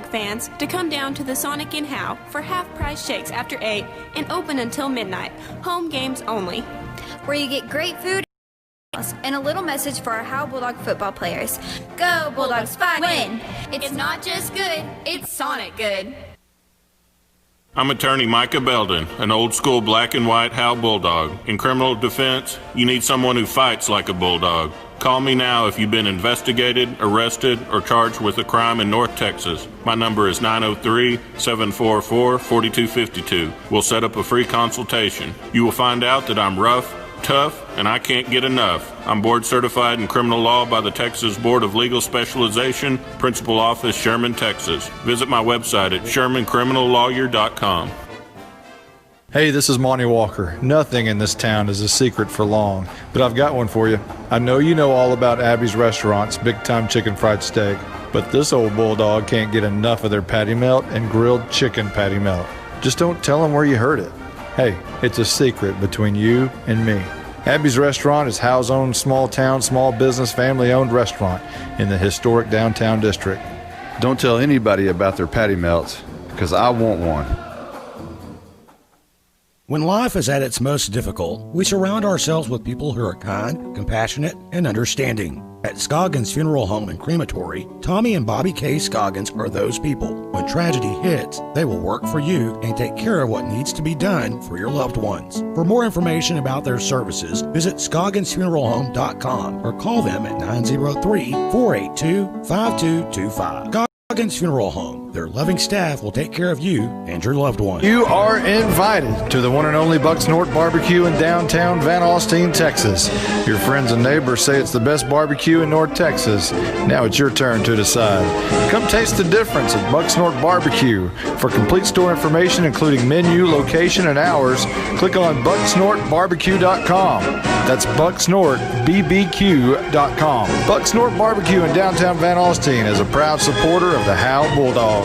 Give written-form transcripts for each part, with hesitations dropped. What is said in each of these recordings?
Bulldog fans to come down to the Sonic in Howe for half-price shakes after 8 and open until midnight. Home games only. Where you get great food and a little message for our Howe Bulldog football players. Go Bulldogs, fight, win! It's not just good, it's Sonic good. I'm attorney Micah Belden, an old-school black and white Howe Bulldog. In criminal defense, you need someone who fights like a bulldog. Call me now if you've been investigated, arrested, or charged with a crime in North Texas. My number is 903-744-4252. We'll set up a free consultation. You will find out that I'm rough, tough, and I can't get enough. I'm board certified in criminal law by the Texas Board of Legal Specialization, Principal Office, Sherman, Texas. Visit my website at shermancriminallawyer.com. Hey, this is Monty Walker. Nothing in this town is a secret for long, but I've got one for you. I know you know all about Abby's Restaurant's big-time chicken fried steak, but this old bulldog can't get enough of their patty melt and grilled chicken patty melt. Just don't tell them where you heard it. Hey, it's a secret between you and me. Abby's Restaurant is Howe's own small-town, small business, family-owned restaurant in the historic downtown district. Don't tell anybody about their patty melts, because I want one. When life is at its most difficult, we surround ourselves with people who are kind, compassionate, and understanding. At Scoggins Funeral Home and Crematory, Tommy and Bobby K. Scoggins are those people. When tragedy hits, they will work for you and take care of what needs to be done for your loved ones. For more information about their services, visit ScogginsFuneralHome.com or call them at 903-482-5225. Scoggins Funeral Home. Their loving staff will take care of you and your loved ones. You are invited to the one and only Bucks North Barbecue in downtown Van Alstyne, Texas. Your friends and neighbors say it's the best barbecue in North Texas. Now it's your turn to decide. Come taste the difference at Bucks North Barbecue. For complete store information, including menu, location, and hours, click on bucksnortbarbecue.com. That's bucksnortbbq.com. Bucks North Barbecue in downtown Van Alstyne is a proud supporter of the Howe Bulldogs.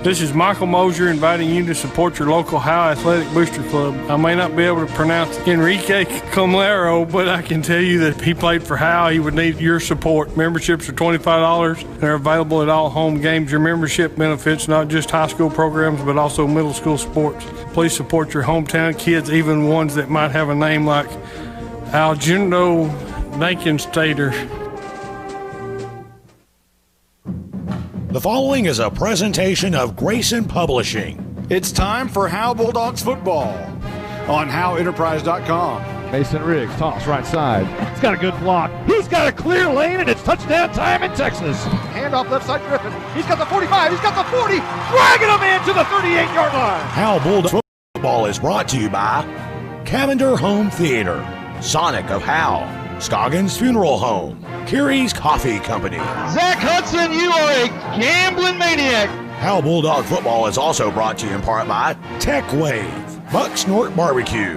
This is Michael Mosier inviting you to support your local Howe Athletic Booster Club. I may not be able to pronounce Enrique Comlero, but I can tell you that if he played for Howe, he would need your support. Memberships are $25 and are available at all home games. Your membership benefits not just high school programs, but also middle school sports. Please support your hometown kids, even ones that might have a name like Aljundo Nakenstater. The following is a presentation of Grayson Publishing. It's time for Howe Bulldogs football on HoweEnterprise.com. Mason Riggs, toss right side. He's got a good block. He's got a clear lane, and it's touchdown time in Texas. Handoff left side Griffin. He's got the 45. He's got the 40. Dragging him into the 38-yard line. Howe Bulldogs football is brought to you by Cavender Home Theater, Sonic of Howe, Scoggins Funeral Home, Kiri's Coffee Company. Zach Hudson, you are a gambling maniac. Howe Bulldog football is also brought to you in part by Tech Wave, Bucks North Barbecue,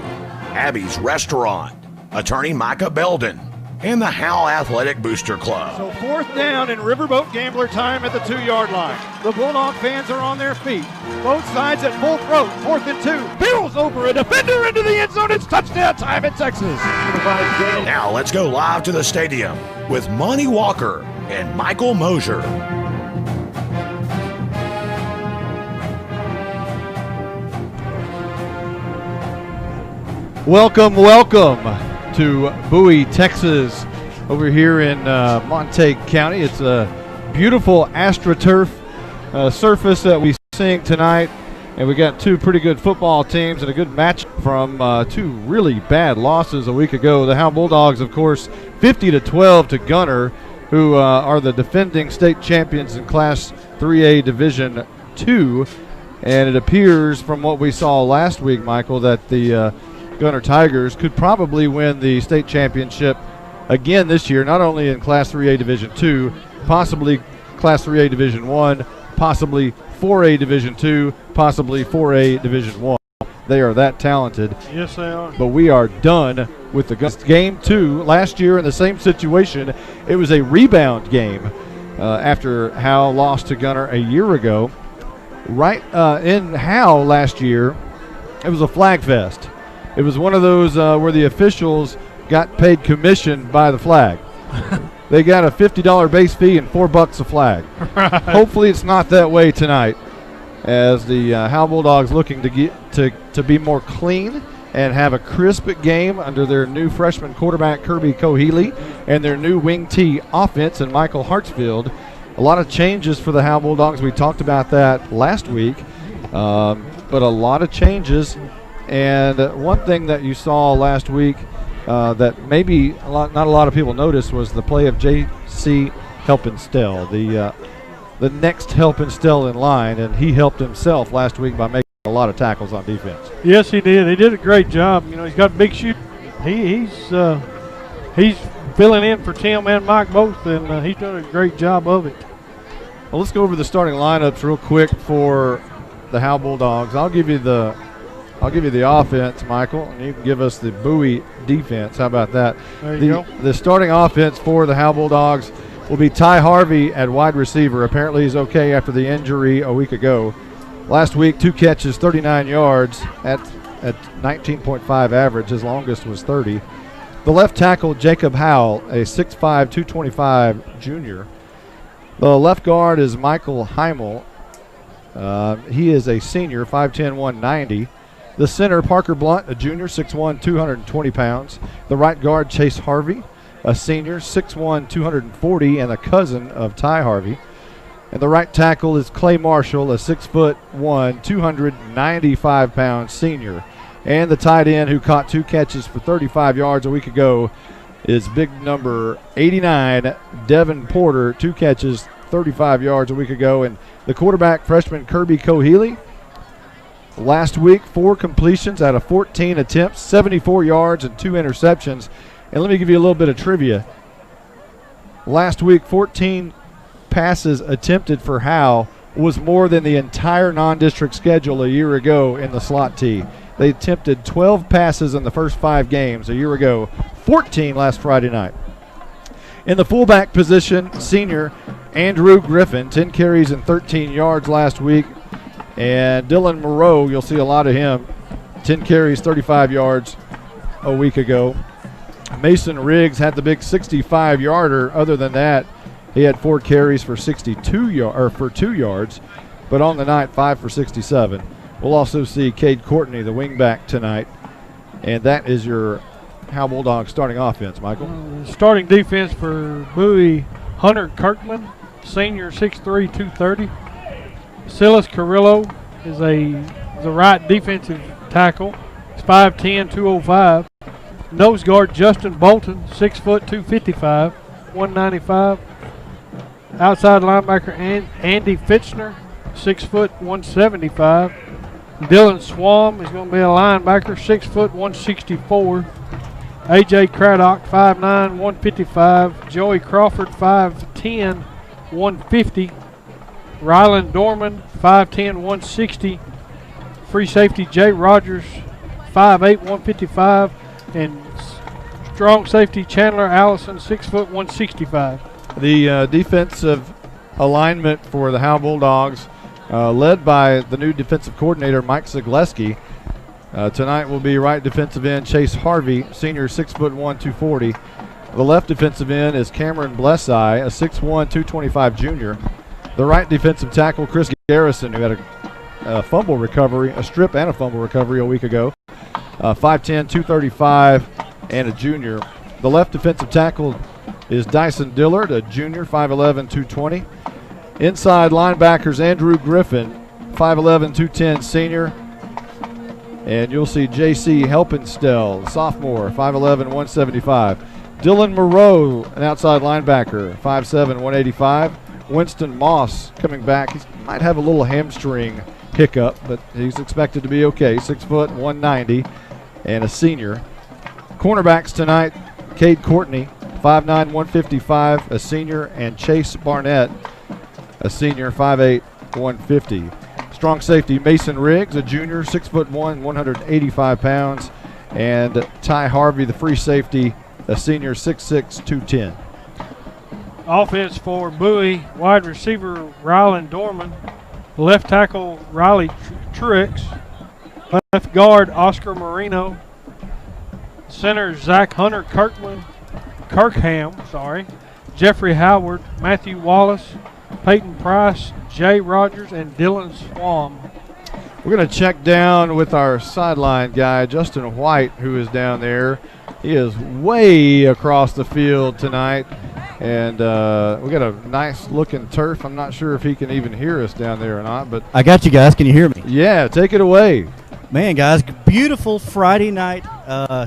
Abby's Restaurant, attorney Micah Belden, and the Howe Athletic Booster Club. So fourth down in Riverboat Gambler time at the 2-yard line. The Bulldog fans are on their feet. Both sides at full throat. 4th and 2. Bills over a defender into the end zone. It's touchdown time in Texas. Now let's go live to the stadium with Monty Walker and Michael Mosier. Welcome to Bowie, Texas, over here in Montague County. It's a beautiful AstroTurf surface that we sing tonight, and we got two pretty good football teams and a good match from two really bad losses a week ago. The Howe Bulldogs, of course, 50-12 to Gunner, who are the defending state champions in Class 3A Division II, and it appears from what we saw last week, Michael, that the Gunner Tigers could probably win the state championship again this year, not only in Class 3A Division II, possibly Class 3A Division I, possibly 4A Division II, possibly 4A Division I. They are that talented. Yes, they are. But we are done with the game 2. Last year in the same situation, it was a rebound game after Howe lost to Gunner a year ago. Right in Howe last year, it was a flag fest. It was one of those where the officials got paid commission by the flag. they got a $50 base fee and $4 a flag. Hopefully it's not that way tonight, as the Howe Bulldogs looking to get to be more clean and have a crisp game under their new freshman quarterback Kirby Cohealy and their new wing T offense and Michael Hartsfield. A lot of changes for the Howe Bulldogs. We talked about that last week, but a lot of changes. And one thing that you saw last week that maybe not a lot of people noticed was the play of J.C. Helpenstell, the next Helpenstell in line, and he helped himself last week by making a lot of tackles on defense. Yes, he did. He did a great job. You know, he's got a big shoot. He's filling in for Tim and Mike both, and he's done a great job of it. Well, let's go over the starting lineups real quick for the Howe Bulldogs. I'll give you the offense, Michael, and you can give us the Bowie defense. How about that? There you go. The starting offense for the Howe Bulldogs will be Ty Harvey at wide receiver. Apparently he's okay after the injury a week ago. Last week, 2 catches, 39 yards at 19.5 average. His longest was 30. The left tackle, Jacob Howell, a 6'5", 225 junior. The left guard is Michael Heimel. He is a senior, 5'10", 190. The center, Parker Blunt, a junior, 6'1", 220 pounds. The right guard, Chase Harvey, a senior, 6'1", 240, and a cousin of Ty Harvey. And the right tackle is Clay Marshall, a 6'1", 295-pound senior. And the tight end who caught 2 catches for 35 yards a week ago is big number 89, Devin Porter, 2 catches, 35 yards a week ago. And the quarterback, freshman Kirby Cohealy, last week 4 completions out of 14 attempts, 74 yards and 2 interceptions. And let me give you a little bit of trivia. Last week, 14 passes attempted for Howe was more than the entire non-district schedule a year ago in the slot T. They attempted 12 passes in the first 5 games a year ago, 14 last Friday night. In the fullback position, senior Andrew Griffin, 10 carries and 13 yards last week. And Dylan Moreau, you'll see a lot of him, 10 carries, 35 yards a week ago. Mason Riggs had the big 65-yarder. Other than that, he had 4 carries for 2 yards, but on the night, 5 for 67. We'll also see Cade Courtney, the wingback, tonight. And that is your Howe Bulldogs starting offense, Michael. Starting defense for Bowie, Hunter Kirkman, senior, 6'3", 230. Silas Carrillo is the right defensive tackle. He's 5'10", 205. Nose guard Justin Bolton, 6 foot, 255, 195. Outside linebacker Andy Fitchner, 6 foot, 175. Dylan Swam is going to be a linebacker, 6 foot, 164. AJ Craddock, 5'9", 155. Joey Crawford, 5'10", 150. Rylan Dorman, 5'10", 160. Free safety Jay Rogers, 5'8", 155. And strong safety Chandler Allison, 6 foot, 165. The defensive alignment for the Howe Bulldogs, led by the new defensive coordinator, Mike Zagleski. Tonight will be right defensive end Chase Harvey, senior, 6'1", 240. The left defensive end is Cameron Blesseye, a 6'1", 225 junior. The right defensive tackle, Chris Garrison, who had a fumble recovery, a strip and a fumble recovery a week ago. 5'10", 235, and a junior. The left defensive tackle is Dyson Dillard, a junior, 5'11", 220. Inside linebackers, Andrew Griffin, 5'11", 210, senior. And you'll see J.C. Helpenstell, sophomore, 5'11", 175. Dylan Moreau, an outside linebacker, 5'7", 185. Winston Moss coming back. He might have a little hamstring hiccup, but he's expected to be okay. 6 foot, 190, and a senior. Cornerbacks tonight, Cade Courtney, 5'9", 155, a senior, and Chase Barnett, a senior, 5'8", 150. Strong safety, Mason Riggs, a junior, 6'1", 185 pounds, and Ty Harvey, the free safety, a senior, 6'6", 210. Offense for Bowie, wide receiver Rylan Dorman, left tackle Riley Truex, left guard Oscar Marino, center Zach Hunter Kirkham, Jeffrey Howard, Matthew Wallace, Peyton Price, Jay Rogers, and Dylan Swam. We're going to check down with our sideline guy, Justin White, who is down there. He is way across the field tonight, and we got a nice-looking turf. I'm not sure if he can even hear us down there or not, but I got you guys. Can you hear me? Yeah, take it away. Man, guys, beautiful Friday night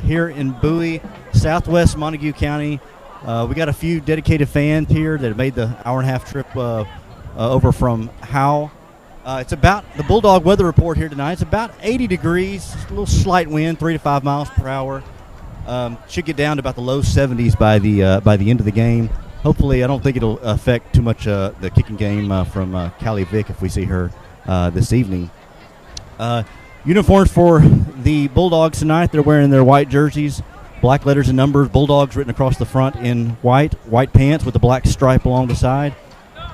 here in Bowie, southwest Montague County. We got a few dedicated fans here that made the hour-and-a-half trip over from Howe. It's about the Bulldog weather report here tonight. It's about 80 degrees, a little slight wind, 3 to 5 miles per hour. Should get down to about the low 70s by the end of the game. Hopefully, I don't think it'll affect too much the kicking game from Callie Vick if we see her this evening. Uniforms for the Bulldogs tonight. They're wearing their white jerseys, black letters and numbers, Bulldogs written across the front in white pants with a black stripe along the side,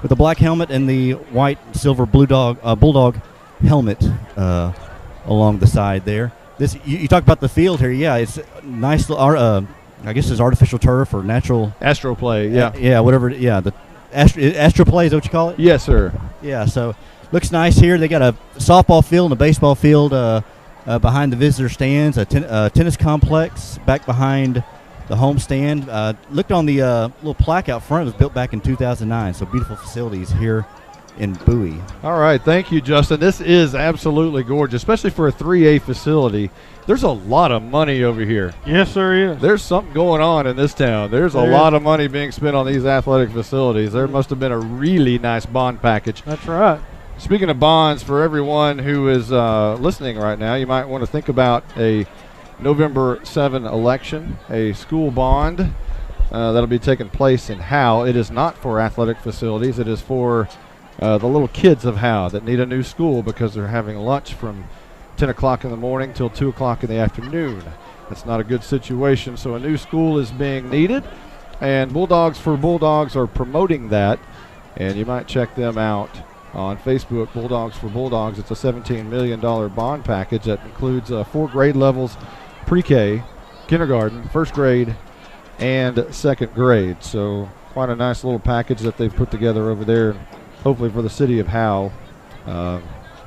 with a black helmet and the white silver Bulldog helmet along the side there. This you talk about the field here. Yeah, it's nice. I guess it's artificial turf or natural Astroplay. Yeah, yeah, whatever. Yeah, the Astroplay is that what you call it? Yes, sir. Yeah, so looks nice here. They got a softball field and a baseball field behind the visitor stands. A tennis complex back behind the home stand. Looked on the little plaque out front. It was built back in 2009. So beautiful facilities here in Bowie. All right, thank you, Justin. This is absolutely gorgeous, especially for a 3A facility. There's a lot of money over here. Yes, there is. There's something going on in this town. There's a lot of money being spent on these athletic facilities. There must have been a really nice bond package. That's right. Speaking of bonds, for everyone who is listening right now, you might want to think about a November 7 election, a school bond that'll be taking place in Howe. It is not for athletic facilities. It is for the little kids of Howe that need a new school because they're having lunch from 10 o'clock in the morning till 2 o'clock in the afternoon. That's not a good situation, so a new school is being needed, and Bulldogs for Bulldogs are promoting that, and you might check them out on Facebook, Bulldogs for Bulldogs. It's a $17 million bond package that includes 4 grade levels, pre-K, kindergarten, first grade, and second grade. So quite a nice little package that they've put together over there. Hopefully for the city of Howe,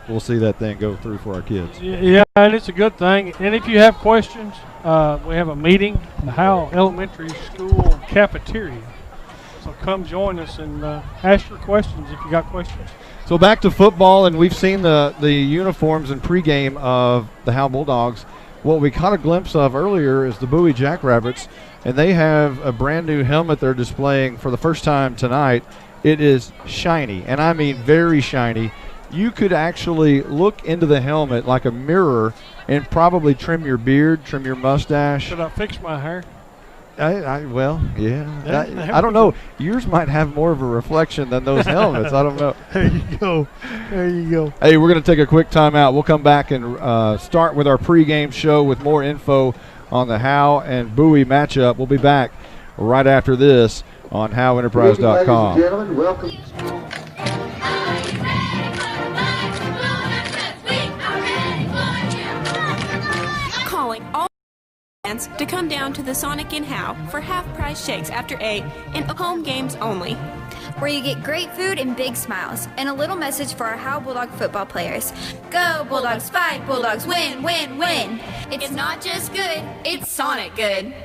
we'll see that thing go through for our kids. Yeah, and it's a good thing. And if you have questions, we have a meeting in the Howe Elementary School cafeteria. So come join us and ask your questions if you got questions. So back to football, and we've seen the uniforms and pregame of the Howe Bulldogs. What we caught a glimpse of earlier is the Bowie Jackrabbits, and they have a brand new helmet they're displaying for the first time tonight. It is shiny, and I mean very shiny. You could actually look into the helmet like a mirror and probably trim your beard, trim your mustache. Should I fix my hair? Well, yeah. I don't know. Yours might have more of a reflection than those helmets. I don't know. There you go. There you go. Hey, we're going to take a quick timeout. We'll come back and start with our pregame show with more info on the Howe and Bowie matchup. We'll be back right after this on HoweEnterprise.com. Ladies and gentlemen, welcome. Calling all fans to come down to the Sonic in Howe for half-price shakes after 8 and home games only. Where you get great food and big smiles, and a little message for our Howe Bulldog football players. Go Bulldogs, fight Bulldogs, win, win, win. It's not just good, it's Sonic good.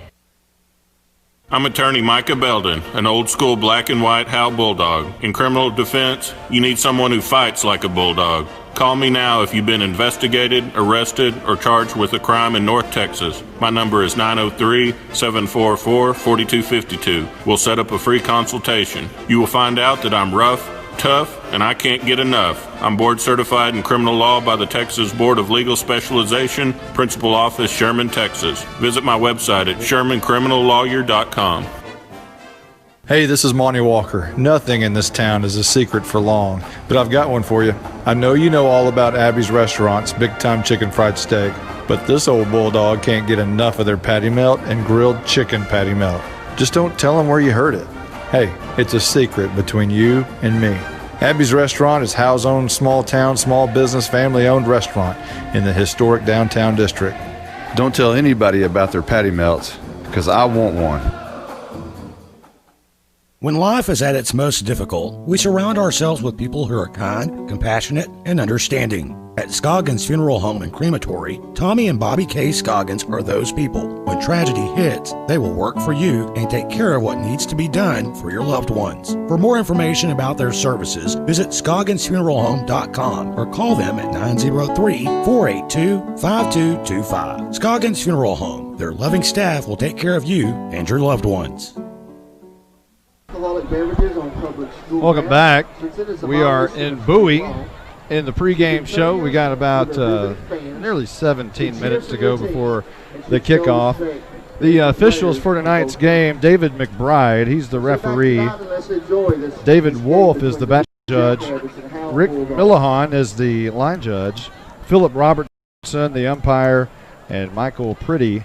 I'm attorney Micah Belden, an old-school black and white Howe Bulldog. In criminal defense, you need someone who fights like a bulldog. Call me now if you've been investigated, arrested, or charged with a crime in North Texas. My number is 903-744-4252. We'll set up a free consultation. You will find out that I'm rough, tough, and I can't get enough. I'm board certified in criminal law by the Texas Board of Legal Specialization, Principal Office, Sherman, Texas. Visit my website at shermancriminallawyer.com. Hey, this is Monty Walker. Nothing in this town is a secret for long, but I've got one for you. I know you know all about Abby's Restaurant's Big Time Chicken Fried Steak, but this old bulldog can't get enough of their patty melt and grilled chicken patty melt. Just don't tell them where you heard it. Hey, it's a secret between you and me. Abby's Restaurant is Howe's own small town, small business, family-owned restaurant in the historic downtown district. Don't tell anybody about their patty melts, because I want one. When life is at its most difficult, we surround ourselves with people who are kind, compassionate, and understanding. At Scoggins Funeral Home and Crematory, Tommy and Bobby K. Scoggins are those people. When tragedy hits, they will work for you and take care of what needs to be done for your loved ones. For more information about their services, visit ScogginsFuneralHome.com or call them at 903-482-5225. Scoggins Funeral Home. Their loving staff will take care of you and your loved ones. Welcome back. We are in Bowie in the pregame show. We got about nearly 17 minutes to go before the kickoff. The officials for tonight's game, David McBride, he's the referee. David Wolf is the back judge. Rick Millahan is the line judge. Philip Robertson, the umpire, and Michael Pretty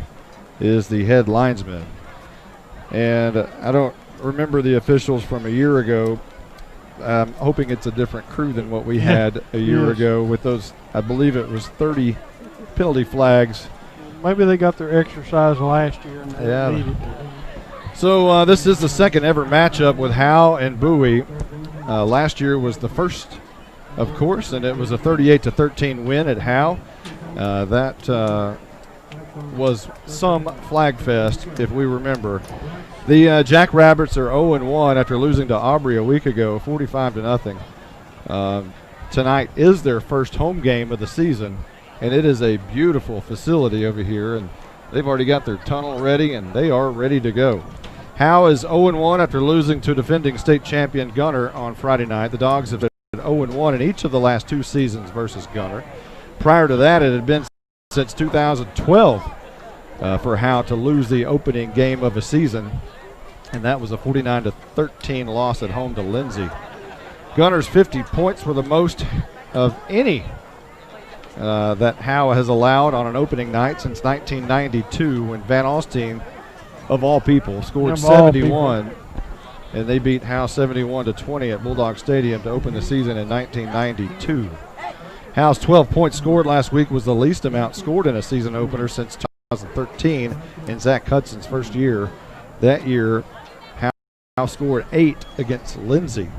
is the head linesman. And I don't remember the officials from a year ago. I'm hoping it's a different crew than what we had a year ago with those, I believe it was 30 penalty flags. Maybe they got their exercise last year and they needed it. So this is the second ever matchup with Howe and Bowie. Last year was the first, of course, and it was a 38-13 win at Howe. That was some flag fest, if we remember. The Jackrabbits are 0-1 after losing to Aubrey a week ago, 45-0. Tonight is their first home game of the season, and it is a beautiful facility over here, and they've already got their tunnel ready, and they are ready to go. Howe is 0-1 after losing to defending state champion Gunner on Friday night. The Dogs have been 0-1 in each of the last two seasons versus Gunner. Prior to that, it had been since 2012 for Howe to lose the opening game of a season, and that was a 49-13 loss at home to Lindsay. Gunner's 50 points were the most of any that Howe has allowed on an opening night since 1992, when Van Alstyne, of all people, scored 71, and they beat Howe 71-20 at Bulldog Stadium to open the season in 1992. Howe's 12 points scored last week was the least amount scored in a season opener since 2013 in Zach Hudson's first year. That year, Howe scored 8 against Lindsay.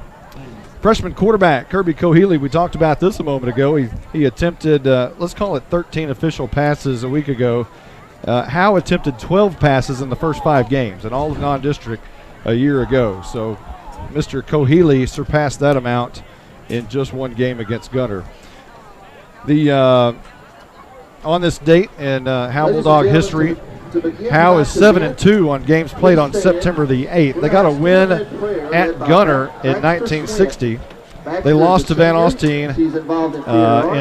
Freshman quarterback Kirby Cohealy, we talked about this a moment ago. He attempted, let's call it 13 official passes a week ago. Howe attempted 12 passes in the first 5 games, and all of non-district a year ago. So Mr. Cohealy surpassed that amount in just one game against Gunner. On this date in Howe Bulldog history, Howe is 7-2 on games played on September the 8th. They got a win at Gunner in 1960. They lost to Van Alstyne in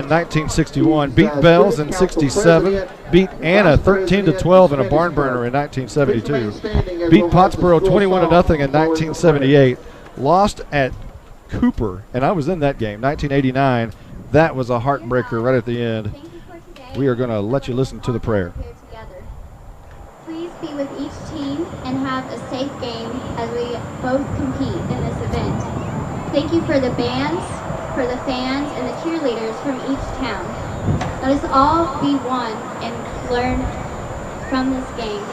1961, beat Bells in 67, beat Anna 13-12 in a barn burner in 1972, beat Pottsboro 21-0 in 1978, lost at Cooper, and I was in that game, 1989. That was a heartbreaker right at the end. We are going to let you listen to the prayer. Please be with each team and have a safe game as we both compete in this event. Thank you for the bands, for the fans, and the cheerleaders from each town. Let us all be one and learn from this game.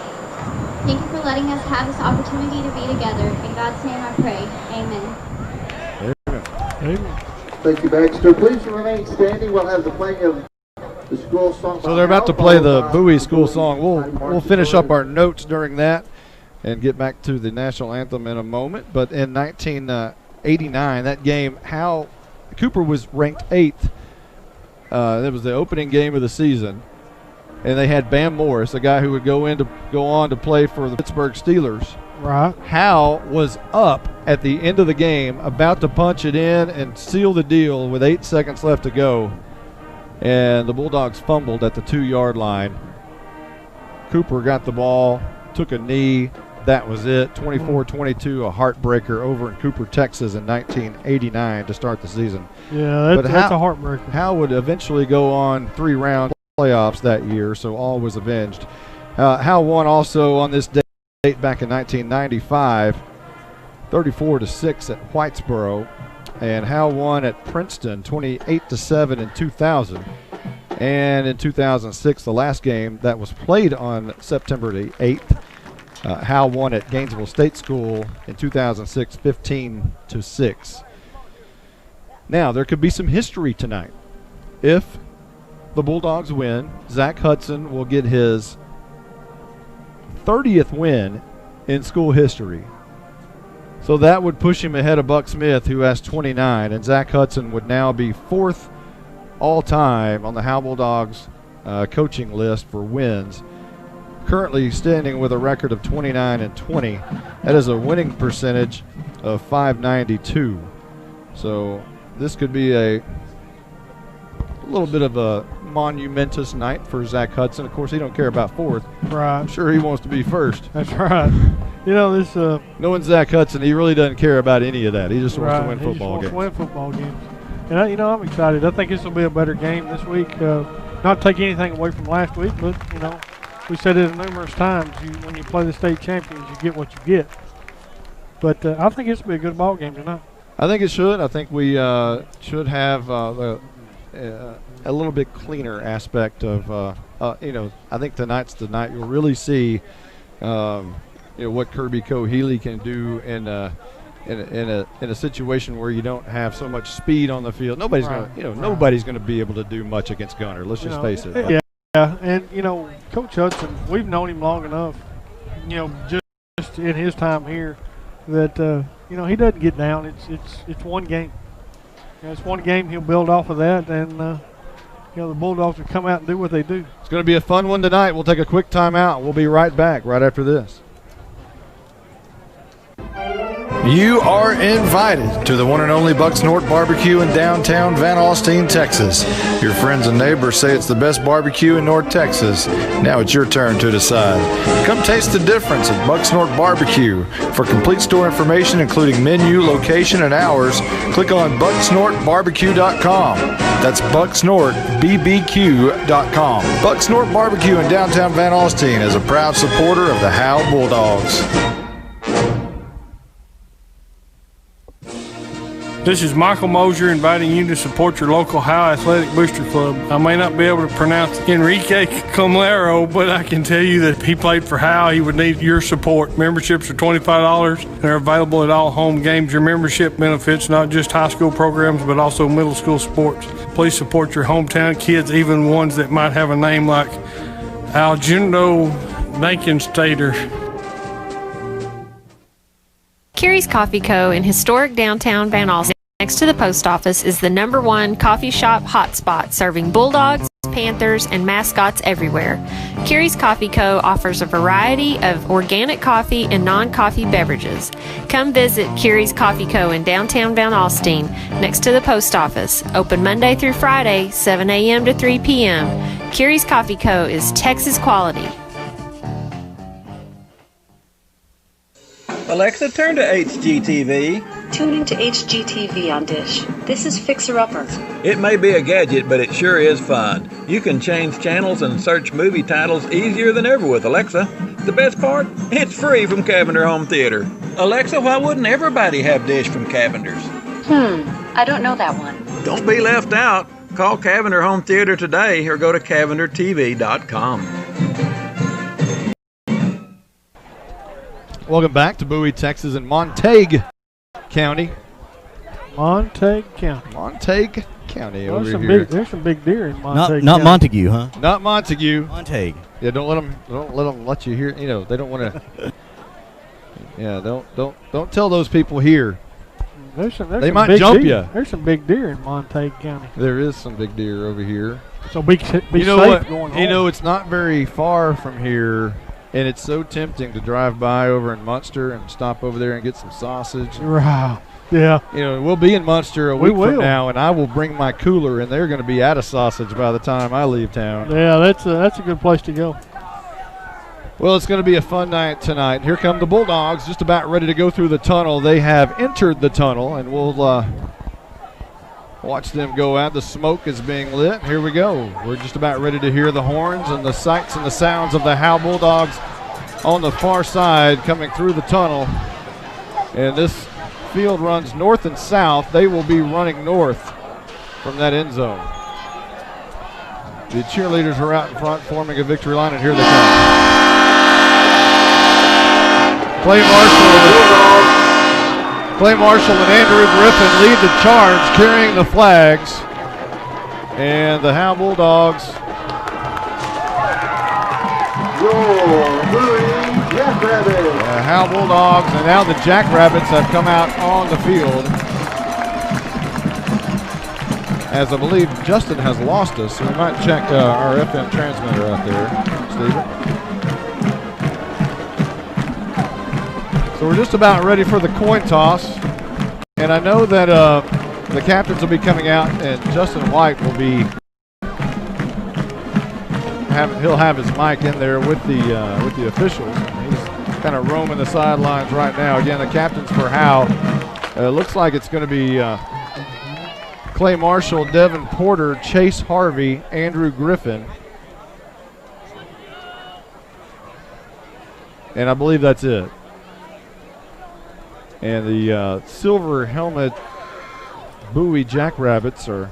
Thank you for letting us have this opportunity to be together. In God's name I pray. Amen. Amen. Thank you, Baxter. Please remain standing. We'll have the playing of the school song. So they're about to play the Bowie school song. We'll finish up our notes during that and get back to the national anthem in a moment. But in 1989, that game, Cooper was ranked 8th. It was the opening game of the season, and they had Bam Morris, a guy who would go on to play for the Pittsburgh Steelers. Right. Howe was up at the end of the game, about to punch it in and seal the deal with 8 seconds left to go, and the Bulldogs fumbled at the 2-yard line. Cooper got the ball, took a knee. That was it. 24-22, a heartbreaker over in Cooper, Texas in 1989 to start the season. Yeah, that's a heartbreaker. Howe would eventually go on 3-round playoffs that year, so all was avenged. Howe won also on this date back in 1995, 34-6 at Whitesboro, and Howe won at Princeton 28-7 in 2000. And in 2006, the last game that was played on September the 8th, Howe won at Gainesville State School in 2006, 15-6. Now, there could be some history tonight. If the Bulldogs win, Zach Hudson will get his 30th win in school history. So that would push him ahead of Buck Smith, who has 29, and Zach Hudson would now be 4th all-time on the Howe Bulldogs coaching list for wins. Currently standing with a record of 29-20. That is a winning percentage of .592. So this could be a little bit of a monumentous night for Zach Hudson. Of course, he don't care about 4th. Right. I'm sure he wants to be 1st. That's right. You know, this knowing Zach Hudson, he really doesn't care about any of that. He just wants to win football games. He just wants to win football games. And, you know, I'm excited. I think this will be a better game this week. Not take anything away from last week, but, you know, we said it numerous times. When you play the state champions, you get what you get. But I think this will be a good ball game tonight. I think it should. I think we should have a little bit cleaner aspect of, you know, I think tonight's the night you'll really see, you know, what Kirby Coe-Healy can do in a situation where you don't have so much speed on the field. Nobody's going to, you know, nobody's going to be able to do much against Gunner. Let's just face it. Yeah, and you know, Coach Hudson, we've known him long enough, you know, just in his time here, that you know, he doesn't get down. It's one game. You know, it's one game. He'll build off of that, and you know, the Bulldogs will come out and do what they do. It's going to be a fun one tonight. We'll take a quick timeout. We'll be right back right after this. You are invited to the one and only Bucks North Barbecue in downtown Van Alstyne, Texas. Your friends and neighbors say it's the best barbecue in North Texas. Now it's your turn to decide. Come taste the difference at Bucks North Barbecue. For complete store information, including menu, location, and hours, click on bucksnorthbarbecue.com. That's bucksnorthbbq.com. Bucks North Barbecue in downtown Van Alstyne is a proud supporter of the Howe Bulldogs. This is Michael Mosier inviting you to support your local Howe Athletic Booster Club. I may not be able to pronounce Enrique Comlero, but I can tell you that if he played for Howe, he would need your support. Memberships are $25 and are available at all home games. Your membership benefits not just high school programs, but also middle school sports. Please support your hometown kids, even ones that might have a name like Aljundo Bankenstater. Carrie's Coffee Co. in historic downtown Van Alstyne, next to the post office, is the #1 coffee shop hotspot, serving Bulldogs, Panthers, and mascots everywhere. Carrie's Coffee Co. offers a variety of organic coffee and non-coffee beverages. Come visit Carrie's Coffee Co. in downtown Van Alstyne, next to the post office. Open Monday through Friday, 7 a.m. to 3 p.m. Carrie's Coffee Co. is Texas quality. Alexa, turn to HGTV. Tune into HGTV on Dish. This is Fixer Upper. It may be a gadget, but it sure is fun. You can change channels and search movie titles easier than ever with Alexa. The best part? It's free from Cavender Home Theater. Alexa, why wouldn't everybody have Dish from Cavender's? I don't know that one. Don't be left out. Call Cavender Home Theater today or go to CavenderTV.com. Welcome back to Bowie, Texas, in Montague County. Montague County. Montague County Well, over here. There's some big deer in Montague. Not County. Montague, huh? Not Montague. Montague. Yeah, don't let them let you hear. You know, they don't want to. Yeah, don't tell those people here. There's they some might big jump deer. you. There's some big deer in Montague County. There is some big deer over here. So be you know safe what? going home. You know, it's not very far from here. And it's so tempting to drive by over in Munster and stop over there and get some sausage. Wow. Yeah. You know, we'll be in Munster a week from now, and I will bring my cooler, and they're going to be out of sausage by the time I leave town. Yeah, that's a good place to go. Well, it's going to be a fun night tonight. Here come the Bulldogs, just about ready to go through the tunnel. They have entered the tunnel, and we'll watch them go out. The smoke is being lit. Here we go. We're just about ready to hear the horns and the sights and the sounds of the Howe Bulldogs on the far side coming through the tunnel. And this field runs north and south. They will be running north from that end zone. The cheerleaders are out in front forming a victory line, and here they come. Clay Marshall and Andrew Griffin lead the charge, carrying the flags. And the Howe Bulldogs. The Howe Bulldogs and now the Jackrabbits have come out on the field. As I believe Justin has lost us, so we might check our FM transmitter out there, Stephen. So we're just about ready for the coin toss. And I know that the captains will be coming out, and Justin White will be he'll have his mic in there with the officials. He's kind of roaming the sidelines right now. Again, the captains for Howe. Looks like it's going to be Clay Marshall, Devin Porter, Chase Harvey, Andrew Griffin. And I believe that's it. And the silver helmet Bowie Jackrabbits are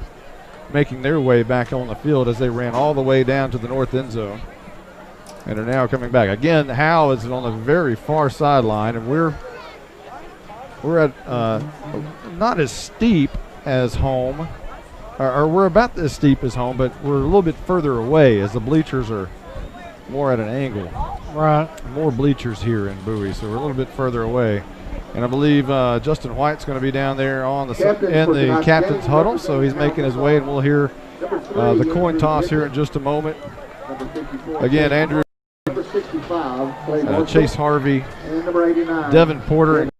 making their way back on the field as they ran all the way down to the north end zone and are now coming back. Again, Howe is on the very far sideline, and we're at not as steep as home, or we're about as steep as home, but we're a little bit further away as the bleachers are more at an angle. Right. More bleachers here in Bowie, so we're a little bit further away. And I believe Justin White's going to be down there in the captain's huddle, so he's making his way, and we'll hear the coin toss here in just a moment. Again, Andrew, Chase Harvey, Devin Porter, and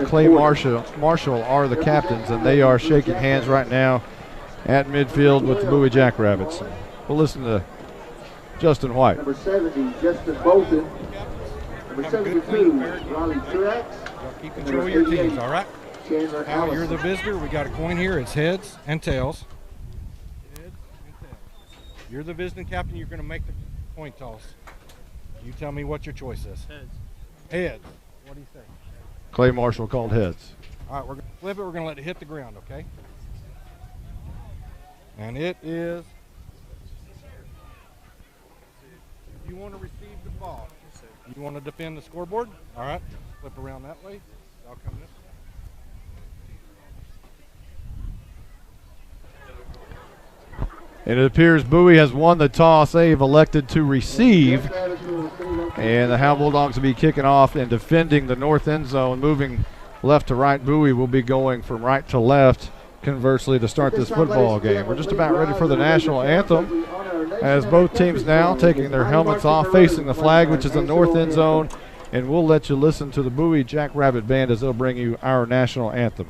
Clay Marshall are the captains, and they are shaking hands right now at midfield with the Bowie Jackrabbits. We'll listen to Justin White. Number 70, Justin Bolton. Number 72, Riley Truax. Keep control of your teams, all right? Now you're the visitor. We got a coin here. It's heads and tails. Heads and tails. You're the visiting captain. You're going to make the coin toss. You tell me what your choice is. Heads. Heads. What do you say? Clay Marshall called heads. All right, we're going to flip it. We're going to let it hit the ground, okay? And it is. If you want to receive the ball, you want to defend the scoreboard? All right. Flip around that way. Y'all come this way. And it appears Bowie has won the toss. They've elected to receive. And the Howe Bulldogs will be kicking off and defending the north end zone, moving left to right. Bowie will be going from right to left, conversely, to start this football game. We're just about ready for the national anthem, as both teams now taking their helmets off, facing the flag, which is the north end zone. And we'll let you listen to the Bowie Jackrabbit Band as they'll bring you our national anthem.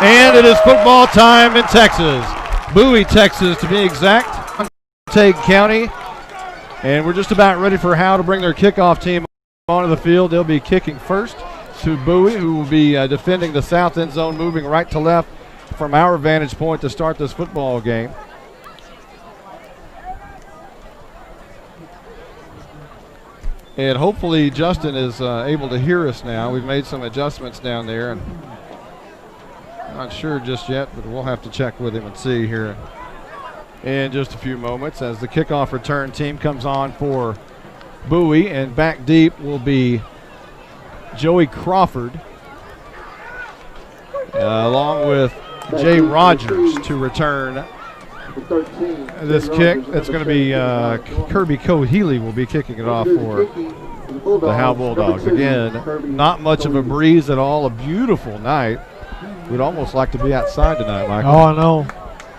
And it is football time in Texas. Bowie, Texas, to be exact. Montague County. And we're just about ready for Howe to bring their kickoff team onto the field. They'll be kicking first to Bowie, who will be defending the south end zone, moving right to left from our vantage point to start this football game. And hopefully Justin is able to hear us now. We've made some adjustments down there, and not sure just yet, but we'll have to check with him and see here in just a few moments as the kickoff return team comes on for Bowie, and back deep will be Joey Crawford, along with Jay Rogers to return this kick. That's going to be Kirby Cohealy will be kicking it off for the Howe Bulldogs. Again, not much of a breeze at all. A beautiful night. We'd almost like to be outside tonight, Michael. Oh, I know.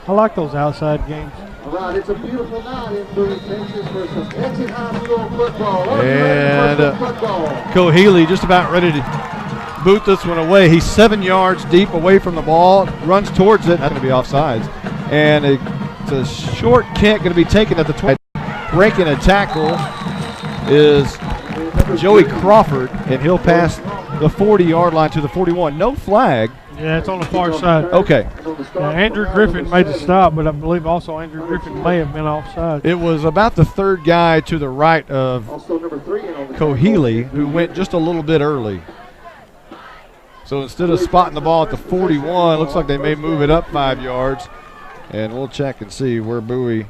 I like those outside games. All right, it's a beautiful night in Bowie, Texas for some Texas high school football. And Cohealy just about ready to boot this one away. He's 7 yards deep away from the ball, runs towards it. That's going to be offsides. And it's a short kick going to be taken at the 20. Breaking a tackle is Joey Crawford, and he'll pass the 40-yard line to the 41. No flag. Yeah, it's on the far side. Okay. Yeah, Andrew Griffin made the stop, but I believe also Andrew Griffin may have been offside. It was about the third guy to the right of Cohealy, who went just a little bit early. So instead of spotting the ball at the 41, looks like they may move it up 5 yards. And we'll check and see where Bowie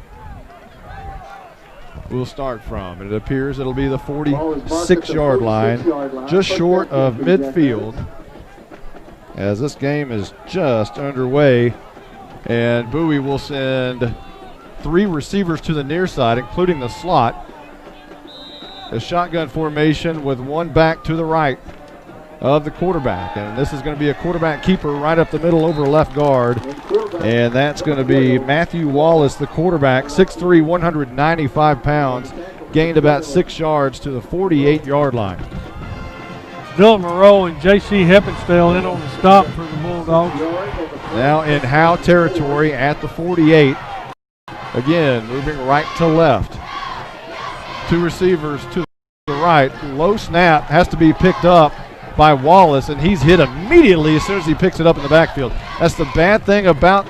will start from. And it appears it'll be the 46-yard line, just short of midfield, as this game is just underway. And Bowie will send 3 receivers to the near side, including the slot. A shotgun formation with 1 back to the right of the quarterback. And this is going to be a quarterback keeper right up the middle over left guard. And that's going to be Matthew Wallace, the quarterback, 6'3", 195 pounds, gained about 6 yards to the 48-yard line. Dylan Moreau and J.C. Heppenstall in on the stop for the Bulldogs. Now in Howe territory at the 48. Again, moving right to left. 2 receivers to the right. Low snap has to be picked up by Wallace, and he's hit immediately as soon as he picks it up in the backfield. That's the bad thing about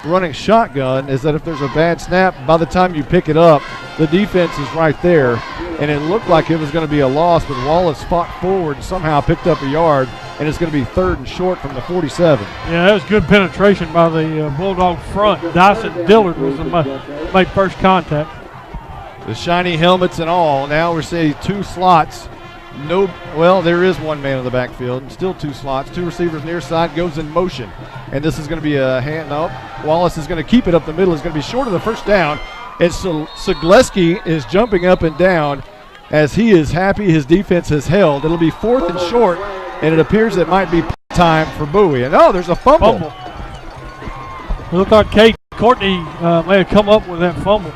running shotgun, is that if there's a bad snap, by the time you pick it up, the defense is right there. And it looked like it was going to be a loss, but Wallace fought forward and somehow picked up a yard, and it's going to be 3rd and short from the 47. Yeah, that was good penetration by the Bulldog front. Dyson Dillard was the made first contact. The shiny helmets and all. Now we're seeing 2 slots. There is 1 man in the backfield, and still 2 slots. 2 receivers near side, goes in motion. And this is going to be a hand up. Wallace is going to keep it up the middle. It's going to be short of the first down. And so Sagleski is jumping up and down as he is happy his defense has held. It'll be 4th and short, and it appears it might be time for Bowie. And there's a fumble. It looked like Kate Courtney may have come up with that fumble.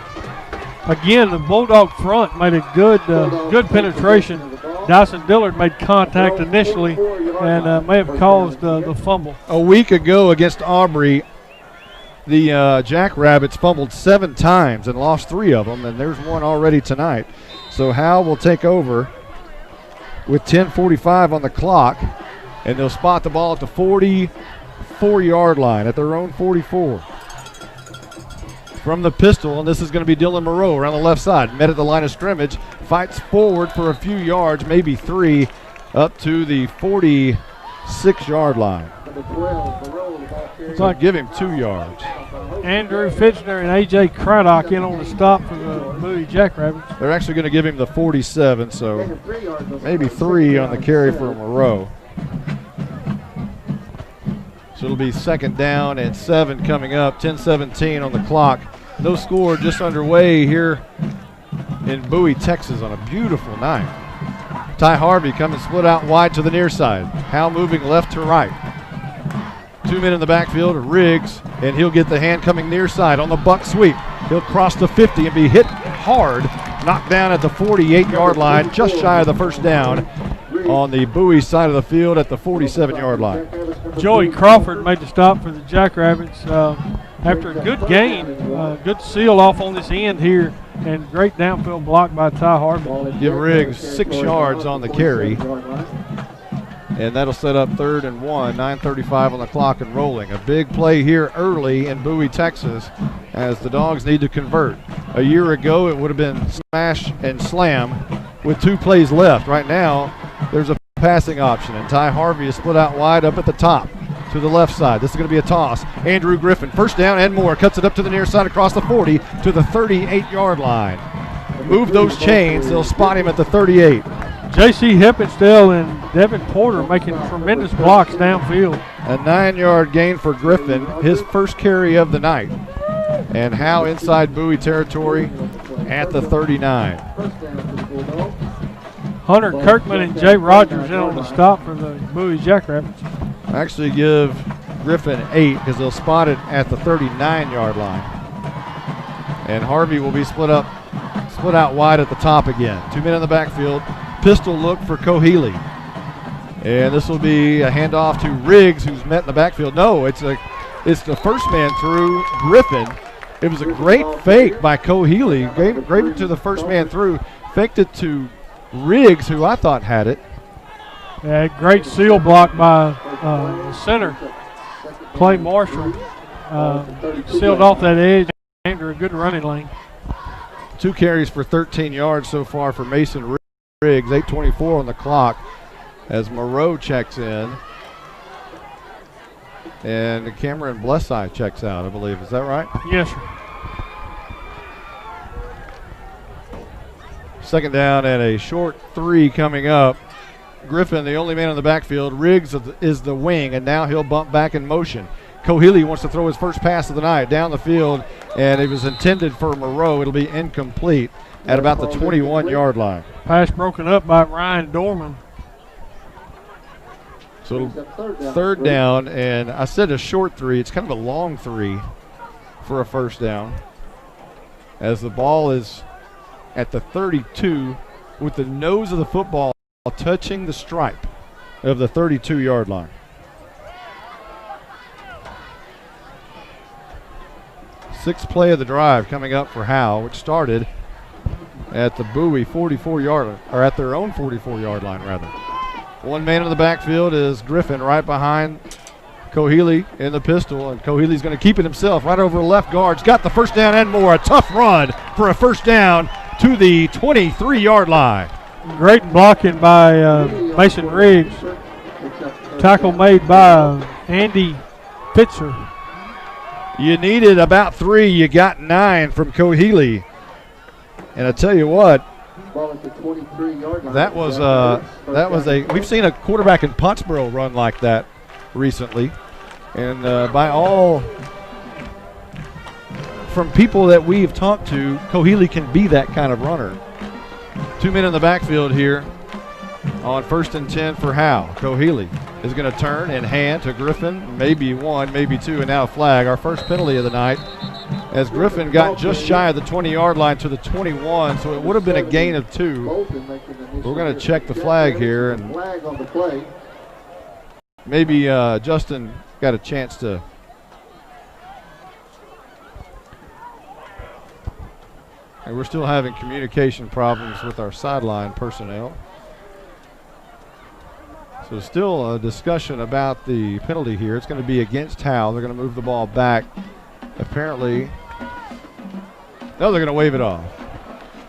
Again, the Bulldog front made a good penetration. Dyson Dillard made contact initially and may have caused the fumble. A week ago against Aubrey, the Jackrabbits fumbled 7 times and lost 3 of them, and there's 1 already tonight. So Howe will take over with 10:45 on the clock, and they'll spot the ball at the 44-yard line, at their own 44. From the pistol, and this is going to be Dylan Moreau around the left side. Met at the line of scrimmage, fights forward for a few yards, maybe 3, up to the 46-yard line. Let's not give him 2 yards. Andrew Fitchner and A.J. Craddock in on the stop for the Bowie Jackrabbits. They're actually going to give him the 47, so maybe 3 on the carry for Moreau. So it'll be 2nd down and 7 coming up, 10:17 on the clock. No score just underway here in Bowie, Texas on a beautiful night. Ty Harvey coming split out wide to the near side. Howe moving left to right. 2 men in the backfield, Riggs, and he'll get the hand coming near side on the buck sweep. He'll cross the 50 and be hit hard, knocked down at the 48-yard line, just shy of the first down on the Bowie side of the field at the 47-yard line. Joey Crawford made the stop for the Jackrabbits after a good gain, good seal off on this end here, and great downfield block by Ty Harvey. Give Riggs 6 yards on the carry, and that'll set up 3rd and 1, 9:35 on the clock and rolling. A big play here early in Bowie, Texas, as the Dogs need to convert. A year ago, it would have been smash and slam with 2 plays left. Right now, there's a passing option, and Ty Harvey is split out wide up at the top to the left side. This is going to be a toss. Andrew Griffin, first down and more, cuts it up to the near side across the 40 to the 38-yard line. move those chains. They'll spot him at the 38. J.C. Heppenstall and Devin Porter making tremendous blocks downfield. A 9-yard gain for Griffin, his first carry of the night. And Howe inside Bowie territory at the 39. Hunter Kirkman and Jay Rogers in on the stop for the Bowie Jackrabbits. Actually give Griffin 8 because they'll spot it at the 39-yard line. And Harvey will be split out wide at the top again. 2 men in the backfield. Pistol look for Cohealy. And this will be a handoff to Riggs, who's met in the backfield. No, it's the first man through Griffin. It was a great fake by Cohealy. Gave it to the first man through. Faked it to Riggs, who I thought had it. Yeah, great seal block by the center, Clay Marshall. Sealed off that edge under a good running lane. 2 carries for 13 yards so far for Mason Riggs. 8:24 on the clock as Moreau checks in. And Cameron Blesseye checks out, I believe. Is that right? Yes, sir. Second down and a short 3 coming up. Griffin, the only man in the backfield. Riggs is the wing, and now he'll bump back in motion. Cohealy wants to throw his first pass of the night down the field, and it was intended for Moreau. It'll be incomplete at about the 21-yard line. Pass broken up by Ryan Dorman. So third down, and I said a short 3. It's kind of a long 3 for a first down, as the ball is at the 32 with the nose of the football touching the stripe of the 32-yard line. Sixth play of the drive coming up for Howe, which started at the Bowie 44-yard, or at their own 44-yard line, rather. One man in the backfield is Griffin right behind Cohealy in the pistol, and Cohealy's going to keep it himself right over the left guard. He's got the first down and more. A tough run for a first down to the 23-yard line. Great blocking by Mason Riggs. Tackle made by Andy Pitzer. You needed about 3. You got 9 from Cohealy. And I tell you what, that was a we've seen a quarterback in Pottsboro run like that recently, and by all from people that we've talked to, Cohealy can be that kind of runner. 2 men in the backfield here on 1st and 10 for Howe. Cohealy is going to turn and hand to Griffin, maybe 1, maybe 2, and now a flag. Our first penalty of the night, as Griffin got just shy of the 20-yard line to the 21, so it would have been a gain of 2. We're going to check the flag here, and maybe Justin got a chance to and we're still having communication problems with our sideline personnel. So still a discussion about the penalty here. It's going to be against Howe. They're going to move the ball back. Apparently, no, they're going to wave it off.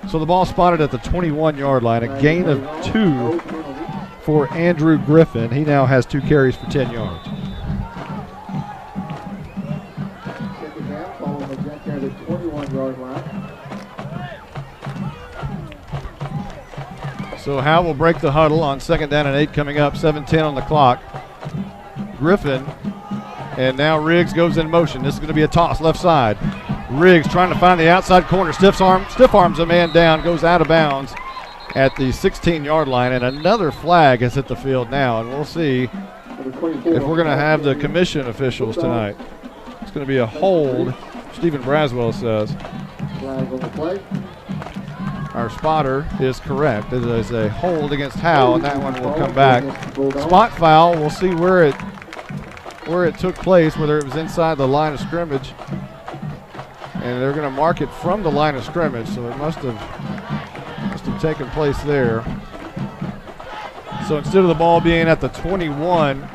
So the ball spotted at the 21-yard line, a gain of 2 for Andrew Griffin. He now has 2 carries for 10 yards. Second down, following the jack at the 21-yard line. So Howe will break the huddle on 2nd down and 8 coming up, 7:10 on the clock. Griffin, and now Riggs goes in motion. This is going to be a toss left side. Riggs trying to find the outside corner, stiff arms a man down, goes out of bounds at the 16-yard line, and another flag has hit the field now, and we'll see if we're going to have the commission officials tonight. It's going to be a hold, Stephen Braswell says. Flag on the play. Our spotter is correct. It is a hold against Howe, and that one will come back. Spot foul. We'll see where it took place, whether it was inside the line of scrimmage. And they're going to mark it from the line of scrimmage, so it must have taken place there. So instead of the ball being at the 21,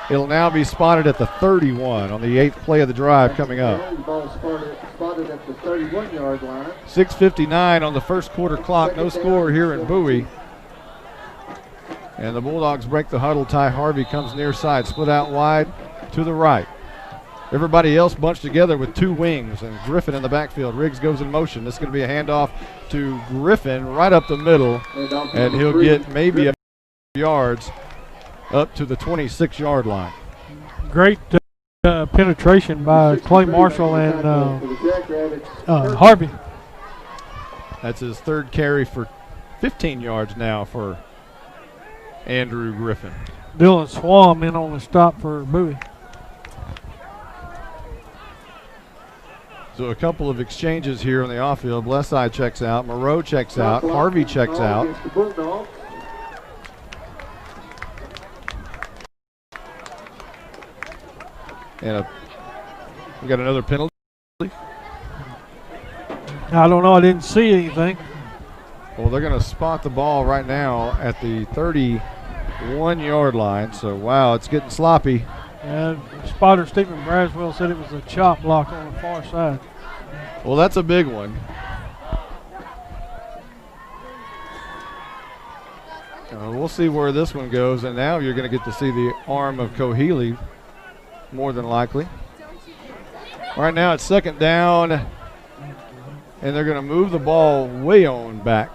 it'll now be spotted at the 31 on the 8th play of the drive coming up. The ball spotted at the 31-yard line. 6:59 on the first quarter clock. No score here in Bowie. And the Bulldogs break the huddle. Ty Harvey comes near side, split out wide to the right. Everybody else bunched together with two wings, and Griffin in the backfield. Riggs goes in motion. This is going to be a handoff to Griffin right up the middle, and he'll get maybe a yards up to the 26-yard line. Great penetration by Clay Marshall and Harvey. That's his third carry for 15 yards now for Andrew Griffin. Dylan Swam in on the stop for Bowie. So a couple of exchanges here on the off-field. Blesseye checks out. Moreau checks out. Harvey checks out. And we got another penalty. I don't know. I didn't see anything. Well, they're going to spot the ball right now at the 31-yard line. So, wow, it's getting sloppy. And spotter Stephen Braswell said it was a chop block on the far side. Well, that's a big one. We'll see where this one goes. And now you're going to get to see the arm of Cohealy, more than likely. Right now it's second down, and they're going to move the ball way on back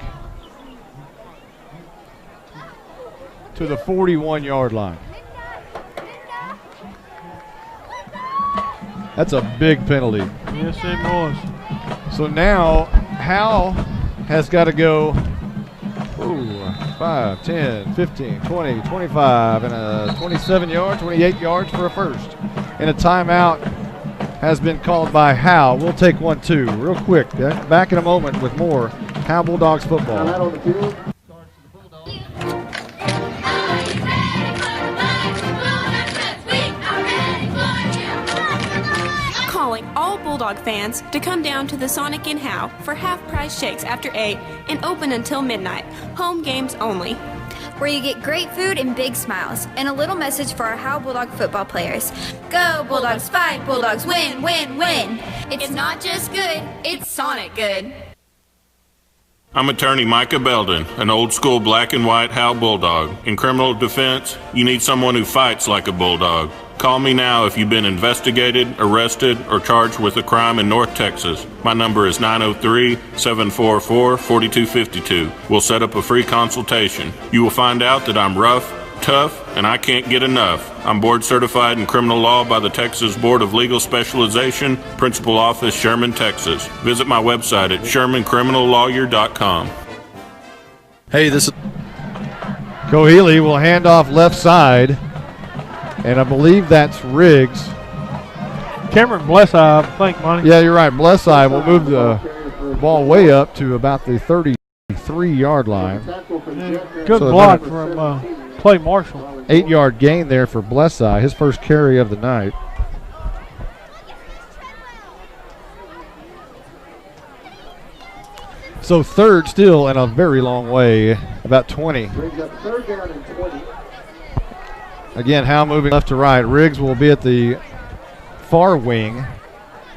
to the 41-yard line. That's a big penalty. Yes, it was. So now Howe has got to go 5, 10, 15, 20, 25, and a 27 yards, 28 yards for a first. And a timeout has been called by Howe. We'll take one, too, real quick. Back in a moment with more Howe Bulldogs football. Calling all Bulldog fans to come down to the Sonic in Howe for half-price shakes after 8 and open until midnight. Home games only. Where you get great food and big smiles, and a little message for our Howe Bulldog football players. Go Bulldogs, fight Bulldogs, win, win, win. It's not just good, it's Sonic good. I'm attorney Micah Belden, an old-school black and white Howe Bulldog. In criminal defense, you need someone who fights like a bulldog. Call me now if you've been investigated, arrested, or charged with a crime in North Texas. My number is 903-744-4252. We'll set up a free consultation. You will find out that I'm rough, tough, and I can't get enough. I'm board certified in criminal law by the Texas Board of Legal Specialization, Principal Office, Sherman, Texas. Visit my website at shermancriminallawyer.com. Hey, this is Cohealy will hand off left side, and I believe that's Riggs. Cameron Blesseye, I think, Monty. Yeah, you're right. Blesseye will move the ball way up to about the 33-yard line. Good block from Clay Marshall. 8-yard gain there for Blesseye, his first carry of the night. So third still and a very long way, about 20. Again, Howe moving left to right. Riggs will be at the far wing,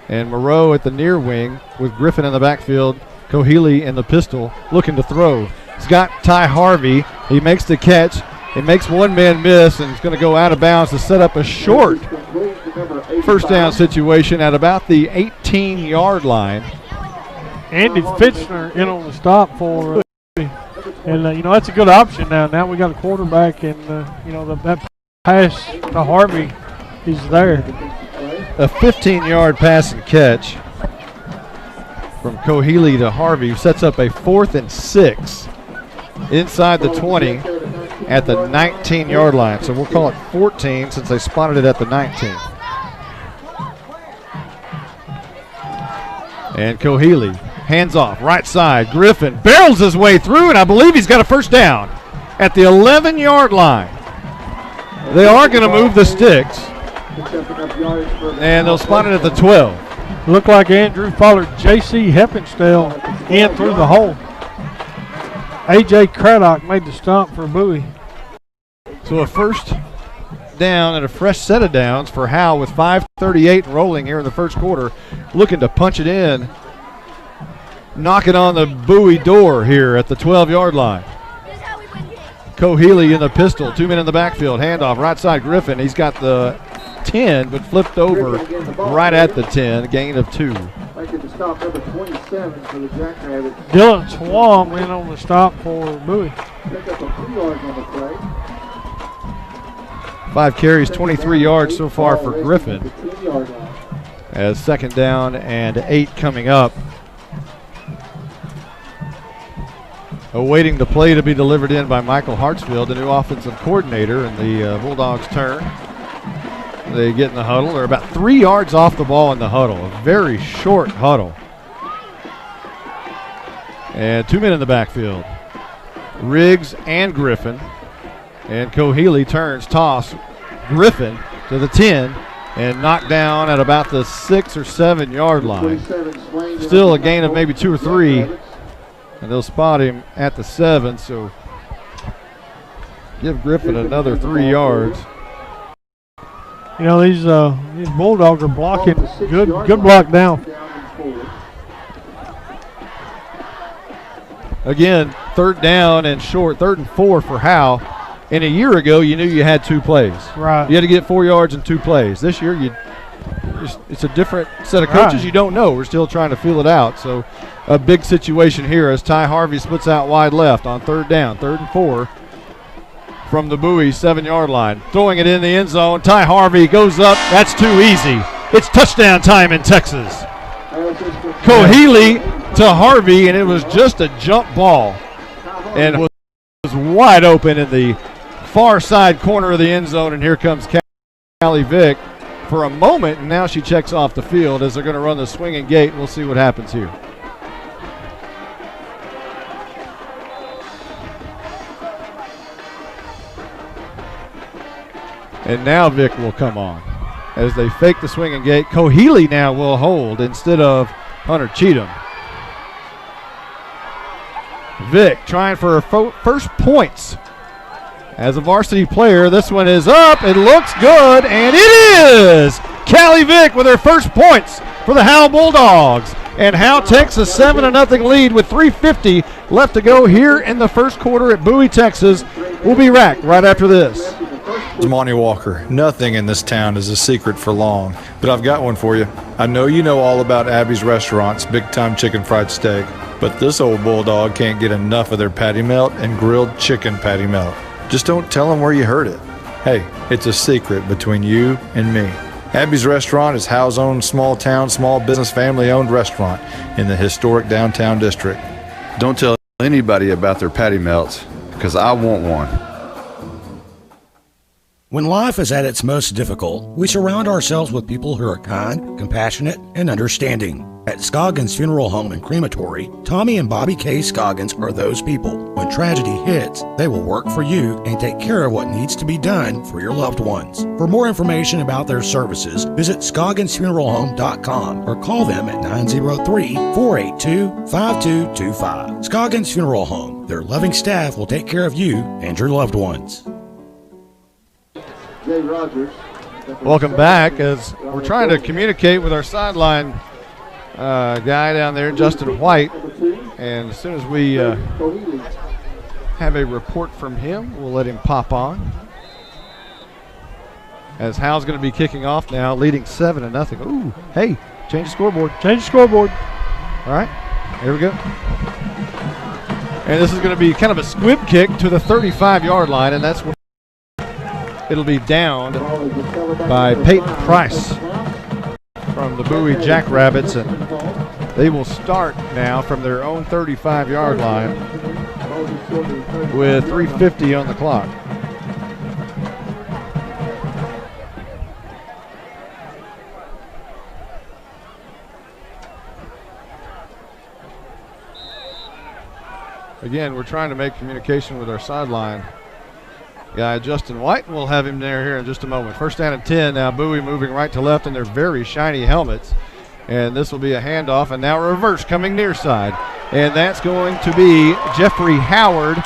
and Moreau at the near wing with Griffin in the backfield. Cohealy in the pistol, looking to throw. He's got Ty Harvey. He makes the catch. He makes one man miss, and he's going to go out of bounds to set up a short first down situation at about the 18-yard line. Andy Fitchner in on the stop for, and that's a good option now. Now we got a quarterback, and that pass to Harvey is there. A 15-yard pass and catch from Cohealy to Harvey sets up a 4th and 6 inside the 20 at the 19-yard line. So we'll call it 14 since they spotted it at the 19. And Cohealy hands off, right side. Griffin barrels his way through, and I believe he's got a first down at the 11-yard line. They are going to move the sticks, and they'll spot it at the 12. Looked like Andrew followed J.C. Heppenstall in through the hole. A.J. Craddock made the stomp for Bowie. So a first down and a fresh set of downs for Howe with 5:38 rolling here in the first quarter, looking to punch it in, knocking on the Bowie door here at the 12-yard line. Cohealy in the pistol, 2 men in the backfield, handoff, right side Griffin. He's got the 10, but flipped over right at the 10, a gain of 2. Making the stop number 27 for the Jackrabbits. Dylan Swam in on the stop for Bowie. Pick up a 3 yards on the play. 5 carries, 23 yards so far for Griffin. As second down and 8 coming up. Awaiting the play to be delivered in by Michael Hartsfield, the new offensive coordinator, and the Bulldogs turn. They get in the huddle. They're about 3 yards off the ball in the huddle. A very short huddle. And 2 men in the backfield. Riggs and Griffin. And Cohealy turns, toss. Griffin to the 10 and knocked down at about the 6 or 7 yard line. Still a gain of maybe 2 or 3. And they'll spot him at the 7, so give Griffin another 3 yards. You know, these Bulldogs are blocking. Good block down. Again, third down and short, 3rd and 4 for Howe. And a year ago, you knew you had 2 plays. Right. You had to get 4 yards in 2 plays. This year, it's a different set of coaches. Right. You don't know. We're still trying to feel it out. So a big situation here as Ty Harvey splits out wide left on 3rd down, 3rd and 4 from the Bowie 7-yard line. Throwing it in the end zone. Ty Harvey goes up. That's too easy. It's touchdown time in Texas. Cohealy to Harvey, and it was just a jump ball. And was wide open in the far side corner of the end zone, and here comes Callie Vick for a moment, and now she checks off the field as they're going to run the swinging gate. We'll see what happens here. And now Vick will come on as they fake the swinging gate. Cohealy now will hold instead of Hunter Cheatham. Vick trying for her first points as a varsity player. This one is up. It looks good, and it is Callie Vick with her first points for the Howe Bulldogs. And Howe takes a 7-0 lead with 3:50 left to go here in the first quarter at Bowie, Texas. We'll be back right after this. It's Monty Walker. Nothing in this town is a secret for long, but I've got one for you. I know you know all about Abby's Restaurant's Big Time Chicken Fried Steak, but this old bulldog can't get enough of their patty melt and grilled chicken patty melt. Just don't tell them where you heard it. Hey, it's a secret between you and me. Abby's Restaurant is Howe's own small town, small business, family-owned restaurant in the historic downtown district. Don't tell anybody about their patty melts, because I want one. When life is at its most difficult, we surround ourselves with people who are kind, compassionate, and understanding. At Scoggins Funeral Home and Crematory, Tommy and Bobby K. Scoggins are those people. When tragedy hits, they will work for you and take care of what needs to be done for your loved ones. For more information about their services, visit ScogginsFuneralHome.com or call them at 903-482-5225. Scoggins Funeral Home. Their loving staff will take care of you and your loved ones. Jay Rogers. Welcome back as we're trying to communicate with our sideline guy down there, Justin White. And as soon as we have a report from him, we'll let him pop on. As Howe's going to be kicking off now, leading 7-0. Ooh, hey, change the scoreboard. Change the scoreboard. All right, here we go. And this is going to be kind of a squib kick to the 35-yard line, and that's where it'll be downed by Peyton Price from the Bowie Jackrabbits, and they will start now from their own 35-yard line with 3:50 on the clock. Again, we're trying to make communication with our sideline guy, Justin White. We'll have him there here in just a moment. First down and 10 now. Bowie moving right to left in their very shiny helmets. And this will be a handoff, and now a reverse coming near side. And that's going to be Jeffrey Howard.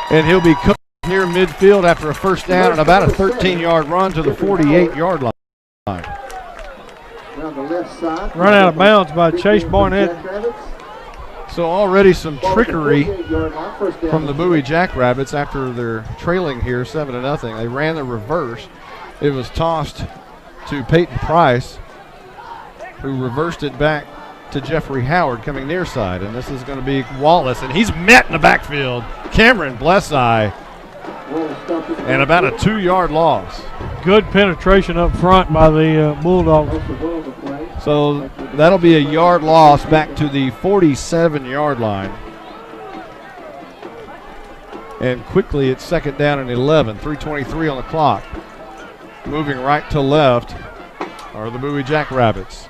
And he'll be cooked near midfield after a first down and about a 13-yard run to the 48-yard line. Run out of bounds by Chase Barnett. So already some trickery from the Bowie Jackrabbits after they're trailing here 7-0. They ran the reverse, It was tossed to Peyton Price, who reversed it back to Jeffrey Howard coming near side. And this is going to be Wallace, and he's met in the backfield. Cameron Blesseye, and about a 2-yard loss. Good penetration up front by the Bulldogs. So that'll be a yard loss back to the 47-yard line. And quickly it's second down and 11, 3:23 on the clock. Moving right to left are the Bowie Jackrabbits.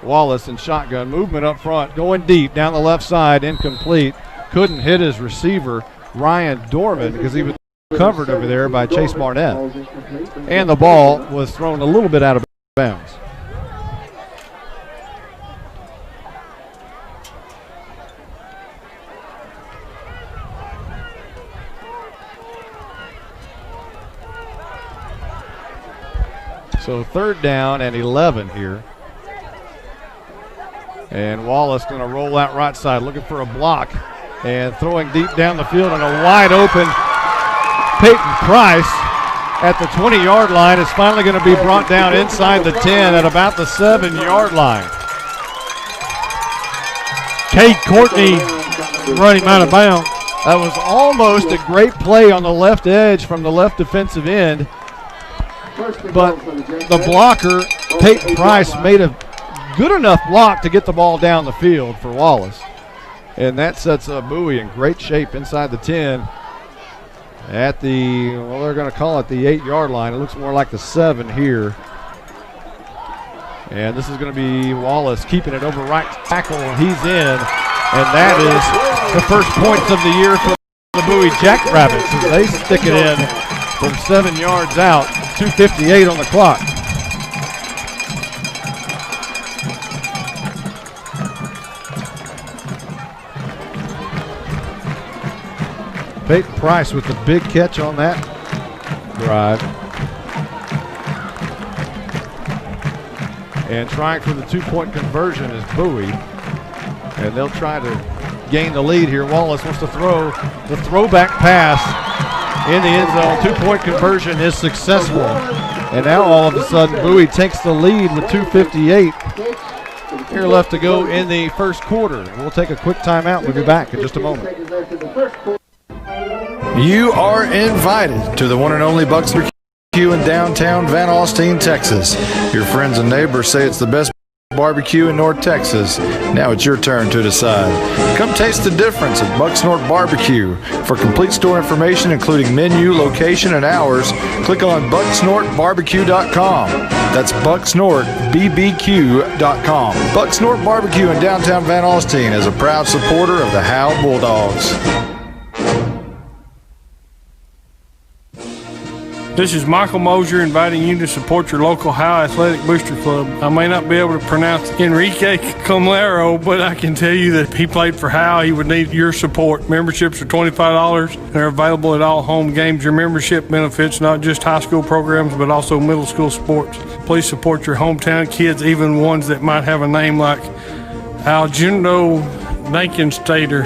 Wallace in shotgun, movement up front, going deep down the left side, incomplete. Couldn't hit his receiver, Ryan Dorman, because he was covered over there by Chase Barnett. And the ball was thrown a little bit out of bounds. So third down and 11 here. And Wallace going to roll out right side, looking for a block. And throwing deep down the field on a wide open Peyton Price at the 20-yard line is finally going to be brought down inside the 10 at about the 7-yard line. Cade Courtney run him out of bounds. That was almost a great play on the left edge from the left defensive end. But the blocker, Peyton Price, made a good enough block to get the ball down the field for Wallace. And that sets up Bowie in great shape inside the 10 at the, well, they're going to call it the 8-yard line. It looks more like the 7 here. And this is going to be Wallace keeping it over right tackle. He's in, and that is the first points of the year for the Bowie Jackrabbits as they stick it in from 7 yards out, 2:58 on the clock. Peyton Price with the big catch on that drive. And trying for the 2-point conversion is Bowie. And they'll try to gain the lead here. Wallace wants to throw the throwback pass in the end zone. 2-point conversion is successful. And now all of a sudden Bowie takes the lead with 2:58 here left to go in the first quarter. We'll take a quick timeout. We'll be back in just a moment. You are invited to the one and only Bucks Barbecue in downtown Van Alstyne, Texas. Your friends and neighbors say it's the best barbecue in North Texas. Now it's your turn to decide. Come taste the difference at Bucks North Barbecue. For complete store information, including menu, location, and hours, click on bucksnorthbarbecue.com. That's bucksnorthbbq.com. Bucks North Barbecue in downtown Van Alstyne is a proud supporter of the Howe Bulldogs. This is Michael Mosier inviting you to support your local Howe Athletic Booster Club. I may not be able to pronounce Enrique Comlero, but I can tell you that if he played for Howe, he would need your support. Memberships are $25 and are available at all home games. Your membership benefits not just high school programs, but also middle school sports. Please support your hometown kids, even ones that might have a name like Aljundo Dankenstater.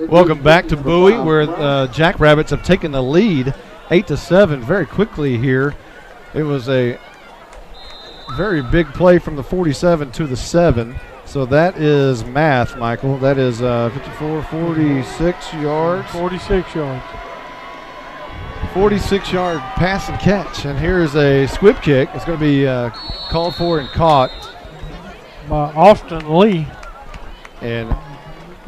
Welcome back to Bowie, where Jackrabbits have taken the lead 8-7 very quickly here. It was a very big play from the 47 to the 7. So that is math, Michael. That is 54, 46 yards. 46 yards. 46-yard pass and catch. And here's a squib kick. It's going to be called for and caught by Austin Lee. And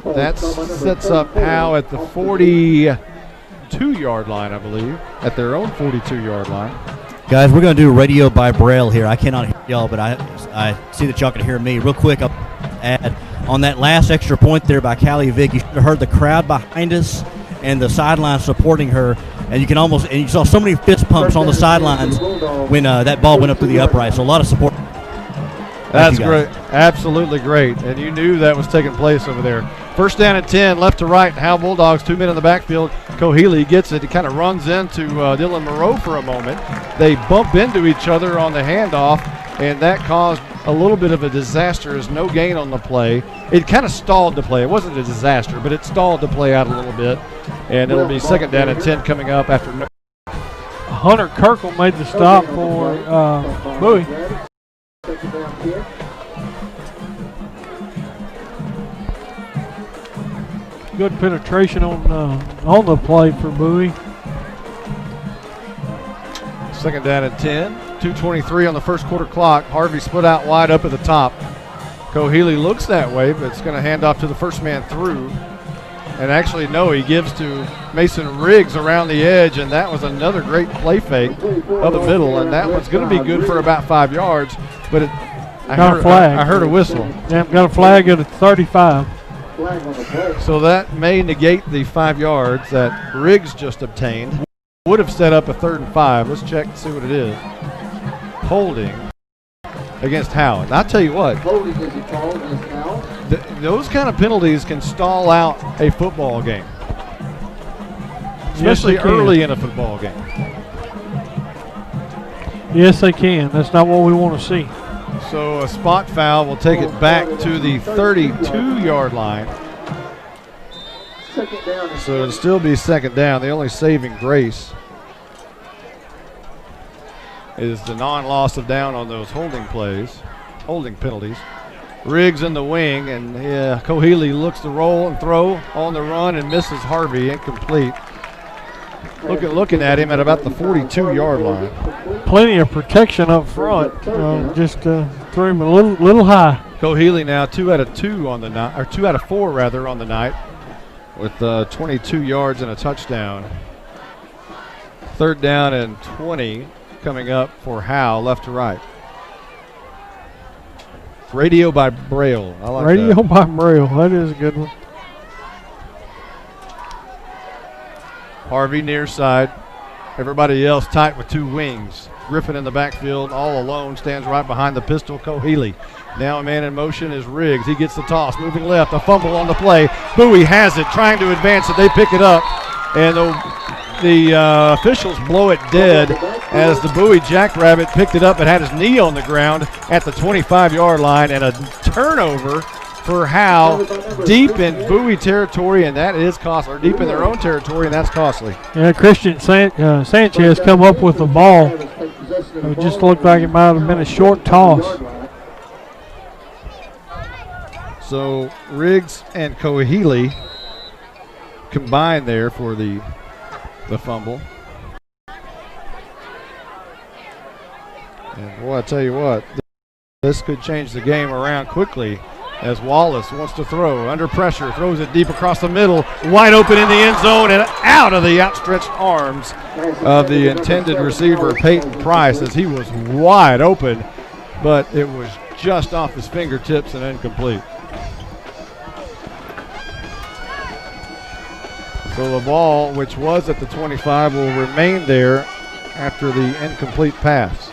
that sets up Howe at the 42-yard line, I believe, at their own 42-yard line. Guys, we're going to do radio by Braille here. I cannot hear y'all, but I see that y'all can hear me. Real quick, I'll add on that last extra point there by Callie Vick. You should have heard the crowd behind us and the sideline supporting her. And you saw so many fist pumps on the sidelines when that ball went up to the upright. So a lot of support. That's great. Absolutely great. And you knew that was taking place over there. First down and 10, left to right. Howe Bulldogs, 2 men in the backfield. Cohealy gets it. He kind of runs into Dylan Moreau for a moment. They bump into each other on the handoff, and that caused a little bit of a disaster. There's no gain on the play. It kind of stalled the play. It wasn't a disaster, but it stalled the play out a little bit. And it'll be second down and 10 coming up after Hunter Kirkle made the stop for Bowie. Good penetration on the play for Bowie. Second down and 10. 2:23 on the first quarter clock. Harvey split out wide up at the top. Cohealy looks that way, but it's going to hand off to the first man through. And actually, no, he gives to Mason Riggs around the edge, and that was another great play fake of the middle, and that one's going to be good for about 5 yards. But I heard a whistle. Yeah, got a flag at 35. So that may negate the 5 yards that Riggs just obtained. Would have set up a 3rd and 5. Let's check and see what it is. Holding against Howe. And I'll tell you what, those kind of penalties can stall out a football game, especially early in a football game. Yes, they can. That's not what we want to see. So a spot foul will take it back to the 32-yard line. So it'll still be second down. The only saving grace is the non-loss of down on those holding penalties. Riggs in the wing, and Cohealy looks to roll and throw on the run and misses Harvey, incomplete. Looking at him at about the 42-yard line. Plenty of protection up front. Just threw him a little high. Cohealy now 2 out of 2 on the night, or 2 out of 4 rather on the night, with 22 yards and a touchdown. Third down and 20 coming up for Howe, left to right. Radio by Braille. I like Radio that. by Braille. That is a good one. Harvey near side. Everybody else tight with 2 wings. Griffin in the backfield all alone, stands right behind the pistol, Cohealy. Now a man in motion is Riggs. He gets the toss, moving left, a fumble on the play. Bowie has it, trying to advance it. They pick it up, and the officials blow it dead as the Bowie Jackrabbit picked it up and had his knee on the ground at the 25-yard line, and a turnover for Howe deep in Bowie territory, and that is costly. Or deep in their own territory, and that's costly. Yeah, Christian Sanchez come up with the ball. It just looked like it might have been a short toss. So Riggs and Cohealy combined there for the fumble. And boy, I tell you what, this could change the game around quickly as Wallace wants to throw under pressure, throws it deep across the middle, wide open in the end zone and out of the outstretched arms of the intended receiver, Peyton Price, as he was wide open, but it was just off his fingertips and incomplete. So the ball, which was at the 25, will remain there after the incomplete pass.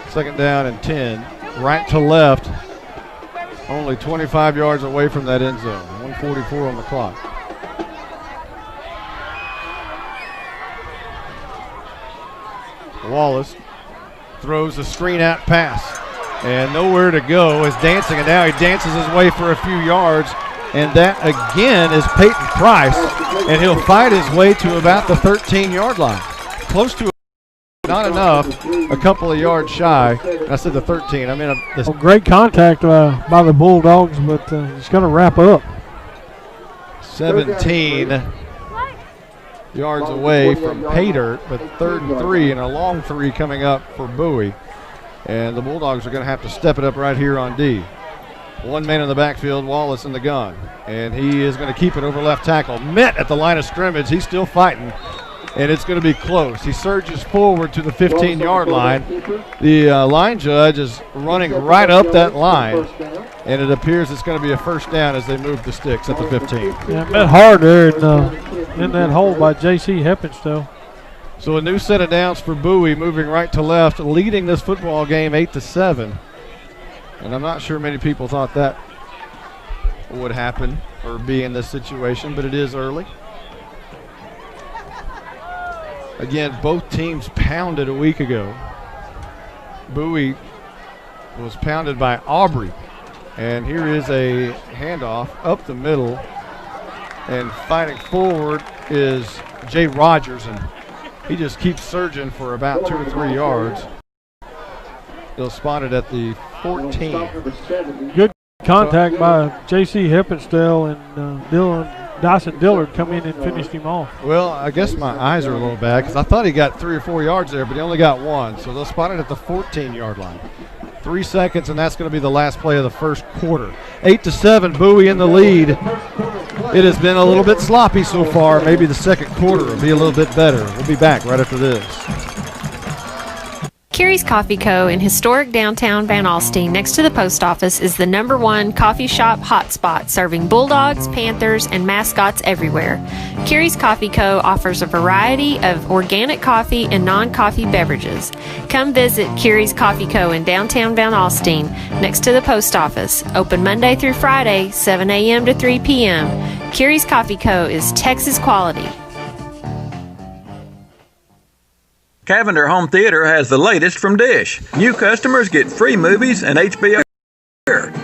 Second down and 10, right to left, only 25 yards away from that end zone. 1:44 on the clock. Wallace throws a screen out pass, and nowhere to go is dancing, and now he dances his way for a few yards. And that again is Peyton Price, and he'll fight his way to about the 13-yard line. Close to, not enough, a couple of yards shy. I said the 13. I mean, great contact by the Bulldogs, but it's going to wrap up. 17 yards away from pay dirt, but 3rd and 3 and a long 3 coming up for Bowie. And the Bulldogs are going to have to step it up right here on D. One man in the backfield, Wallace in the gun, and he is going to keep it over left tackle. Met at the line of scrimmage. He's still fighting, and it's going to be close. He surges forward to the 15-yard line. The line judge is running right up that line, and it appears it's going to be a first down as they move the sticks at the 15. Yeah, it met hard there in that hole by J.C. Heppenstall. So a new set of downs for Bowie, moving right to left, leading this football game 8-7. And I'm not sure many people thought that would happen or be in this situation, but it is early. Again, both teams pounded a week ago. Bowie was pounded by Aubrey. And here is a handoff up the middle. And fighting forward is Jay Rogers. And He just keeps surging for about 2 or 3 yards. He'll spot it at the 14. Good contact by J.C. Heppenstall and Dyson Dillard come in and finished him off. Well, I guess my eyes are a little bad because I thought he got 3 or 4 yards there, but he only got 1. So they'll spot it at the 14-yard line. 3 seconds, and that's going to be the last play of the first quarter. 8-7, Bowie in the lead. It has been a little bit sloppy so far. Maybe the second quarter will be a little bit better. We'll be back right after this. Carrie's Coffee Co. in historic downtown Van Alstyne next to the post office is the #1 coffee shop hotspot serving Bulldogs, Panthers, and mascots everywhere. Carrie's Coffee Co. offers a variety of organic coffee and non-coffee beverages. Come visit Carrie's Coffee Co. in downtown Van Alstyne next to the post office. Open Monday through Friday, 7 a.m. to 3 p.m. Carrie's Coffee Co. is Texas quality. Cavender Home Theater has the latest from Dish. New customers get free movies and HBO.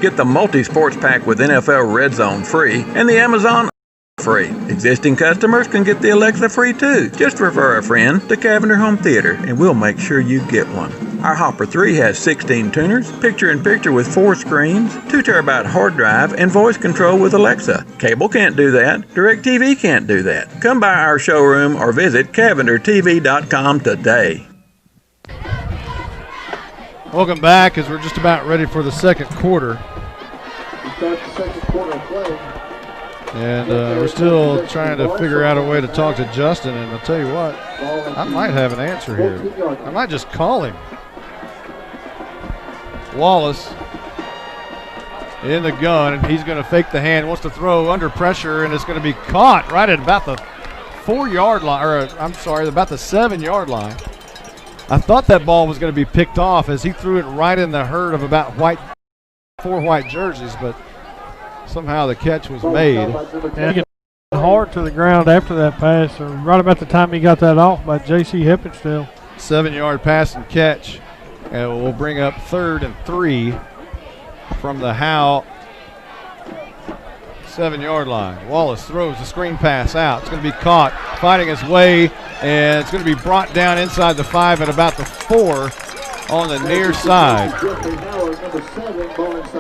Get the multi-sports pack with NFL Red Zone free and the Amazon free. Existing customers can get the Alexa free too. Just refer a friend to Cavender Home Theater and we'll make sure you get one. Our Hopper 3 has 16 tuners, picture-in-picture with 4 screens, 2 terabyte hard drive, and voice control with Alexa. Cable can't do that. DirecTV can't do that. Come by our showroom or visit CavenderTV.com today. Welcome back as we're just about ready for the second quarter. And we're still trying to figure out a way to talk to Justin, and I'll tell you what, I might have an answer here. I might just call him. Wallace in the gun, and he's going to fake the hand, wants to throw under pressure, and it's going to be caught right at about the 4-yard line, or I'm sorry, about the 7-yard line. I thought that ball was going to be picked off as he threw it right in the herd of about 4 white jerseys, but somehow the catch was made. And he got hard to the ground after that pass, or right about the time he got that off by J.C. Heppenstall. 7-yard pass and catch. And we'll bring up 3rd and 3 from the Howe 7-yard line. Wallace throws the screen pass out. It's going to be caught, fighting his way, and it's going to be brought down inside the 5 at about the 4 on the near side.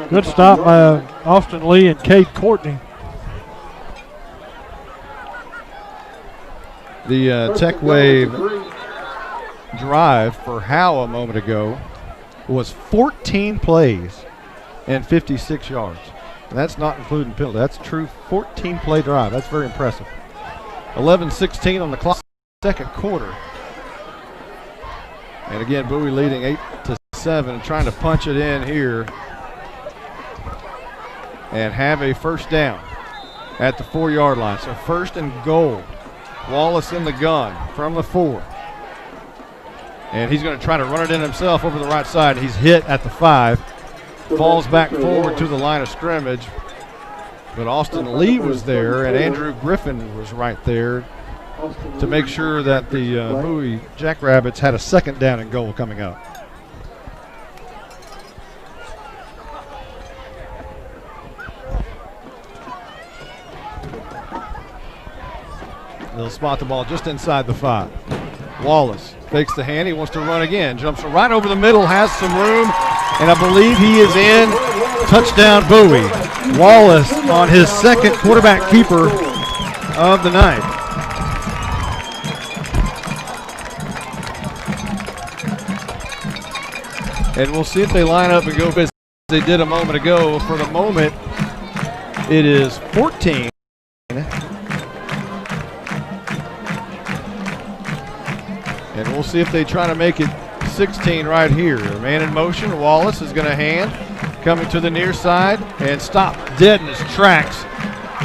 Good stop by Austin Lee and Cade Courtney. The Tech Wave drive for Howe a moment ago was 14 plays and 56 yards. And that's not including penalty. That's a true 14-play drive. That's very impressive. 11-16 on the clock, second quarter. And again, Bowie leading 8-7, trying to punch it in here and have a first down at the 4-yard line. So 1st and goal. Wallace in the gun from the 4. And he's going to try to run it in himself over the right side. He's hit at the 5. Falls back forward to the line of scrimmage. But Austin Lee was there, and Andrew Griffin was right there to make sure that the Bowie Jackrabbits had a 2nd down and goal coming up. They'll spot the ball just inside the 5. Wallace fakes the hand. He wants to run again. Jumps right over the middle, has some room, and I believe he is in. Touchdown, Bowie. Wallace on his 2nd quarterback keeper of the night. And we'll see if they line up and go as they did a moment ago. For the moment, it is 14. And we'll see if they try to make it 16 right here. Man in motion. Wallace is going to hand. Coming to the near side and stop dead in his tracks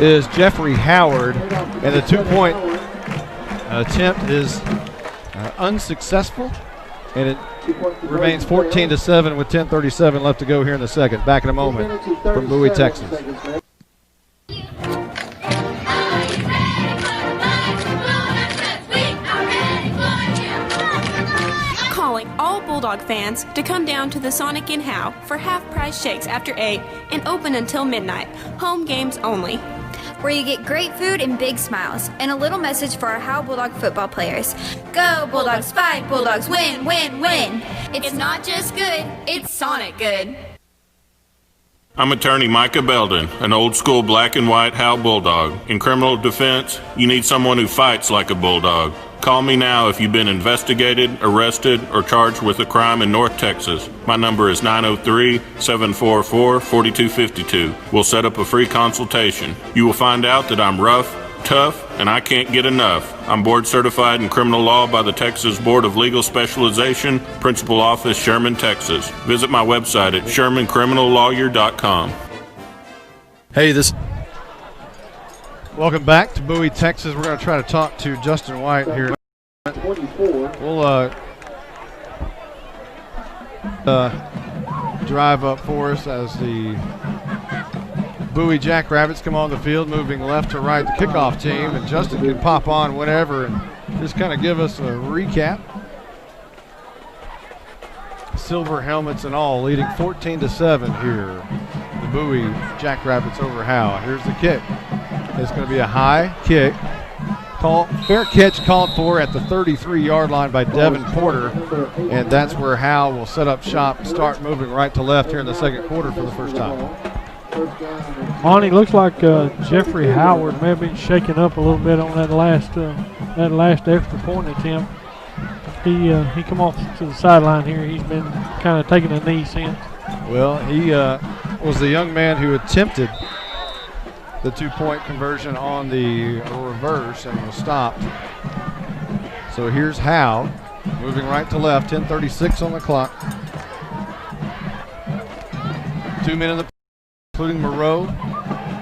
is Jeffrey Howard. And the 2-point attempt is unsuccessful. And it remains 14-7 with 10:37 left to go here in the second. Back in a moment from Bowie, Texas. All Bulldog fans to come down to the Sonic in Howe for half-price shakes after 8 and open until midnight. Home games only. where you get great food and big smiles, and a little message for our Howe Bulldog football players. Go Bulldogs, fight Bulldogs, win, win, win. It's not just good, it's Sonic good. I'm attorney Micah Belden, an old-school black and white Howe Bulldog. In criminal defense, you need someone who fights like a bulldog. Call me now if you've been investigated, arrested, or charged with a crime in North Texas. My number is 903-744-4252. We'll set up a free consultation. You will find out that I'm rough, tough, and I can't get enough. I'm board certified in criminal law by the Texas Board of Legal Specialization, Principal Office, Sherman, Texas. Visit my website at shermancriminallawyer.com. Hey, Welcome back to Bowie, Texas. We're going to try to talk to Justin White here. We'll drive up for us as the Bowie Jackrabbits come on the field, moving left to right, the kickoff team, and Justin can pop on whenever and just kind of give us a recap. Silver helmets and all, leading 14-7 here. The Bowie Jackrabbits over Howe. Here's the kick. It's going to be a high kick. Fair catch called for at the 33-yard line by Devin Porter, and that's where Howe will set up shop and start moving right to left here in the second quarter for the first time. Monty, looks like Jeffrey Howard may have been shaken up a little bit on that last extra point attempt. He come off to the sideline here. He's been kind of taking a knee since. Well, he was the young man who attempted the two-point conversion on the reverse and was stopped. So here's Howe moving right to left, 10:36 on the clock. 2 men in the, including Moreau.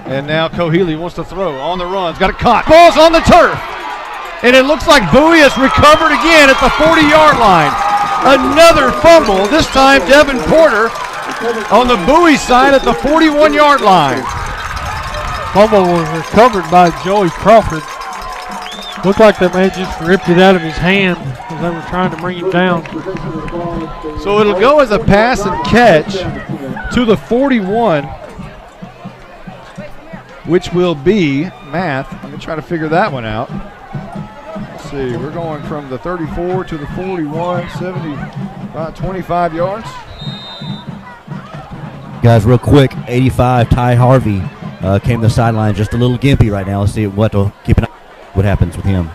And now Cohealy wants to throw on the run. He's got it caught. Ball's on the turf. And it looks like Bowie has recovered again at the 40-yard line. Another fumble, this time Devin Porter on the Bowie side at the 41-yard line. Fumble was recovered by Joey Crawford. Looked like they may have just ripped it out of his hand as they were trying to bring him down. So it'll go as a pass and catch to the 41, which will be math. Let me try to figure that one out. Let's see, we're going from the 34 to the 41, 70, about 25 yards. Guys, real quick, 85, Ty Harvey came to the sideline just a little gimpy right now. Let's see what happens with him.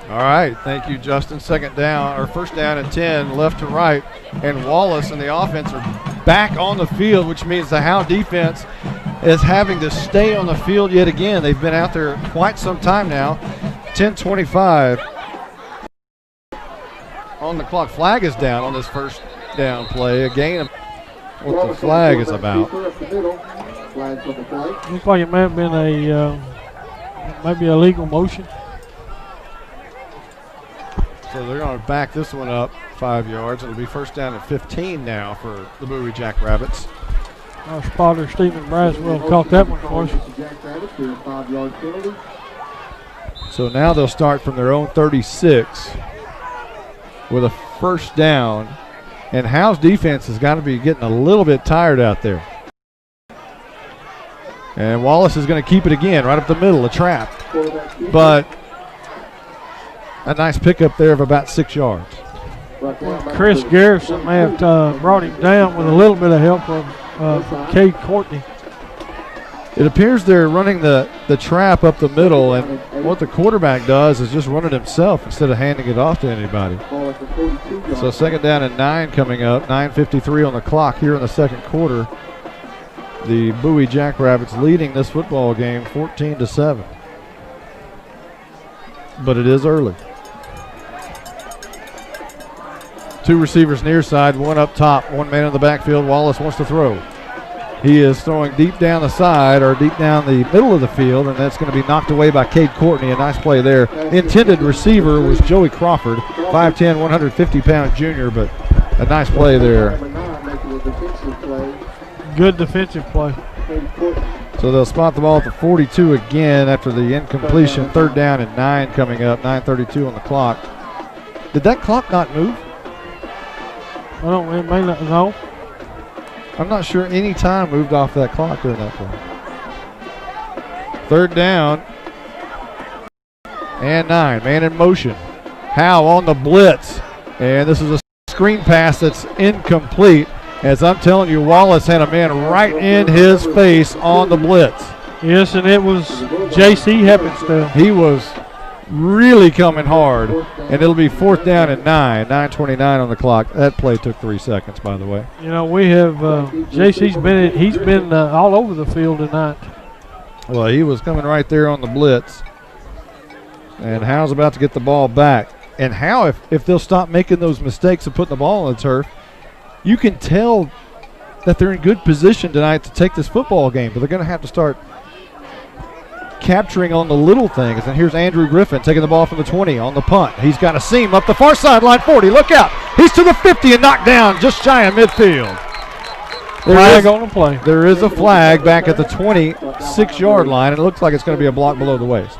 All right, thank you, Justin. First down and 10, left to right, and Wallace and the offense are back on the field, which means the Howe defense is having to stay on the field yet again. They've been out there quite some time now. 10:25 on the clock. Flag is down on this first down play. A gain of what the flag is about. Looks like it may have been maybe a legal motion. So they're going to back this one up 5 yards. It'll be first down and 15 now for the Bowie Jackrabbits. Our spotter, Stephen Braswell, caught that one for us. So now they'll start from their own 36 with a first down. And Howe's defense has got to be getting a little bit tired out there. And Wallace is going to keep it again, right up the middle, a trap. But a nice pickup there of about 6 yards. Chris Garrison may have brought him down with a little bit of help from Cade Courtney. It appears they're running the trap up the middle, and what the quarterback does is just run it himself instead of handing it off to anybody. So second down and 9 coming up, 9:53 on the clock here in the second quarter. The Bowie Jackrabbits leading this football game 14-7. But it is early. 2 receivers near side, 1 up top, 1 man in the backfield. Wallace wants to throw. He is throwing deep down the side or deep down the middle of the field, and that's going to be knocked away by Cade Courtney. A nice play there. The intended receiver was Joey Crawford, 5'10", 150-pound junior, but a nice play there. Good defensive play. So they'll spot the ball at the 42 again after the incompletion. Third down and 9 coming up, 9:32 on the clock. Did that clock not move? It may not, no. I'm not sure any time moved off that clock during that play. Third down and 9. Man in motion. Howe on the blitz. And this is a screen pass that's incomplete. As I'm telling you, Wallace had a man right in his face on the blitz. Yes, and it was J.C. Heppenstall. He was really coming hard. And it'll be 4th down and 9. 9:29 on the clock. That play took 3 seconds, by the way. You know, we have J.C.'s been all over the field tonight. Well, he was coming right there on the blitz. And Howe's about to get the ball back. And Howe, if they'll stop making those mistakes of putting the ball on the turf, you can tell that they're in good position tonight to take this football game. But they're going to have to start capturing on the little things. And here's Andrew Griffin taking the ball from the 20 on the punt. He's got a seam up the far sideline, 40. Look out. He's to the 50 and knocked down just shy of midfield. Flag on the play. There is a flag back at the 26-yard line, and it looks like it's going to be a block below the waist.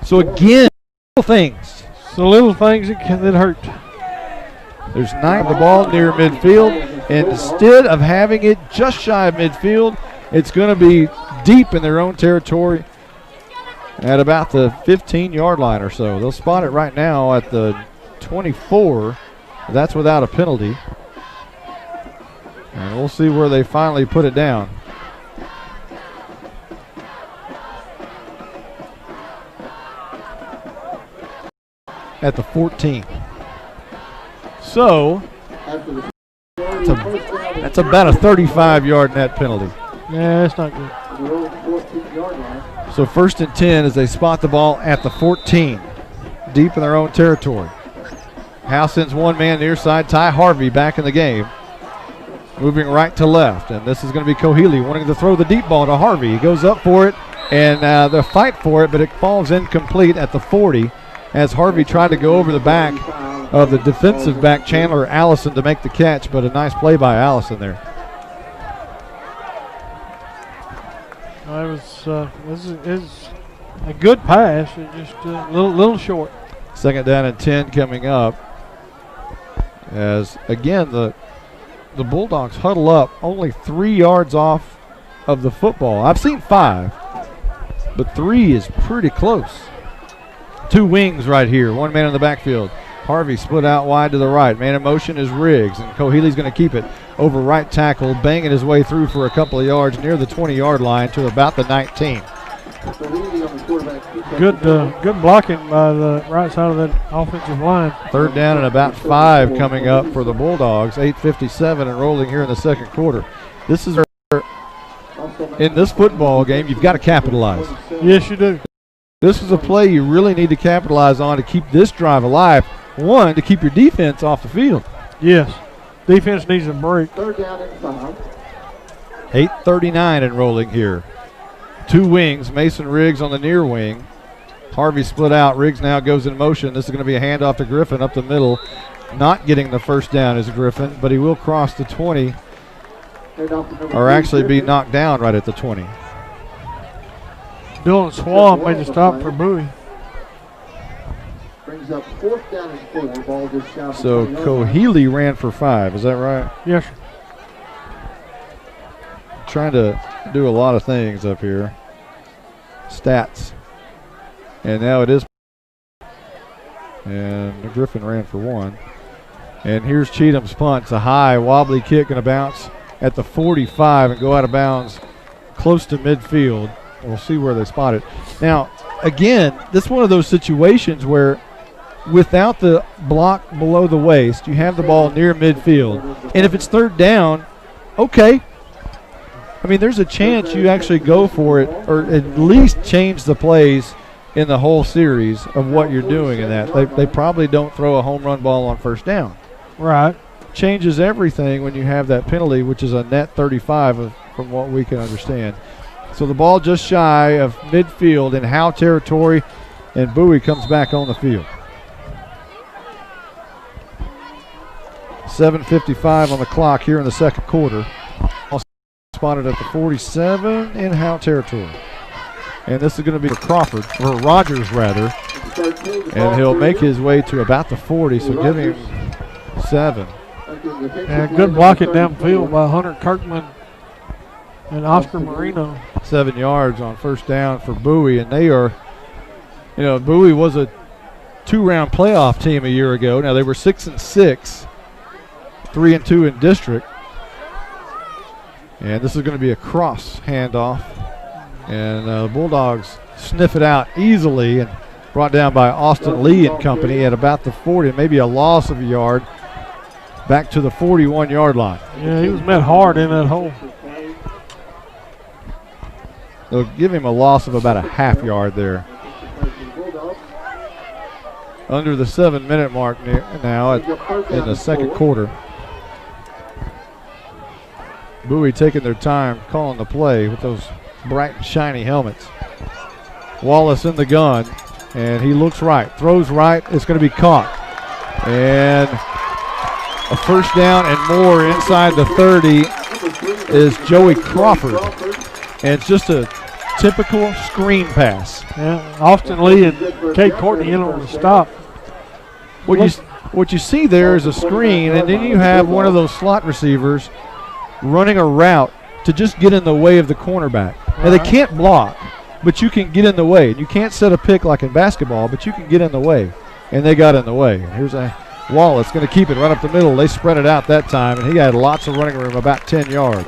So again, little things. So little things that hurt. There's 9, the ball near midfield, and instead of having it just shy of midfield, it's going to be deep in their own territory at about the 15-yard line or so. They'll spot it right now at the 24. That's without a penalty. And we'll see where they finally put it down. At the 14. So that's about a 35-yard net penalty. Yeah, that's not good. So 1st and 10 as they spot the ball at the 14, deep in their own territory. Howe sends one man near side. Ty Harvey back in the game, moving right to left. And this is going to be Cohealy wanting to throw the deep ball to Harvey. He goes up for it, and they'll fight for it, but it falls incomplete at the 40 as Harvey tried to go over the back of the defensive back Chandler Allison to make the catch, but a nice play by Allison there. This is a good pass, just a little short. 2nd down and 10 coming up. As again the Bulldogs huddle up only 3 yards off of the football. I've seen 5, but 3 is pretty close. 2 wings right here. One man in the backfield. Harvey split out wide to the right. Man in motion is Riggs, and Cohealy's going to keep it over right tackle, banging his way through for a couple of yards near the 20-yard line to about the 19. Good blocking by the right side of that offensive line. 3rd down and about 5 coming up for the Bulldogs. 8:57 and rolling here in the second quarter. This is in this football game, you've got to capitalize. Yes, you do. This is a play you really need to capitalize on to keep this drive alive. One, to keep your defense off the field. Yes. Defense needs a break. 3rd down and 5. 8:39 and rolling here. 2 wings. Mason Riggs on the near wing. Harvey split out. Riggs now goes in motion. This is going to be a handoff to Griffin up the middle. Not getting the 1st down is Griffin, but he will cross the 20, or actually be knocked down right at the 20. Dylan Swamp made the stop for Bowie. Brings up 4th down and 4. Ball just shy. So Cohealy ran for 5. Is that right? Yes, sir. Trying to do a lot of things up here. Stats. And now it is. And Griffin ran for 1. And here's Cheatham's punt. It's a high, wobbly kick, going to bounce at the 45 and go out of bounds close to midfield. We'll see where they spot it. Now, again, this is one of those situations where without the block below the waist, you have the ball near midfield. And if it's 3rd down, okay. I mean, there's a chance you actually go for it, or at least change the plays in the whole series of what you're doing in that. They probably don't throw a home run ball on 1st down. Right. Changes everything when you have that penalty, which is a net 35 from what we can understand. So the ball just shy of midfield in Howe territory, and Bowie comes back on the field. 7:55 on the clock here in the second quarter. Spotted at the 47 in Howe territory. And this is going to be for Crawford, or Rogers rather. And he'll make his way to about the 40, so give him 7. And good blocking downfield by Hunter Kirkman and Oscar Marino. 7 yards on first down for Bowie, and they are, Bowie was a 2-round playoff team a year ago. Now they were 6-6, 3-2 in district, and this is going to be a cross handoff, and the Bulldogs sniff it out easily and brought down by Austin Lee and company at about the 40, maybe a loss of a yard, back to the 41-yard line. Yeah, he was met hard in that hole. They'll give him a loss of about a half yard there. Under the 7-minute mark now in the second quarter. Bowie taking their time calling the play with those bright and shiny helmets. Wallace in the gun, and he looks right, throws right, it's going to be caught. And a first down and more inside the 30 is Joey Crawford. And it's just a typical screen pass. Yeah, Austin Lee and Kate Courtney in on the stop. What you see there is a screen, and then you have one of those slot receivers running a route to just get in the way of the cornerback. Now they can't block, but you can get in the way. You can't set a pick like in basketball, but you can get in the way. And they got in the way. Here's a Wallace going to keep it right up the middle. They spread it out that time, and he had lots of running room, about 10 yards.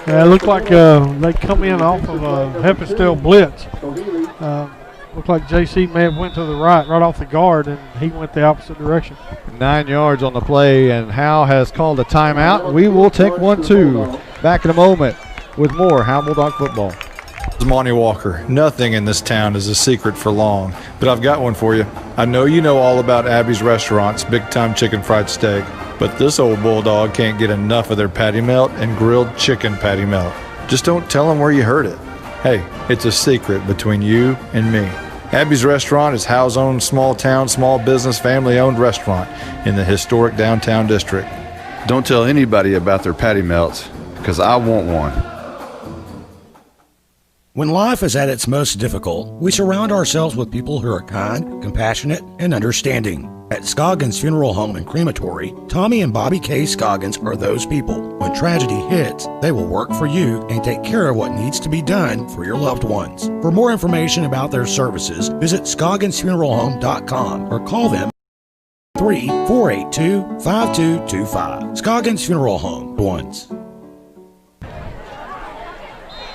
Yeah, it looked like they come in off of a Heppenstall blitz. Looked like JC may have went to the right off the guard, and he went the opposite direction. 9 yards on the play, and Howe has called a timeout. We will take one, too. Back in a moment with more Howe Bulldog football. This is Monty Walker. Nothing in this town is a secret for long, but I've got one for you. I know you know all about Abby's Restaurant's big-time chicken fried steak, but this old bulldog can't get enough of their patty melt and grilled chicken patty melt. Just don't tell them where you heard it. Hey, it's a secret between you and me. Abby's Restaurant is Howe's own small-town, small business, family-owned restaurant in the historic downtown district. Don't tell anybody about their patty melts, because I want one. When life is at its most difficult, we surround ourselves with people who are kind, compassionate, and understanding. At Scoggins Funeral Home and Crematory, Tommy and Bobby K. Scoggins are those people. When tragedy hits, they will work for you and take care of what needs to be done for your loved ones. For more information about their services, visit ScogginsFuneralHome.com or call them 3-482-5225. Scoggins Funeral Home, once.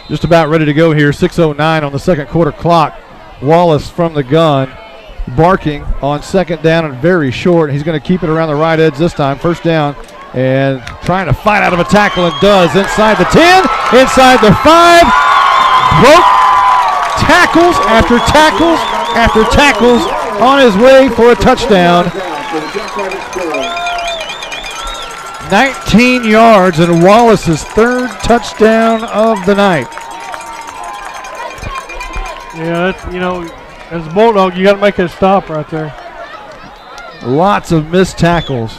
Just about ready to go here. 6:09 on the second quarter clock. Wallace from the gun, barking on second down and very short. He's going to keep it around the right edge this time. First down and trying to fight out of a tackle, and does. Inside the 10, inside the 5. Broke tackles after tackles after tackles on his way for a touchdown. 19 yards and Wallace's third touchdown of the night. Yeah, that's, as a Bulldog, you got to make a stop right there. Lots of missed tackles.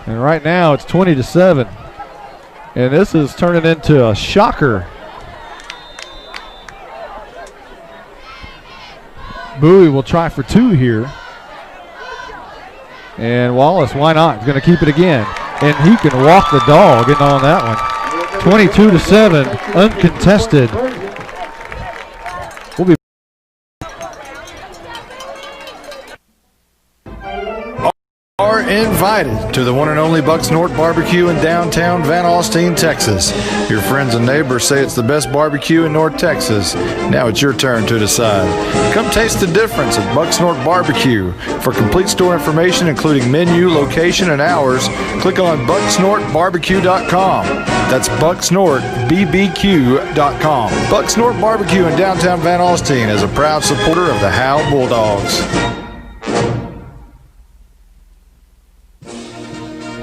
And right now it's 20-7. And this is turning into a shocker. Bowie will try for 2 here. And Wallace, why not? He's going to keep it again. And he can walk the dog in on that one. 22-7, uncontested. We'll be are invited to the one and only Bucks North Barbecue in downtown Van Alstyne, Texas. Your friends and neighbors say it's the best barbecue in North Texas. Now it's your turn to decide. Come taste the difference at Bucks North Barbecue. For complete store information, including menu, location, and hours, click on bucksnortbarbecue.com. That's bucksnortbbq.com. Bucks North Barbecue in downtown Van Alstyne is a proud supporter of the Howe Bulldogs.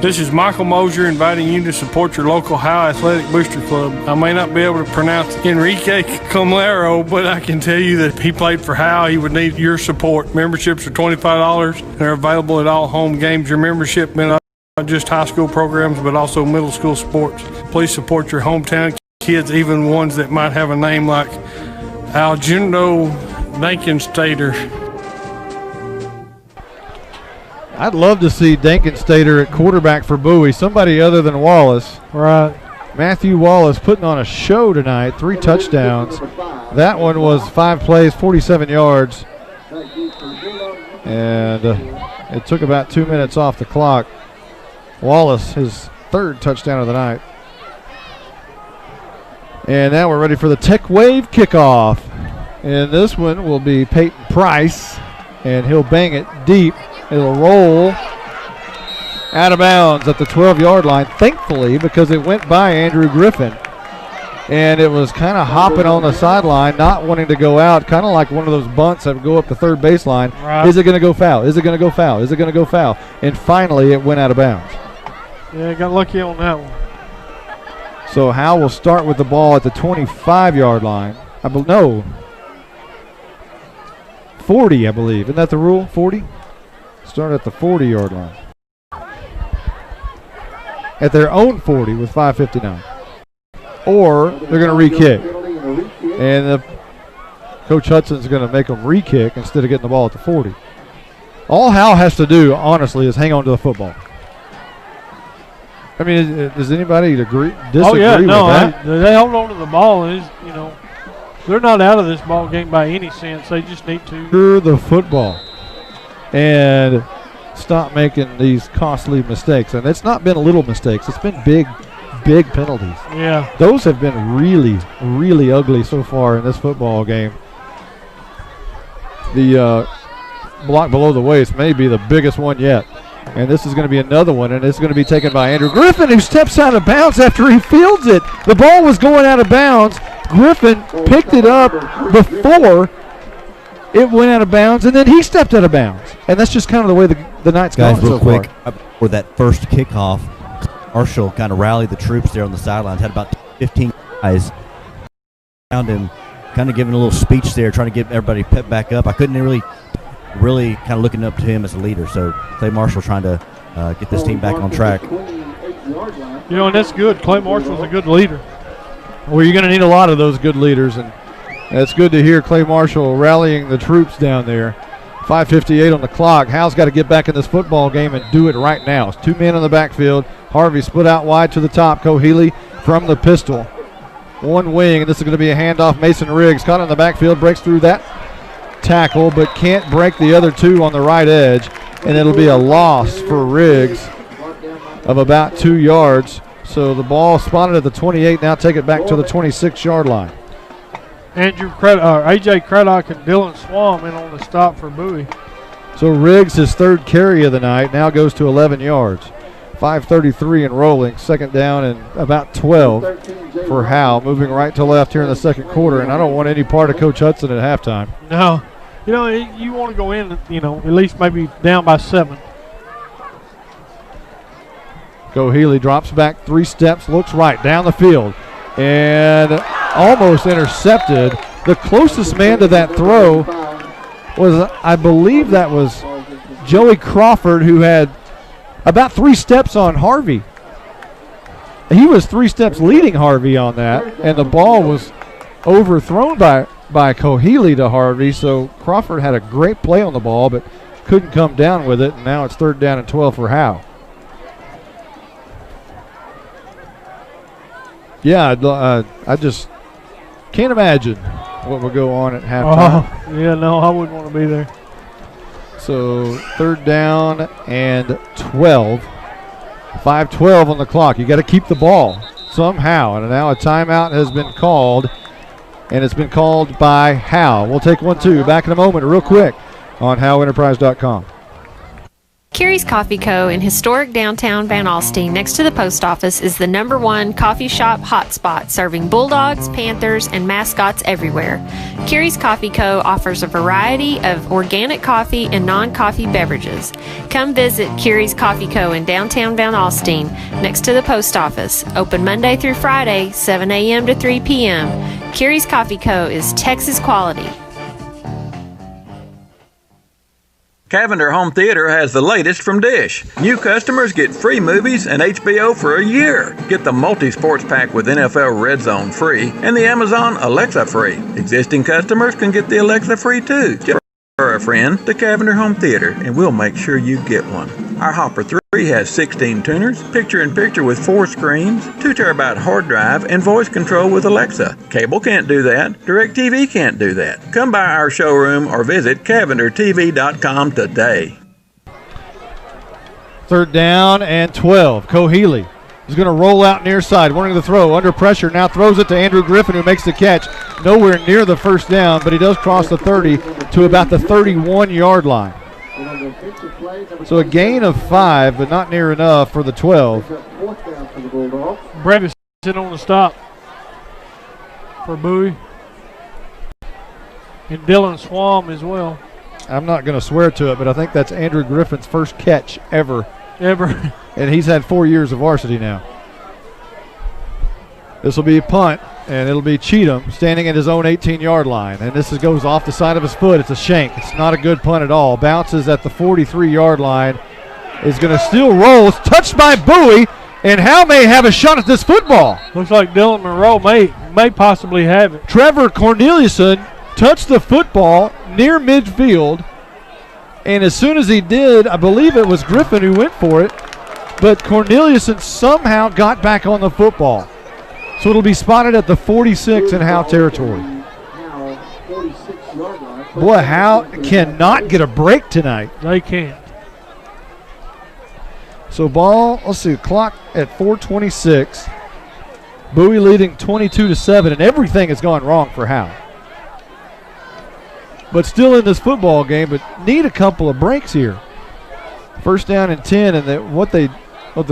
This is Michael Mosier inviting you to support your local Howe Athletic Booster Club. I may not be able to pronounce Enrique Comlero, but I can tell you that he played for Howe. He would need your support. Memberships are $25. They're available at all home games. Your membership may not just high school programs, but also middle school sports. Please support your hometown kids, even ones that might have a name like Aljundo Dankenstater. I'd love to see Dankenstater at quarterback for Bowie, somebody other than Wallace. Right. Matthew Wallace putting on a show tonight, 3 touchdowns. That one was 5 plays, 47 yards. And it took about 2 minutes off the clock. Wallace, his 3rd touchdown of the night. And now we're ready for the Tech Wave kickoff. And this one will be Peyton Price, and he'll bang it deep. It'll roll out of bounds at the 12-yard line, thankfully, because it went by Andrew Griffin. And it was kind of hopping on the sideline, not wanting to go out, kind of like one of those bunts that would go up the third baseline. Right. Is it going to go foul? Is it going to go foul? Is it going to go foul? And finally, it went out of bounds. Yeah, got lucky on that one. So Howe will start with the ball at the 25-yard line. No. 40, I believe. Isn't that the rule? 40? Start at the 40-yard line. At their own 40 with 5:59. Or they're going to re-kick. And Coach Hudson's going to make them re-kick instead of getting the ball at the 40. All Howe has to do, honestly, is hang on to the football. I mean, does anybody disagree with that? They hold on to the ball, and they're not out of this ball game by any sense. They just need to secure the football and stop making these costly mistakes. And it's not been little mistakes; it's been big penalties. Yeah, those have been really, really ugly so far in this football game. The block below the waist may be the biggest one yet. And this is going to be another one, and it's going to be taken by Andrew Griffin, who steps out of bounds after he fields it. The ball was going out of bounds. Griffin picked it up before it went out of bounds, and then he stepped out of bounds. And that's just kind of the way the night's gone so far. Guys, real quick, for that first kickoff, Marshall kind of rallied the troops there on the sidelines, had about 15 guys around him, kind of giving a little speech there, trying to get everybody pep back up. I couldn't really kind of looking up to him as a leader. So Clay Marshall trying to get this team back on track. And that's good. Clay Marshall's a good leader. Well, you're going to need a lot of those good leaders, and it's good to hear Clay Marshall rallying the troops down there. 5:58 on the clock. Howe's got to get back in this football game and do it right now. It's 2 men in the backfield. Harvey split out wide to the top. Cohealy from the pistol. One wing, and this is going to be a handoff. Mason Riggs caught in the backfield, breaks through that tackle, but can't break the other two on the right edge, and it'll be a loss for Riggs of about 2 yards. So the ball spotted at the 28, now take it back to the 26-yard line. A.J. Craddock and Dylan Swam in on the stop for Bowie. So Riggs, his 3rd carry of the night, now goes to 11 yards. 5:33 and rolling, second down and about 12 for Howe, moving right to left here in the second quarter, and I don't want any part of Coach Hudson at halftime. No. You want to go in, at least maybe down by 7. Cohealy drops back 3 steps, looks right, down the field, and almost intercepted. The closest man to that throw was, I believe that was Joey Crawford, who had about 3 steps on Harvey. He was 3 steps leading Harvey on that, and the ball was overthrown by Cohealy to Harvey, so Crawford had a great play on the ball, but couldn't come down with it, and now it's 3rd down and 12 for Howe. Yeah, I just can't imagine what will go on at halftime. Oh, yeah, no, I wouldn't want to be there. So 3rd down and 12. 5:12 on the clock. You got to keep the ball somehow. And now a timeout has been called, and it's been called by Howe. We'll take 1-2. Back in a moment real quick on HoweEnterprise.com. Carrie's Coffee Co. in historic downtown Van Alstyne next to the post office is the #1 coffee shop hotspot, serving Bulldogs, Panthers, and mascots everywhere. Carrie's Coffee Co. offers a variety of organic coffee and non-coffee beverages. Come visit Carrie's Coffee Co. in downtown Van Alstyne next to the post office. Open Monday through Friday, 7 a.m. to 3 p.m. Carrie's Coffee Co. is Texas quality. Cavender Home Theater has the latest from Dish. New customers get free movies and HBO for a year. Get the multi-sports pack with NFL Red Zone free and the Amazon Alexa free. Existing customers can get the Alexa free too. Just refer a friend to Cavender Home Theater and we'll make sure you get one. Our Hopper 3 has 16 tuners, picture-in-picture with 4 screens, 2 terabyte hard drive, and voice control with Alexa. Cable can't do that. DirecTV can't do that. Come by our showroom or visit CavenderTV.com today. 3rd down and 12. Cohealy is going to roll out near side, wanting to throw, under pressure, now throws it to Andrew Griffin, who makes the catch. Nowhere near the first down, but he does cross the 30 to about the 31-yard line. So a gain of 5, but not near enough for the 12. Brevison on the stop for Bowie. And Dylan Swam as well. I'm not going to swear to it, but I think that's Andrew Griffin's first catch ever. And he's had 4 years of varsity now. This will be a punt, and it'll be Cheatham standing at his own 18-yard line. And this goes off the side of his foot. It's a shank. It's not a good punt at all. Bounces at the 43-yard line. Is going to still roll. It's touched by Bowie, and Howe may have a shot at this football. Looks like Dylan Monroe may possibly have it. Trevor Corneliuson touched the football near midfield, and as soon as he did, I believe it was Griffin who went for it, but Corneliuson somehow got back on the football. So it'll be spotted at the 46 in Howe territory. Boy, Howe cannot get a break tonight. They can't. So ball, let's see, clock at 4:26. Bowie leading 22-7, and everything has gone wrong for Howe. But still in this football game, but need a couple of breaks here. 1st down and 10, and what the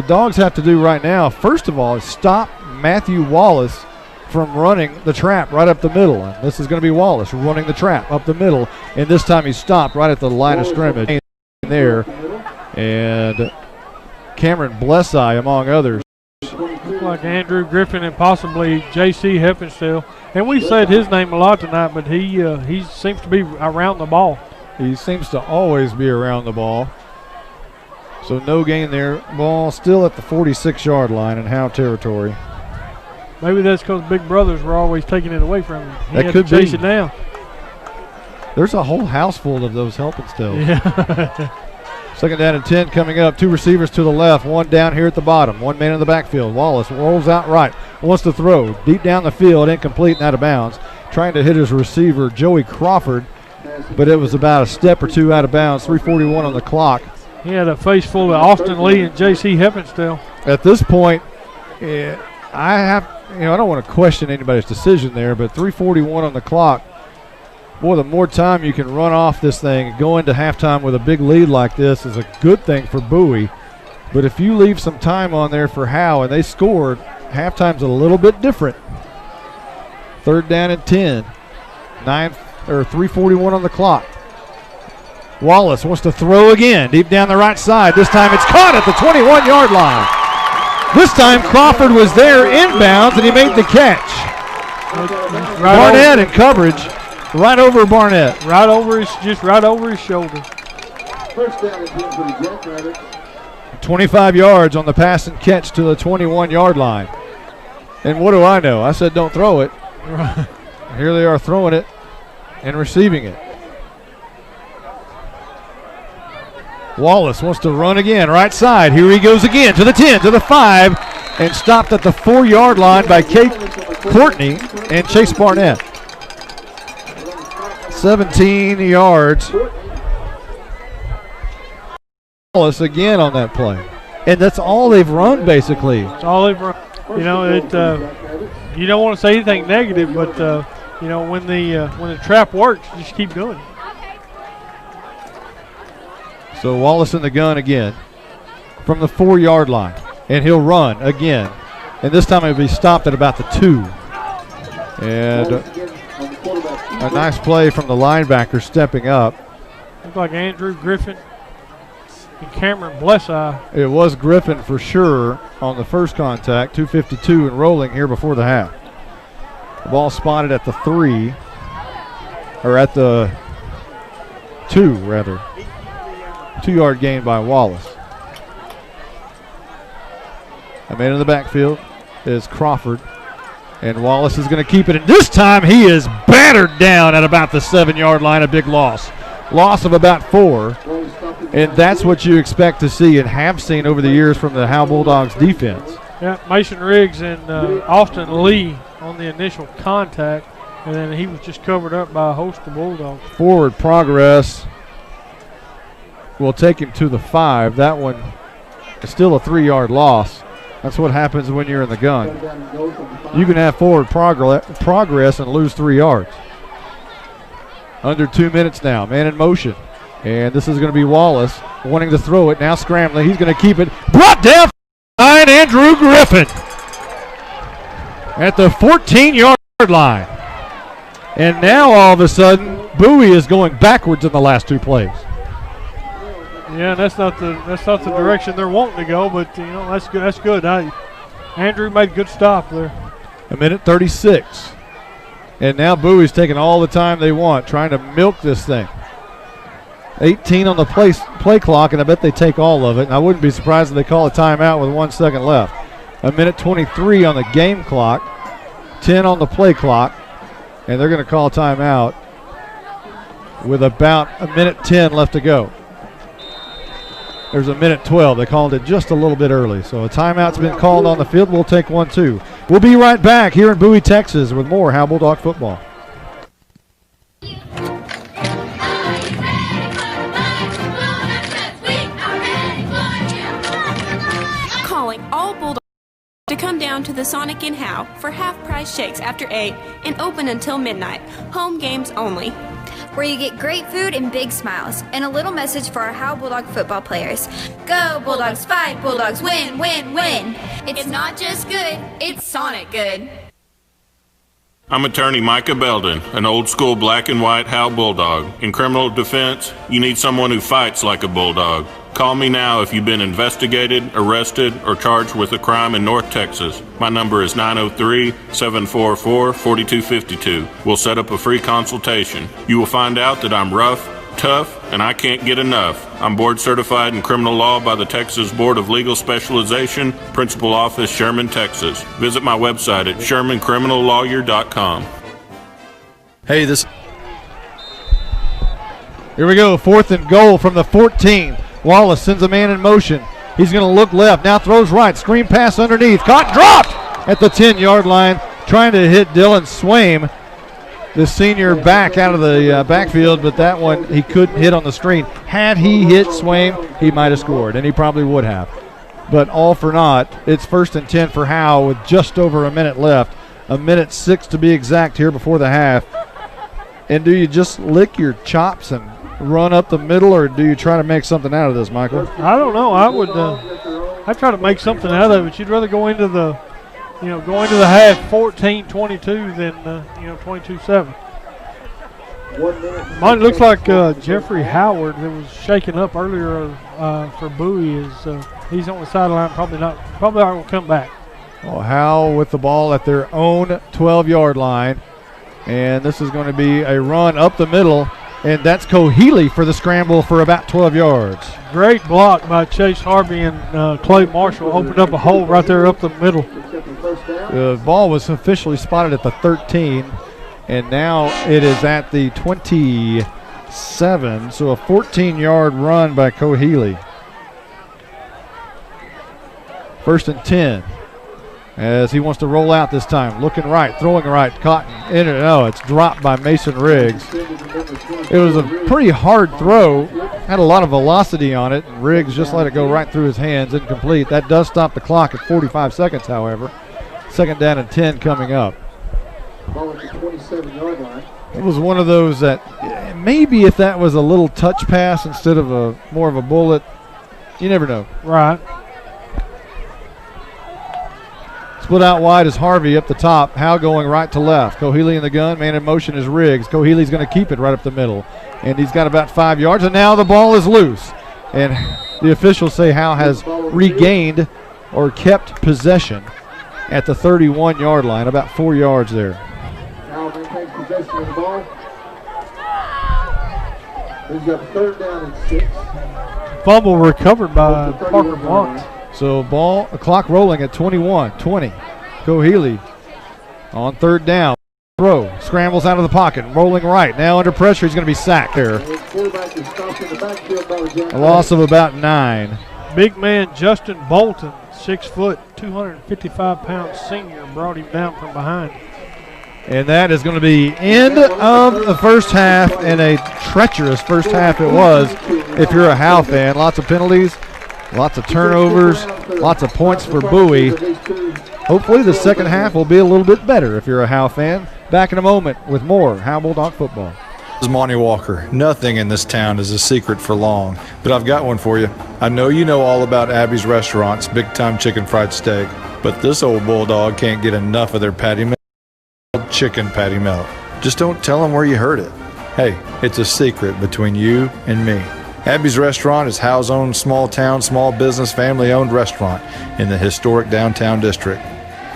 Dogs have to do right now, first of all, is stop Matthew Wallace from running the trap right up the middle. And this is going to be Wallace running the trap up the middle, and this time he stopped right at the line of scrimmage there. And Cameron Blesseye, among others. Looks like Andrew Griffin and possibly J.C. Heppenstall. And we said his name a lot tonight, but he seems to be around the ball. He seems to always be around the ball. So no gain there. Ball still at the 46-yard line in Howe territory. Maybe that's because Big Brothers were always taking it away from him. He that had could to chase be. it down. There's a whole house full of those Helpenstells. Yeah. 2nd down and 10 coming up. 2 receivers to the left, 1 down here at the bottom. 1 man in the backfield. Wallace rolls out right, wants to throw. Deep down the field, incomplete and out of bounds. Trying to hit his receiver, Joey Crawford, but it was about a step or 2 out of bounds. 3:41 on the clock. He had a face full of Austin Lee and J.C. Heppenstall. At this point, I don't want to question anybody's decision there, but 3:41 on the clock. Boy, the more time you can run off this thing and go into halftime with a big lead like this is a good thing for Bowie. But if you leave some time on there for Howe and they scored, halftime's a little bit different. 3rd down and 10. 3:41 on the clock. Wallace wants to throw again, deep down the right side. This time it's caught at the 21-yard line. This time Crawford was there inbounds, and he made the catch. Barnett in coverage, right over Barnett. Right over his shoulder. 25 yards on the pass and catch to the 21-yard line. And what do I know? I said don't throw it. Here they are throwing it and receiving it. Wallace wants to run again, right side. Here he goes again to the 10, to the 5, and stopped at the 4-yard line by Kate Courtney and Chase Barnett. 17 yards. Wallace again on that play. And that's all they've run, basically. That's all they've run. You know, you don't want to say anything negative, but, when the trap works, just keep doing it. So Wallace in the gun again from the 4-yard line. And he'll run again. And this time he'll be stopped at about the 2. And a nice play from the linebacker stepping up. Looks like Andrew Griffin and Cameron Blesseye. It was Griffin for sure on the first contact. 2:52 and rolling here before the half. The ball spotted at the 3. Or at the 2, rather. 2-yard gain by Wallace. A man in the backfield is Crawford. And Wallace is going to keep it. And this time he is battered down at about the 7-yard line. A big loss. loss of about 4. And that's what you expect to see and have seen over the years from the Howe Bulldogs defense. Yeah, Mason Riggs and Austin Lee on the initial contact, and then he was just covered up by a host of Bulldogs. Forward progress will take him to the 5. That one is still a 3-yard loss. That's what happens when you're in the gun. You can have forward progress and lose 3 yards. Under 2 minutes now, man in motion. And this is going to be Wallace wanting to throw it, now scrambling. He's going to keep it. Brought down by Andrew Griffin at the 14-yard line. And now all of a sudden, Bowie is going backwards in the last 2 plays. Yeah, that's not the direction they're wanting to go, but that's good. That's good. Andrew made a good stop there. 1:36. And now Bowie's taking all the time they want, trying to milk this thing. 18 on the play clock, and I bet they take all of it. And I wouldn't be surprised if they call a timeout with 1 second left. 1:23 on the game clock, 10 on the play clock, and they're going to call a timeout with about 1:10 left to go. There's 1:12. They called it just a little bit early. So a timeout's been called on the field. We'll take one, too. We'll be right back here in Bowie, Texas with more Howe Bulldog football. Calling all Bulldogs to come down to the Sonic in Howe for half-price shakes after 8 and open until midnight. Home games only. Where you get great food and big smiles. And a little message for our Howe Bulldog football players. Go Bulldogs, fight Bulldogs, win, win, win. It's not just good, it's Sonic good. I'm attorney Micah Belden, an old school black and white Howe Bulldog. In criminal defense, you need someone who fights like a Bulldog. Call me now if you've been investigated, arrested, or charged with a crime in North Texas. My number is 903-744-4252. We'll set up a free consultation. You will find out that I'm rough, tough, and I can't get enough. I'm board certified in criminal law by the Texas Board of Legal Specialization, Principal Office, Sherman, Texas. Visit my website at shermancriminallawyer.com. Hey, this. Here we go, 4th and goal from the 14. Wallace sends a man in motion. He's going to look left, now throws right. Screen pass underneath. Caught, dropped at the 10-yard line. Trying to hit Dylan Swaim, the senior back out of the backfield, but that one he couldn't hit on the screen. Had he hit Swaim, he might have scored, and he probably would have. But all for naught. It's 1st and 10 for Howe with just over a minute left. 1:06 to be exact here before the half. And do you just lick your chops and run up the middle, or do you try to make something out of this, Michael? I don't know. I'd try to make something out of it. You'd rather go into the half 14-22 than 22-7. Mine looks like Jeffrey Howard that was shaken up earlier for Bowie is he's on the sideline. Probably not going to come back. Well, Howe with the ball at their own 12-yard line, and this is going to be a run up the middle. And that's Cohealy for the scramble for about 12 yards. Great block by Chase Harvey and Clay Marshall. Opened up a hole right there up the middle. The ball was officially spotted at the 13, and now it is at the 27. So a 14-yard run by Cohealy. 1st and 10. As he wants to roll out this time. Looking right, throwing right, Cotton in it. No, it's dropped by Mason Riggs. It was a pretty hard throw. Had a lot of velocity on it. And Riggs just let it go right through his hands, incomplete. That does stop the clock at 45 seconds, however. 2nd down and 10 coming up. Ball at the 27-yard line. It was one of those that maybe if that was a little touch pass instead of more of a bullet, you never know. Right. Split out wide is Harvey up the top. Howe going right to left. Cohealy in the gun. Man in motion is Riggs. Cohealy's going to keep it right up the middle. And he's got about 5 yards. And now the ball is loose. And the officials say Howe has regained or kept possession at the 31-yard line. About 4 yards there. Howe maintains possession of the ball. He's got 3rd down and 6. Fumble recovered by Parker Blunt. So clock rolling at 21-20. Cohealy on 3rd down. throw. Scrambles out of the pocket. Rolling right. Now under pressure. He's going to be sacked there. A loss of about 9. Big man Justin Bolton, 6 foot, 255 pound senior, brought him down from behind. And that is going to be end of the first half, and a treacherous first half it was if you're a Howe fan. Lots of penalties, lots of turnovers, lots of points for Bowie. Hopefully the second half will be a little bit better if you're a Howe fan. Back in a moment with more Howe Bulldog football. This is Monty Walker. Nothing in this town is a secret for long, but I've got one for you. I know you know all about Abby's Restaurant's Big Time Chicken Fried Steak, but this old bulldog can't get enough of their patty melt, chicken patty melt. Just don't tell them where you heard it. Hey, it's a secret between you and me. Abby's Restaurant is Howe's own small town, small business, family-owned restaurant in the historic downtown district.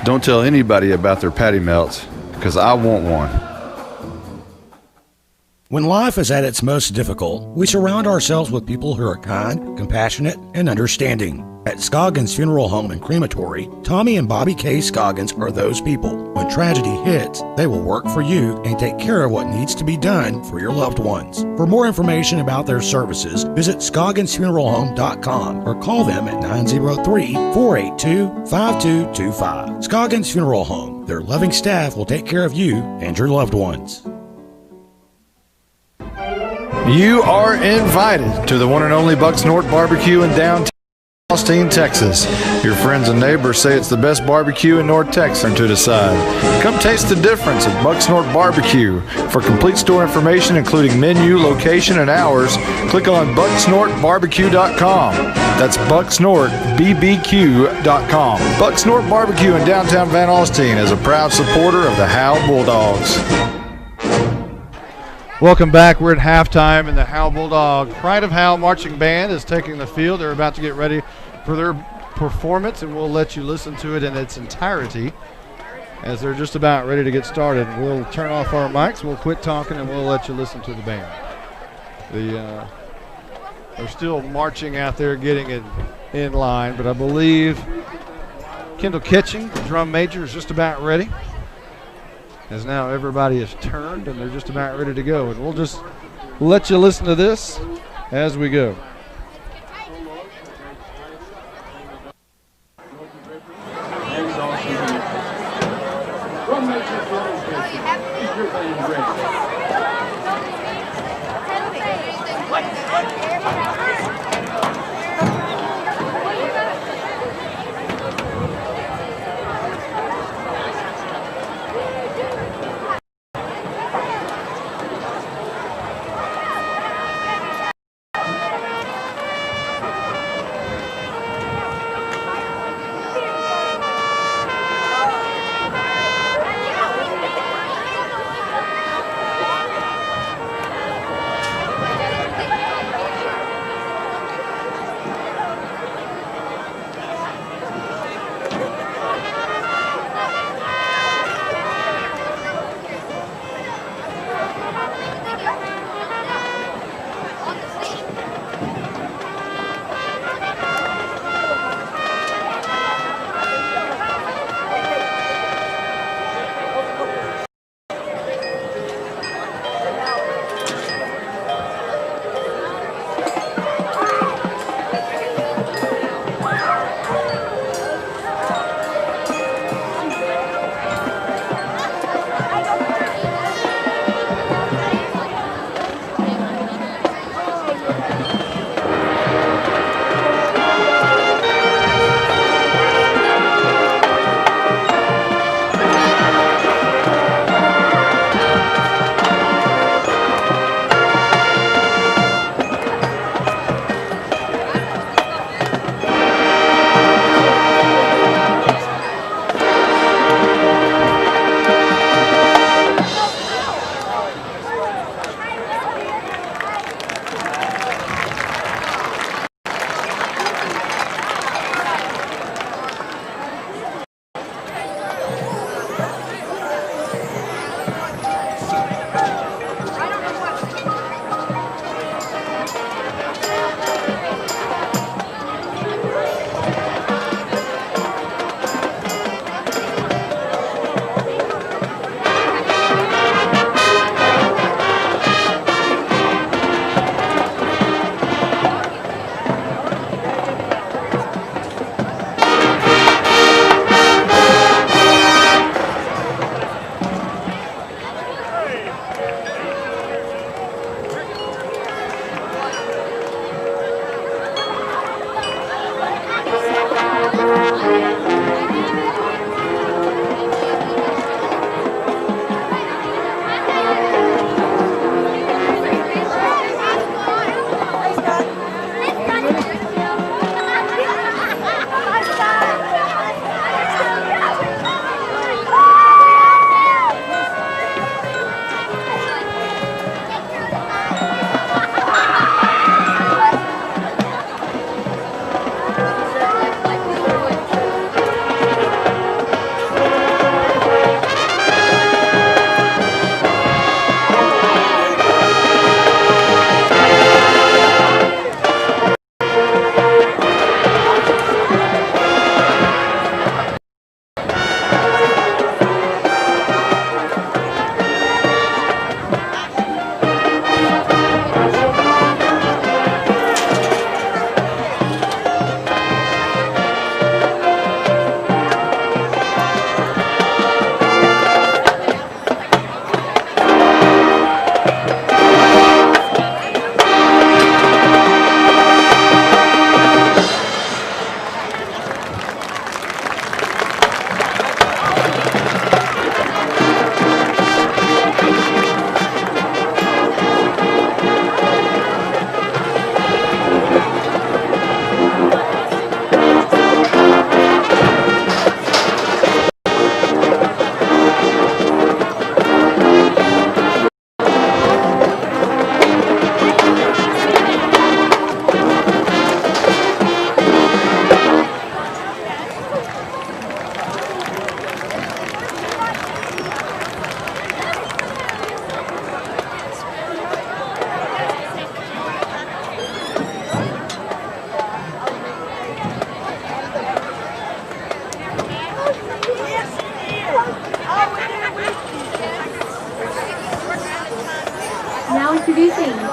Don't tell anybody about their patty melts, because I want one. When life is at its most difficult, we surround ourselves with people who are kind, compassionate, and understanding. At Scoggins Funeral Home and Crematory, Tommy and Bobby K. Scoggins are those people. When tragedy hits, they will work for you and take care of what needs to be done for your loved ones. For more information about their services, visit ScogginsFuneralHome.com or call them at 903-482-5225. Scoggins Funeral Home. Their loving staff will take care of you and your loved ones. You are invited to the one and only Bucks North Barbecue in downtown Austin, Texas. Your friends and neighbors say it's the best barbecue in North Texas, and to decide. Come taste the difference at Bucks North Barbecue. For complete store information, including menu, location, and hours, click on bucksnorthbarbecue.com. That's bucksnorthbbq.com. Bucks North Barbecue in downtown Van Alstyne is a proud supporter of the Howe Bulldogs. Welcome back. We're at halftime, and the Howe Bulldog Pride of Howe marching band is taking the field. They're about to get ready for their performance, and we'll let you listen to it in its entirety as they're just about ready to get started. We'll turn off our mics, we'll quit talking, and we'll let you listen to the band. They're still marching out there, getting it in line, but I believe Kendall Kitching, the drum major, is just about ready. As now everybody is turned and they're just about ready to go. And we'll just let you listen to this as we go.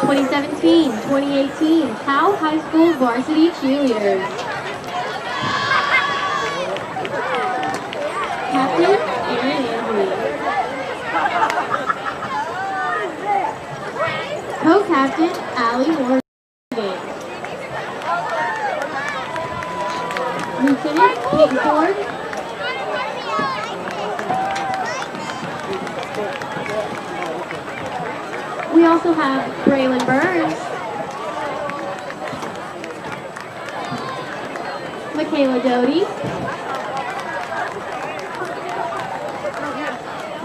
2017-2018 Howe High School Varsity Cheerleaders. Captain Aaron Anthony. Co-captain Allie Morgan. Lieutenant Peyton Ford. We also have Braylon Burns, Michaela Doty,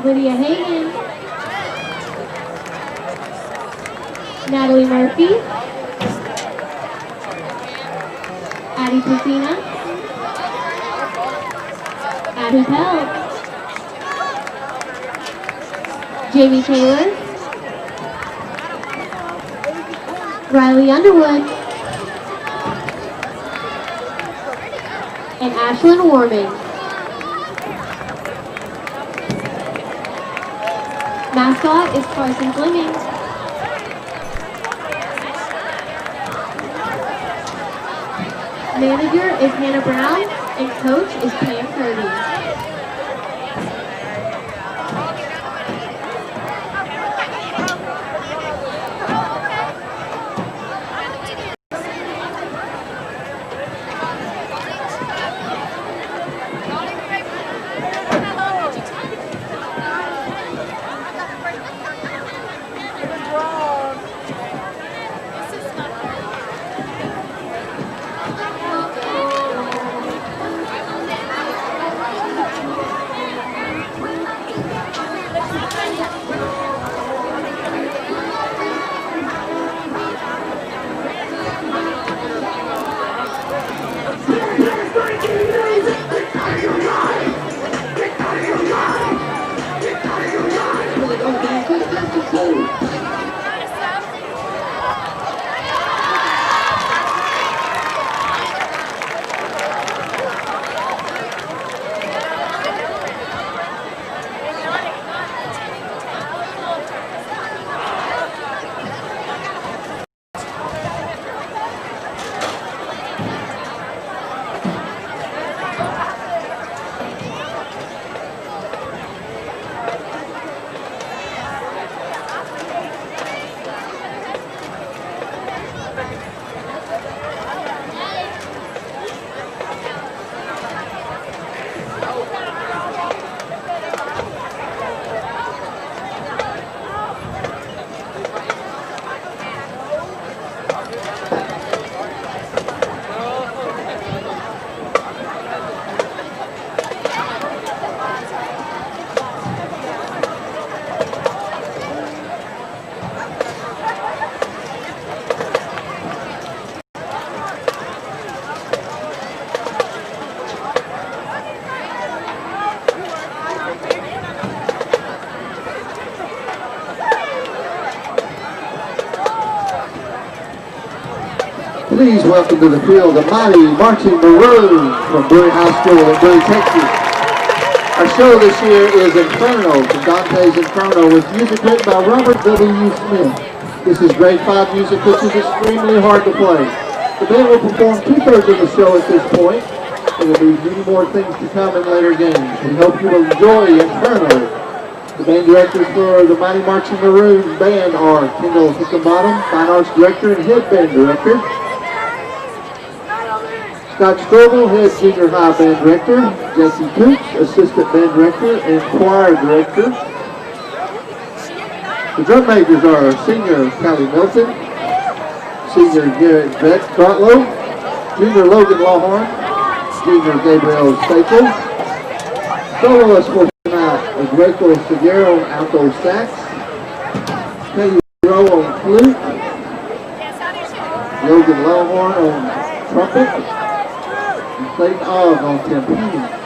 Lydia Hagan, Natalie Murphy, Addie Pacina, Abby Pell, Jamie Taylor, Riley Underwood, and Ashlyn Warman. Mascot is Carson Fleming. Manager is Hannah Brown, and coach is Pam Kirby. Please welcome to the field the mighty Marching Maroons from Bowie High School in Bowie, Texas. Our show this year is Inferno from Dante's Inferno with music written by Robert W. Smith. This is grade 5 music which is extremely hard to play. The band will perform 2/3 of the show at this point. There will be many more things to come in later games. We hope you will enjoy Inferno. The band directors for the Mighty Marching Maroons band are Kendall Hickenbottom, Fine Arts Director and Head Band Director. Scott Strobel, Head Junior High Band Director. Jesse Coots, Assistant Band Director and Choir Director. The drum majors are Senior Callie Milton, Senior Garrett Grotlow, Junior Logan Lawhorn, Junior Gabriel Staples. Soloists for tonight are Grateful Seguero on alto sax, Peggy Rowe on flute, Logan Lawhorn on trumpet, and Clayton Ogg on timpani.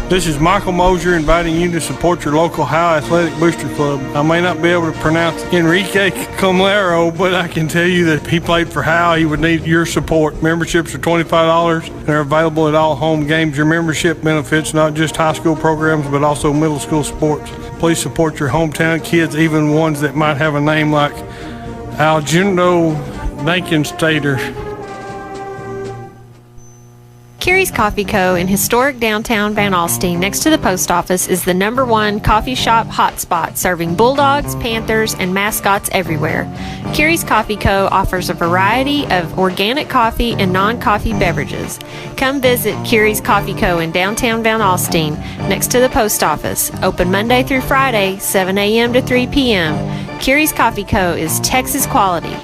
This is Michael Mosier inviting you to support your local Howe Athletic Booster Club. I may not be able to pronounce Enrique Comlero, but I can tell you that if he played for Howe, he would need your support. Memberships are $25 and are available at all home games. Your membership benefits not just high school programs, but also middle school sports. Please support your hometown kids, even ones that might have a name like Aljundo Dankenstater. Carrie's Coffee Co. in historic downtown Van Alstyne, next to the post office, is the #1 coffee shop hotspot, serving Bulldogs, Panthers, and mascots everywhere. Carrie's Coffee Co. offers a variety of organic coffee and non-coffee beverages. Come visit Carrie's Coffee Co. in downtown Van Alstyne, next to the post office. Open Monday through Friday, 7 a.m. to 3 p.m. Carrie's Coffee Co. is Texas quality.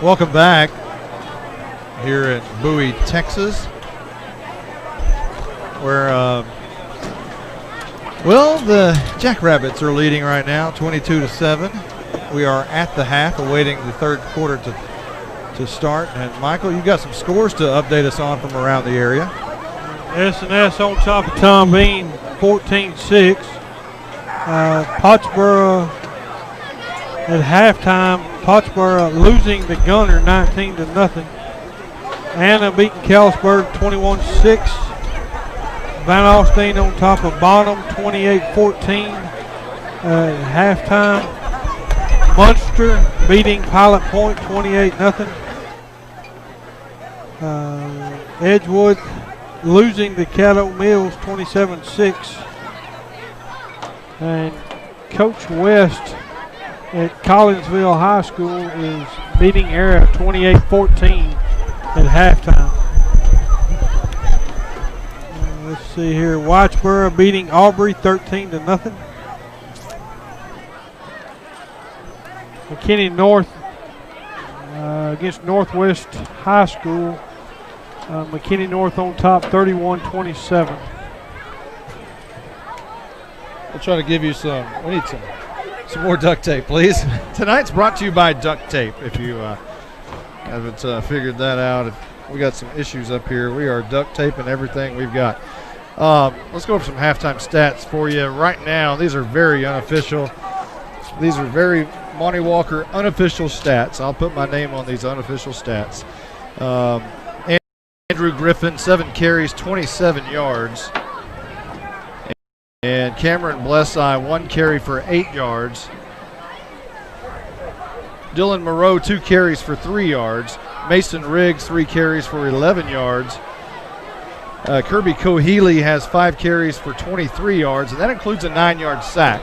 Welcome back here in Bowie, Texas, where, well, the Jackrabbits are leading right now, 22-7. We are at the half, awaiting the third quarter to start. And Michael, you got some scores to update us on from around the area. S&S on top of Tom Bean, 14-6. Pottsboro at halftime. Pottsboro losing to Gunner 19-0. Anna beating Kalispberg 21-6. Van Alstyne on top of Bonham 28-14 at halftime. Munster beating Pilot Point 28-0. Edgewood losing to Caddo Mills 27-6. And Coach West at Collinsville High School is beating Era 28-14 at halftime. Let's see here. Whitesboro beating Aubrey 13-0. McKinney North against Northwest High School. McKinney North on top 31-27. We'll try to give you we need some more duct tape, please. Tonight's brought to you by Duct Tape. If you haven't figured that out, we got some issues up here. We are duct taping everything we've got. Let's go over some halftime stats for you. Right now, these are very unofficial. These are very Monty Walker unofficial stats. I'll put my name on these unofficial stats. Andrew Griffin, 7 carries, 27 yards. And Cameron Blesseye, 1 carry for 8 yards. Dylan Moreau, 2 carries for 3 yards. Mason Riggs, 3 carries for 11 yards. Kirby Cohealy has 5 carries for 23 yards, and that includes a 9-yard sack.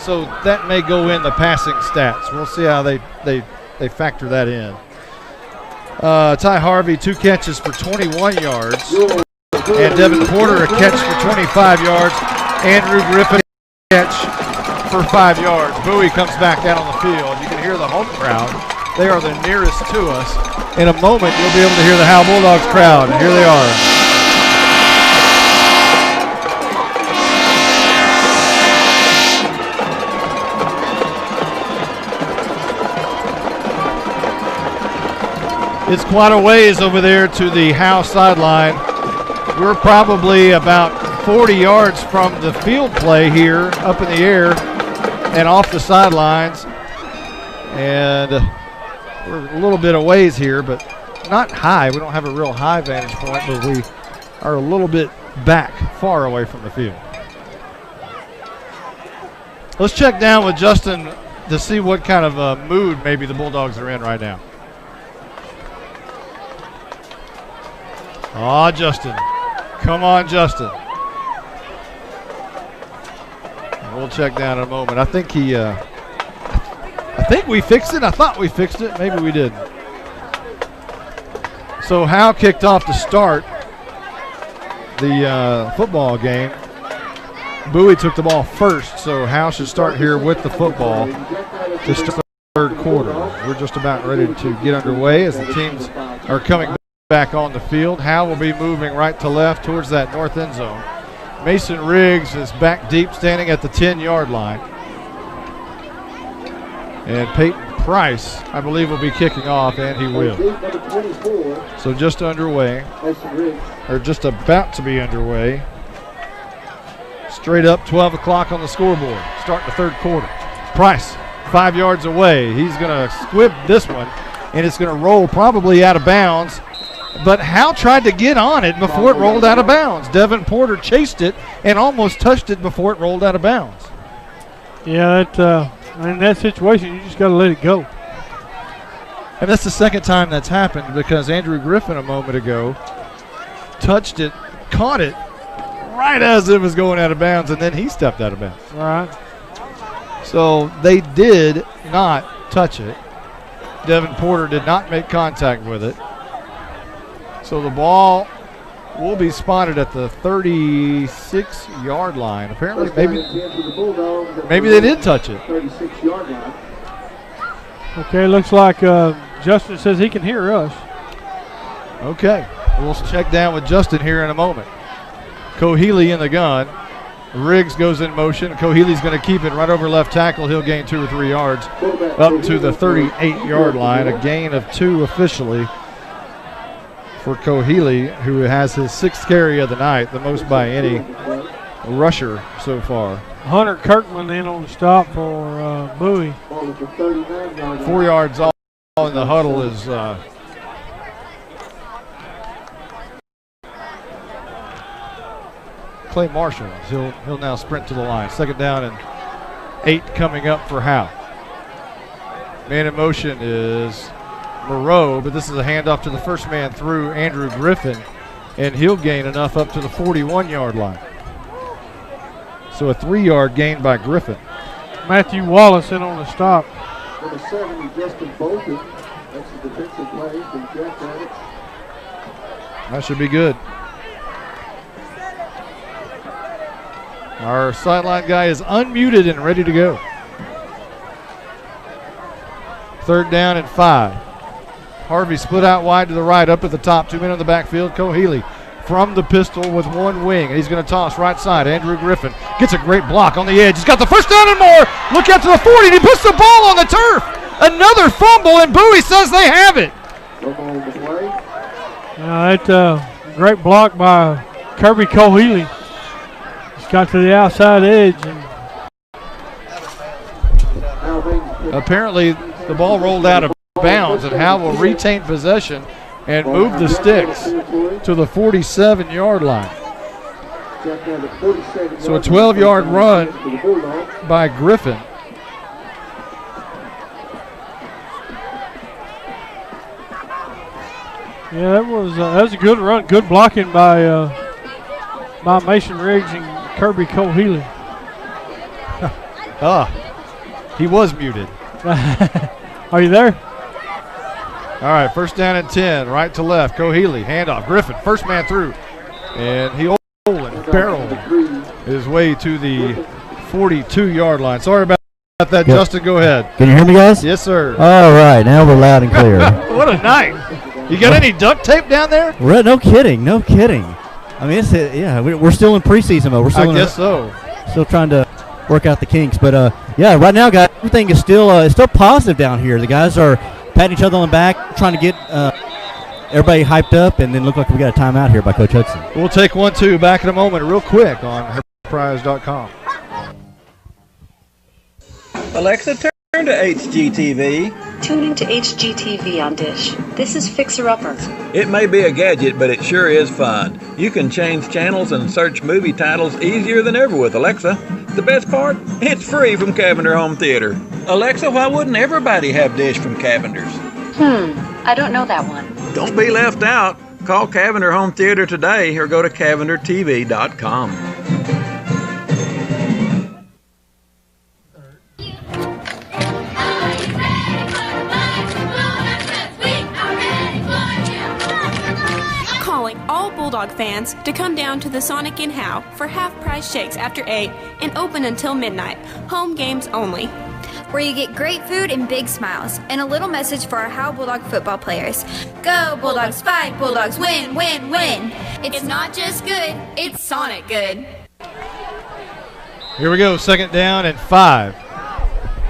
So that may go in the passing stats. We'll see how they factor that in. Ty Harvey, 2 catches for 21 yards. And Devin Porter, a catch for 25 yards. Andrew Griffin, catch for 5 yards. Bowie comes back out on the field. You can hear the home crowd. They are the nearest to us. In a moment, you'll be able to hear the Howe Bulldogs crowd. Here they are. It's quite a ways over there to the Howe sideline. We're probably about 40 yards from the field play here, up in the air and off the sidelines. And we're a little bit of ways here, but not high. We don't have a real high vantage point, but we are a little bit back, far away from the field. Let's check down with Justin to see what kind of mood maybe the Bulldogs are in right now. Oh, Justin. Come on, Justin. We'll check down in a moment. I think we fixed it. I thought we fixed it. Maybe we didn't. So Howe kicked off to start the football game. Bowie took the ball first, so Howe should start here with the football to start the third quarter. We're just about ready to get underway as the teams are coming back on the field. Howe will be moving right to left towards that north end zone. Mason Riggs is back deep, standing at the 10-yard line. And Peyton Price, I believe, will be kicking off, and he will. So just underway, or just about to be underway. Straight up 12 o'clock on the scoreboard, starting the third quarter. Price, 5 yards away. He's going to squib this one, and it's going to roll probably out of bounds. But Howe tried to get on it before it rolled out of bounds. Devin Porter chased it and almost touched it before it rolled out of bounds. Yeah, in that situation, you just got to let it go. And that's the second time that's happened, because Andrew Griffin a moment ago touched it, caught it right as it was going out of bounds, and then he stepped out of bounds. All right. So they did not touch it. Devin Porter did not make contact with it. So the ball will be spotted at the 36-yard line. Apparently, maybe they did touch it. 36-yard line. Okay, looks like Justin says he can hear us. Okay, we'll check down with Justin here in a moment. Cohealy in the gun. Riggs goes in motion. Cohealy's going to keep it right over left tackle. He'll gain 2 or 3 yards up to the 38-yard line. A gain of 2 officially for Cohealy, who has his 6th carry of the night, the most by any rusher so far. Hunter Kirkman in on the stop for Bowie. 4 yards all in the huddle is Clay Marshall. He'll now sprint to the line. 2nd down and 8 coming up for Howe. Man in motion is Moreau, but this is a handoff to the first man through, Andrew Griffin, and he'll gain enough up to the 41-yard line. So a 3-yard gain by Griffin. Matthew Wallace in on the stop. Number 7 is Justin Bolton. That's the defensive play from Jeff Adams. That should be good. Our sideline guy is unmuted and ready to go. 3rd down and 5. Harvey split out wide to the right, up at the top. 2 men on the backfield. Cohealy from the pistol with one wing. And he's going to toss right side. Andrew Griffin gets a great block on the edge. He's got the first down and more. Look out to the 40, and he puts the ball on the turf. Another fumble, and Bowie says they have it. That's a great block by Kirby Cohealy. He's got to the outside edge. And apparently, the ball rolled out of bounds, and Howe will retain possession and move the sticks to the 47-yard line. So a 12-yard run by Griffin. Yeah, that was a good run, good blocking by Mason Riggs and Kirby Cohealy. He was muted. Are you there? All right, 1st down and 10, right to left. Cohealy, handoff. Griffin, first man through. And he'll barrel his way to the 42-yard line. Sorry about that, Yep. Justin. Go ahead. Can you hear me, guys? Yes, sir. All right, now we're loud and clear. What a night. You got any duct tape down there? No kidding. I mean, we're still in preseason mode. We're still still trying to work out the kinks. But yeah, right now, guys, everything is still positive down here. The guys are patting each other on the back, trying to get everybody hyped up, and then look like we got a timeout here by Coach Hudson. We'll take 1-2 back in a moment, real quick on herprize.com. Alexa, turn to HGTV. Tune into HGTV on Dish. This is Fixer Upper. It may be a gadget, but it sure is fun. You can change channels and search movie titles easier than ever with Alexa. The best part? It's free from Cavender Home Theater. Alexa, why wouldn't everybody have Dish from Cavender's? I don't know that one. Don't be left out. Call Cavender Home Theater today or go to CavenderTV.com. Calling all Bulldog fans to come down to the Sonic in Howe for half-price shakes after 8 and open until midnight. Home games only. Where you get great food and big smiles, and a little message for our Howe Bulldog football players. Go Bulldogs, fight Bulldogs, win, win, win. It's not just good, it's Sonic good. Here we go, 2nd down and 5.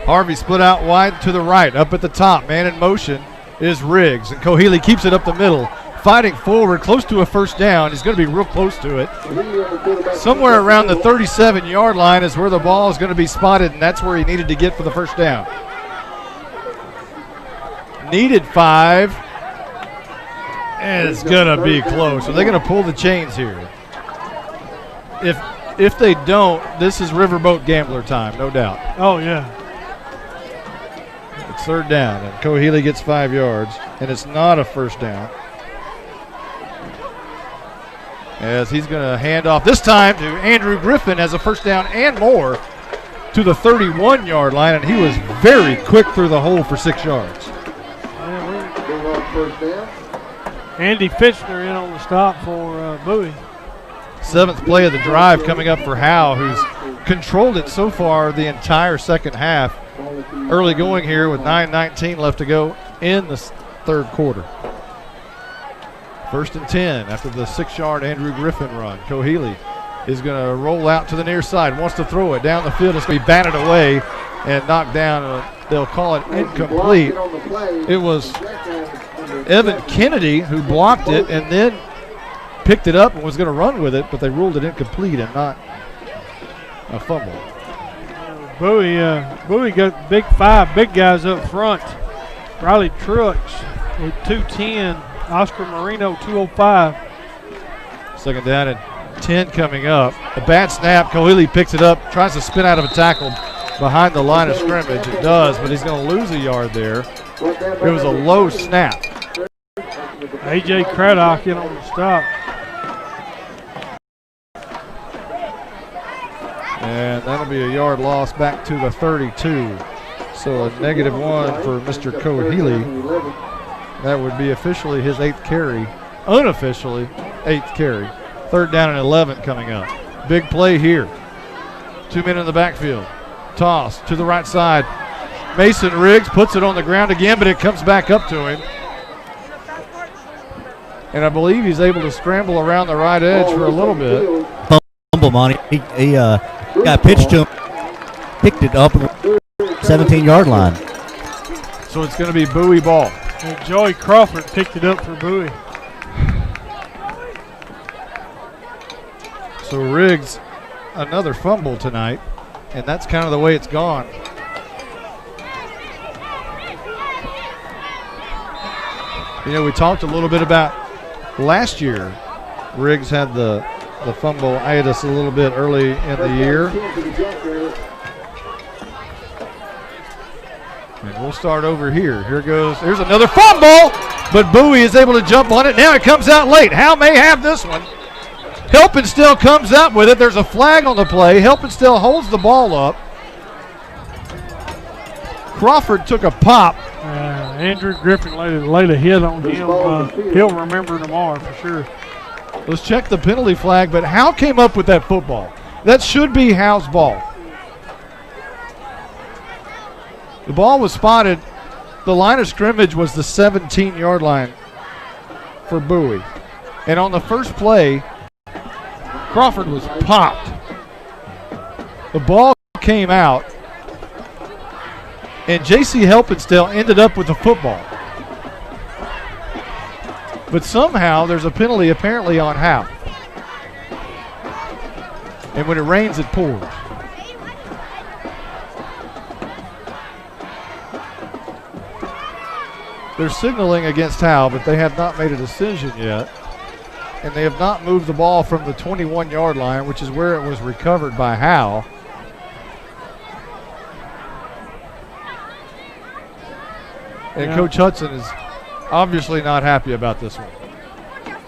Harvey split out wide to the right. Up at the top, man in motion is Riggs. And Cohealy keeps it up the middle. Fighting forward, close to a first down. He's going to be real close to it. Somewhere around the 37-yard line is where the ball is going to be spotted, and that's where he needed to get for the first down. Needed 5. And it's going to be close. Are they going to pull the chains here? If they don't, this is Riverboat Gambler time, no doubt. Oh, yeah. It's third down, and Cohealy gets 5 yards, and it's not a first down. As he's going to hand off this time to Andrew Griffin as a first down and more to the 31-yard line, and he was very quick through the hole for 6 yards. Andy Fitchner in on the stop for Bowie. 7th play of the drive coming up for Howe, who's controlled it so far the entire second half. Early going here with 9:19 left to go in the third quarter. 1st and 10 after the 6-yard Andrew Griffin run. Cohealy is going to roll out to the near side, wants to throw it down the field. It's going to be batted away and knocked down. They'll call it incomplete. It was Evan Kennedy who blocked it and then picked it up and was going to run with it, but they ruled it incomplete and not a fumble. Bowie got big 5 big guys up front. Riley Trucks at 210. Oscar Marino, 205. 2nd down and 10 coming up. A bad snap. Cohealy picks it up, tries to spin out of a tackle behind the line of scrimmage. It does, but he's going to lose a yard there. It was a low snap. A.J. Craddock in on the stop. And that'll be a yard loss back to the 32. So a -1 for Mr. Cohealy. That would be officially his 8th carry. Unofficially, 8th carry. 3rd down and 11 coming up. Big play here. 2 men in the backfield. Toss to the right side. Mason Riggs puts it on the ground again, but it comes back up to him. And I believe he's able to scramble around the right edge for a little bit. Fumble, Monty. He got pitched to him, picked it up on the 17-yard line. So it's going to be Bowie ball. And Joey Crawford picked it up for Bowie. So Riggs, another fumble tonight, and that's kind of the way it's gone. You know, we talked a little bit about last year. Riggs had the fumble hiatus a little bit early in the year. And we'll start over here. Here goes. There's another fumble, but Bowie is able to jump on it. Now it comes out late. Howe may have this one. Helpenstill comes up with it. There's a flag on the play. Helpenstill holds the ball up. Crawford took a pop. Andrew Griffin laid a hit on him. He'll remember tomorrow for sure. Let's check the penalty flag, but Howe came up with that football. That should be Howe's ball. The ball was spotted. The line of scrimmage was the 17-yard line for Bowie. And on the first play, Crawford was popped. The ball came out, and J.C. Helpenstill ended up with the football. But somehow there's a penalty apparently on Howe. And when it rains, it pours. They're signaling against Howe, but they have not made a decision yet. And they have not moved the ball from the 21-yard line, which is where it was recovered by Howe. And Coach Hudson is obviously not happy about this one.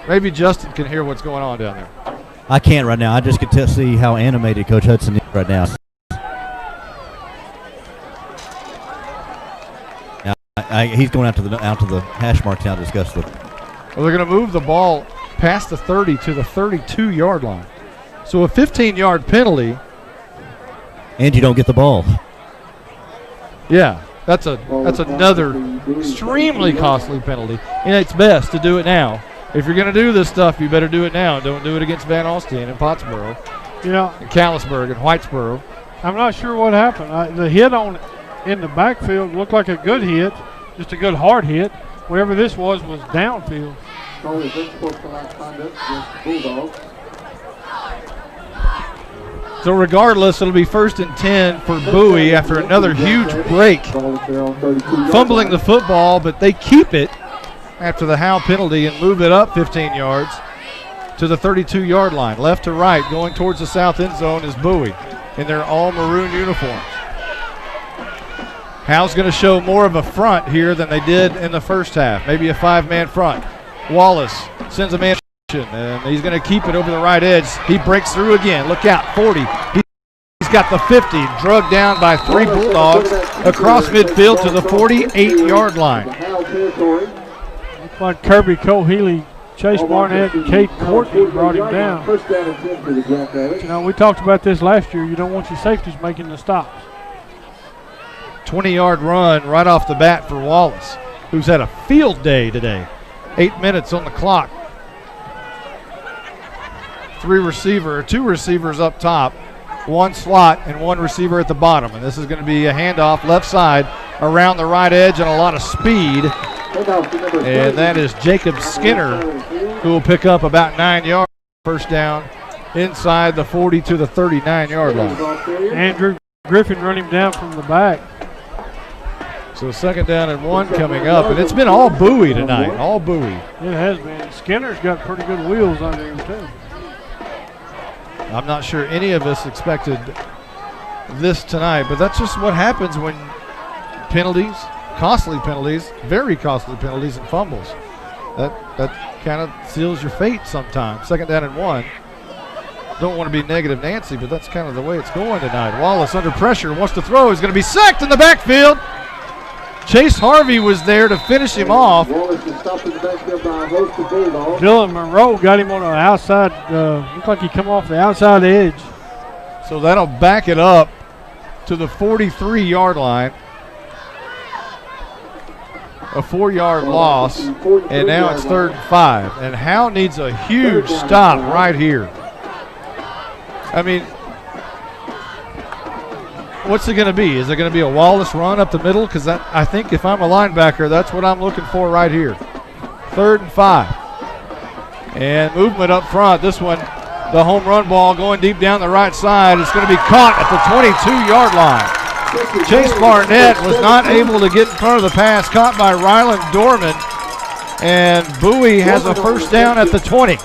Maybe Justin can hear what's going on down there. I can't right now. I just can see how animated Coach Hudson is right now. He's going out to the hash marks now to discuss the. Well, they're going to move the ball past the 30 to the 32-yard line. So a 15-yard penalty. And you don't get the ball. Yeah, that's another extremely costly penalty. And it's best to do it now. If you're going to do this stuff, you better do it now. Don't do it against Van Alstyne and Pottsboro. Yeah. And Callisburg and Whitesboro. I'm not sure what happened. The hit on in the backfield. Looked like a good hit, just a good hard hit. Wherever this was downfield. So regardless, it'll be 1st and 10 for Bowie after another huge break. Fumbling the football, but they keep it after the Howe penalty and move it up 15 yards to the 32-yard line. Left to right, going towards the south end zone is Bowie in their all maroon uniforms. Howe's going to show more of a front here than they did in the first half, maybe a 5-man front. Wallace sends a man, and he's going to keep it over the right edge. He breaks through again. Look out, 40. He's got the 50, drugged down by 3 Bulldogs across midfield to the 48-yard line. Looks like Kirby Cole-Healy, Chase Barnett, and Kate Courtney brought him down. You know, we talked about this last year. You don't want your safeties making the stops. 20-yard run right off the bat for Wallace, who's had a field day today. 8 minutes on the clock. 2 receivers up top, 1 slot, and 1 receiver at the bottom. And this is going to be a handoff left side around the right edge and a lot of speed. And that is Jacob Skinner, who will pick up about 9 yards. First down inside the 40 to the 39-yard line. Andrew Griffin run him down from the back. So 2nd down and 1 coming up, and it's been all Bowie tonight, all Bowie. It has been. Skinner's got pretty good wheels under him too. I'm not sure any of us expected this tonight, but that's just what happens when penalties, costly penalties, very costly penalties and fumbles. That kind of seals your fate sometimes. 2nd down and 1. Don't want to be negative Nancy, but that's kind of the way it's going tonight. Wallace under pressure, wants to throw. He's going to be sacked in the backfield. Chase Harvey was there to finish him off. Dylan Monroe got him on the outside. Looked like he come off the outside edge. So that'll back it up to the 43-yard line. A 4-yard loss, and now it's 3rd and 5. And Howe needs a huge stop right here. I mean, what's it going to be? Is it going to be a Wallace run up the middle? Because I think if I'm a linebacker, that's what I'm looking for right here. 3rd and 5. And movement up front. This one, the home run ball going deep down the right side. It's going to be caught at the 22-yard line. Chase Barnett was not able to get in front of the pass, caught by Ryland Dorman. And Bowie has a 1st down at the 20.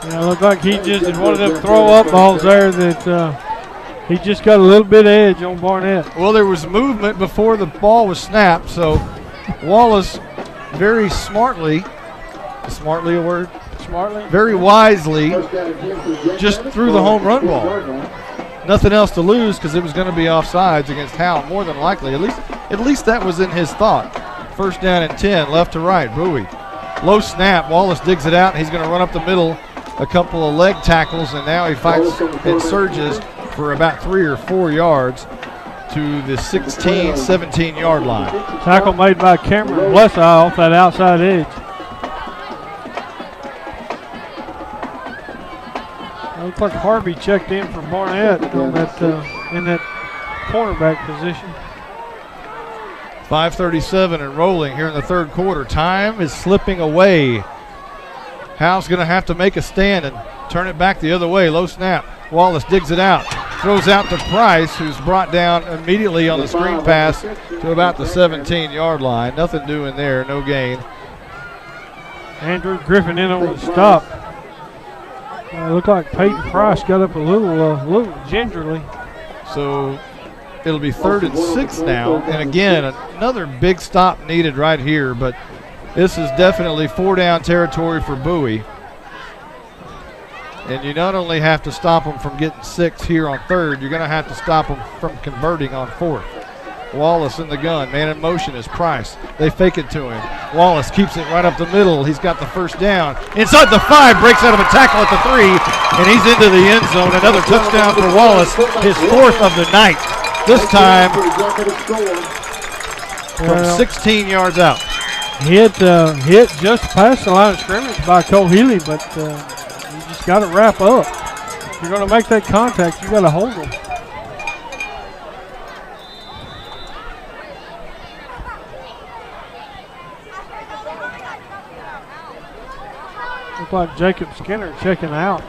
Yeah, looked like he just did one of them throw-up balls there that he just got a little bit of edge on Barnett. Well, there was movement before the ball was snapped, so Wallace very smartly a word? Smartly? Very wisely just threw the home run ball. Nothing else to lose because it was going to be offsides against Howe, more than likely. At least that was in his thought. 1st down and 10, left to right, Bowie. Low snap, Wallace digs it out, and he's going to run up the middle, a couple of leg tackles, and now he fights and surges for about 3 or 4 yards to the 16, 17-yard line. Tackle made by Cameron Blesseye off that outside edge. It looked like Harvey checked in for Barnett on that in that cornerback position. 5:37 and rolling here in the 3rd quarter. Time is slipping away. Howe's going to have to make a stand and turn it back the other way. Low snap. Wallace digs it out. Throws out to Price, who's brought down immediately on the screen pass to about the 17-yard line. Nothing doing there, no gain. Andrew Griffin in on the stop. It looked like Peyton Price got up a little gingerly. So it'll be 3rd and 6 now. And again, another big stop needed right here, but this is definitely 4-down territory for Bowie. And you not only have to stop them from getting 6 here on 3rd, you're going to have to stop them from converting on 4th. Wallace in the gun. Man in motion is Price. They fake it to him. Wallace keeps it right up the middle. He's got the 1st down. Inside the 5, breaks out of a tackle at the 3, and he's into the end zone. Another touchdown for Wallace, his 4th of the night. This time from 16 yards out. Hit just past the line of scrimmage by Cole Healy, but you just got to wrap up. If you're going to make that contact, you got to hold them. Looked like Jacob Skinner checking out.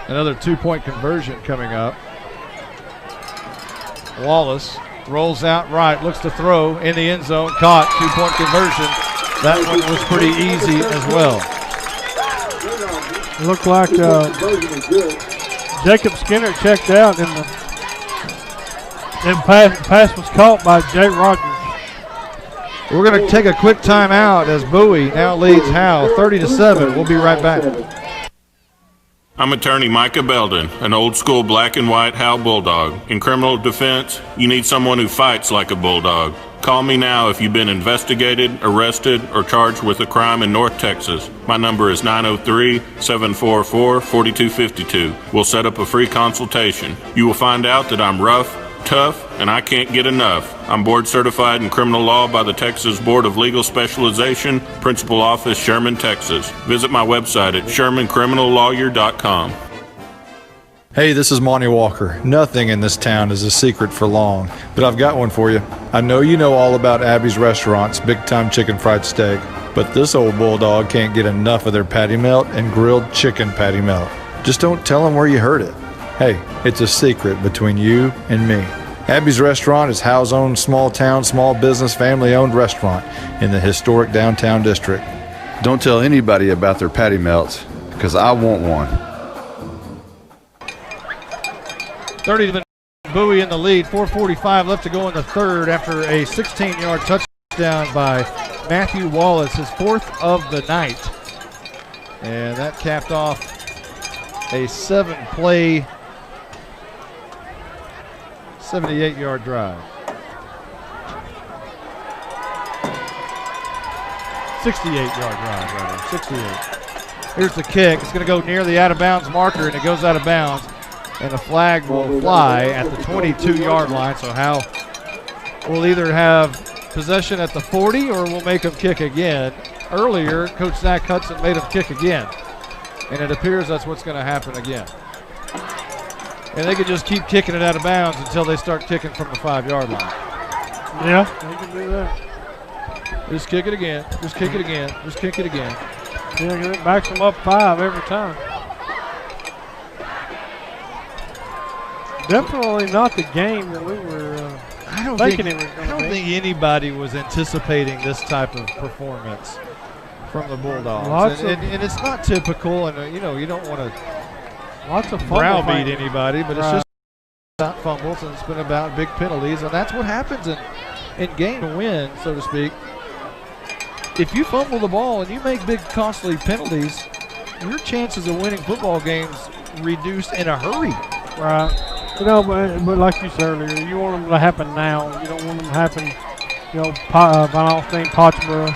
Another 2-point conversion coming up. Wallace rolls out right, looks to throw in the end zone, caught, 2-point conversion. That one was pretty easy as well. Looked like Jacob Skinner checked out, and the pass was caught by Jay Rogers. We're going to take a quick timeout as Bowie now leads Howe 30-7. We'll be right back. I'm attorney Micah Belden, an old-school black and white Howe Bulldog. In criminal defense, you need someone who fights like a bulldog. Call me now if you've been investigated, arrested, or charged with a crime in North Texas. My number is 903-744-4252. We'll set up a free consultation. You will find out that I'm rough, tough, and I can't get enough. I'm board certified in criminal law by the Texas Board of Legal Specialization, Principal Office, Sherman, Texas. Visit my website at shermancriminallawyer.com. Hey, this is Monty Walker. Nothing in this town is a secret for long, but I've got one for you. I know you know all about Abby's Restaurant's Big Time Chicken Fried Steak, but this old bulldog can't get enough of their patty melt and grilled chicken patty melt. Just don't tell him where you heard it. Hey, it's a secret between you and me. Abby's Restaurant is Howe's own small town, small business, family-owned restaurant in the historic downtown district. Don't tell anybody about their patty melts, because I want one. 30 Bowie in the lead, 4:45 left to go in the third after a 16-yard touchdown by Matthew Wallace, his 4th of the night. And that capped off a 7-play, 78-yard drive. 68-yard drive, rather. 68. Here's the kick. It's going to go near the out-of-bounds marker, and it goes out of bounds. And a flag will fly at the 22-yard line. So Howe will either have possession at the 40 or we'll make them kick again. Earlier, Coach Zach Hudson made them kick again. And it appears that's what's going to happen again. And they could just keep kicking it out of bounds until they start kicking from the 5-yard line. Yeah, they can do that. Just kick it again. Just kick it again. Just kick it again. Yeah, it backs them up 5 every time. Definitely not the game that we were thinking it was going to be. I don't think anybody was anticipating this type of performance from the Bulldogs. And it's not typical, and you don't want to browbeat anybody, but it's just about fumbles, and it's been about big penalties, and that's what happens in game to win, so to speak. If you fumble the ball and you make big costly penalties, your chances of winning football games reduce in a hurry. Right. But like you said earlier, you want them to happen now. You don't want them to happen, Von Alstine, Pottsboro.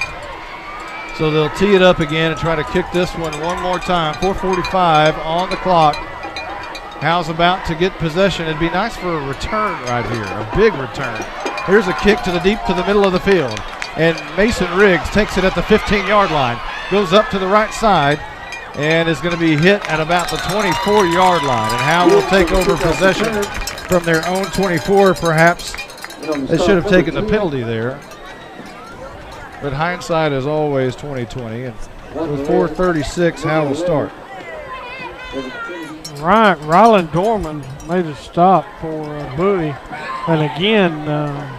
So they'll tee it up again and try to kick this one more time. 4:45 on the clock. Howe's about to get possession. It'd be nice for a return right here, a big return. Here's a kick to the middle of the field. And Mason Riggs takes it at the 15-yard line. Goes up to the right side. And is going to be hit at about the 24-yard line. And Howe will take over possession from their own 24, perhaps. They should have taken the penalty there. But hindsight is always 20/20. And with 4:36, Howe will start. Ryland Dorman made a stop for Bowie. And again,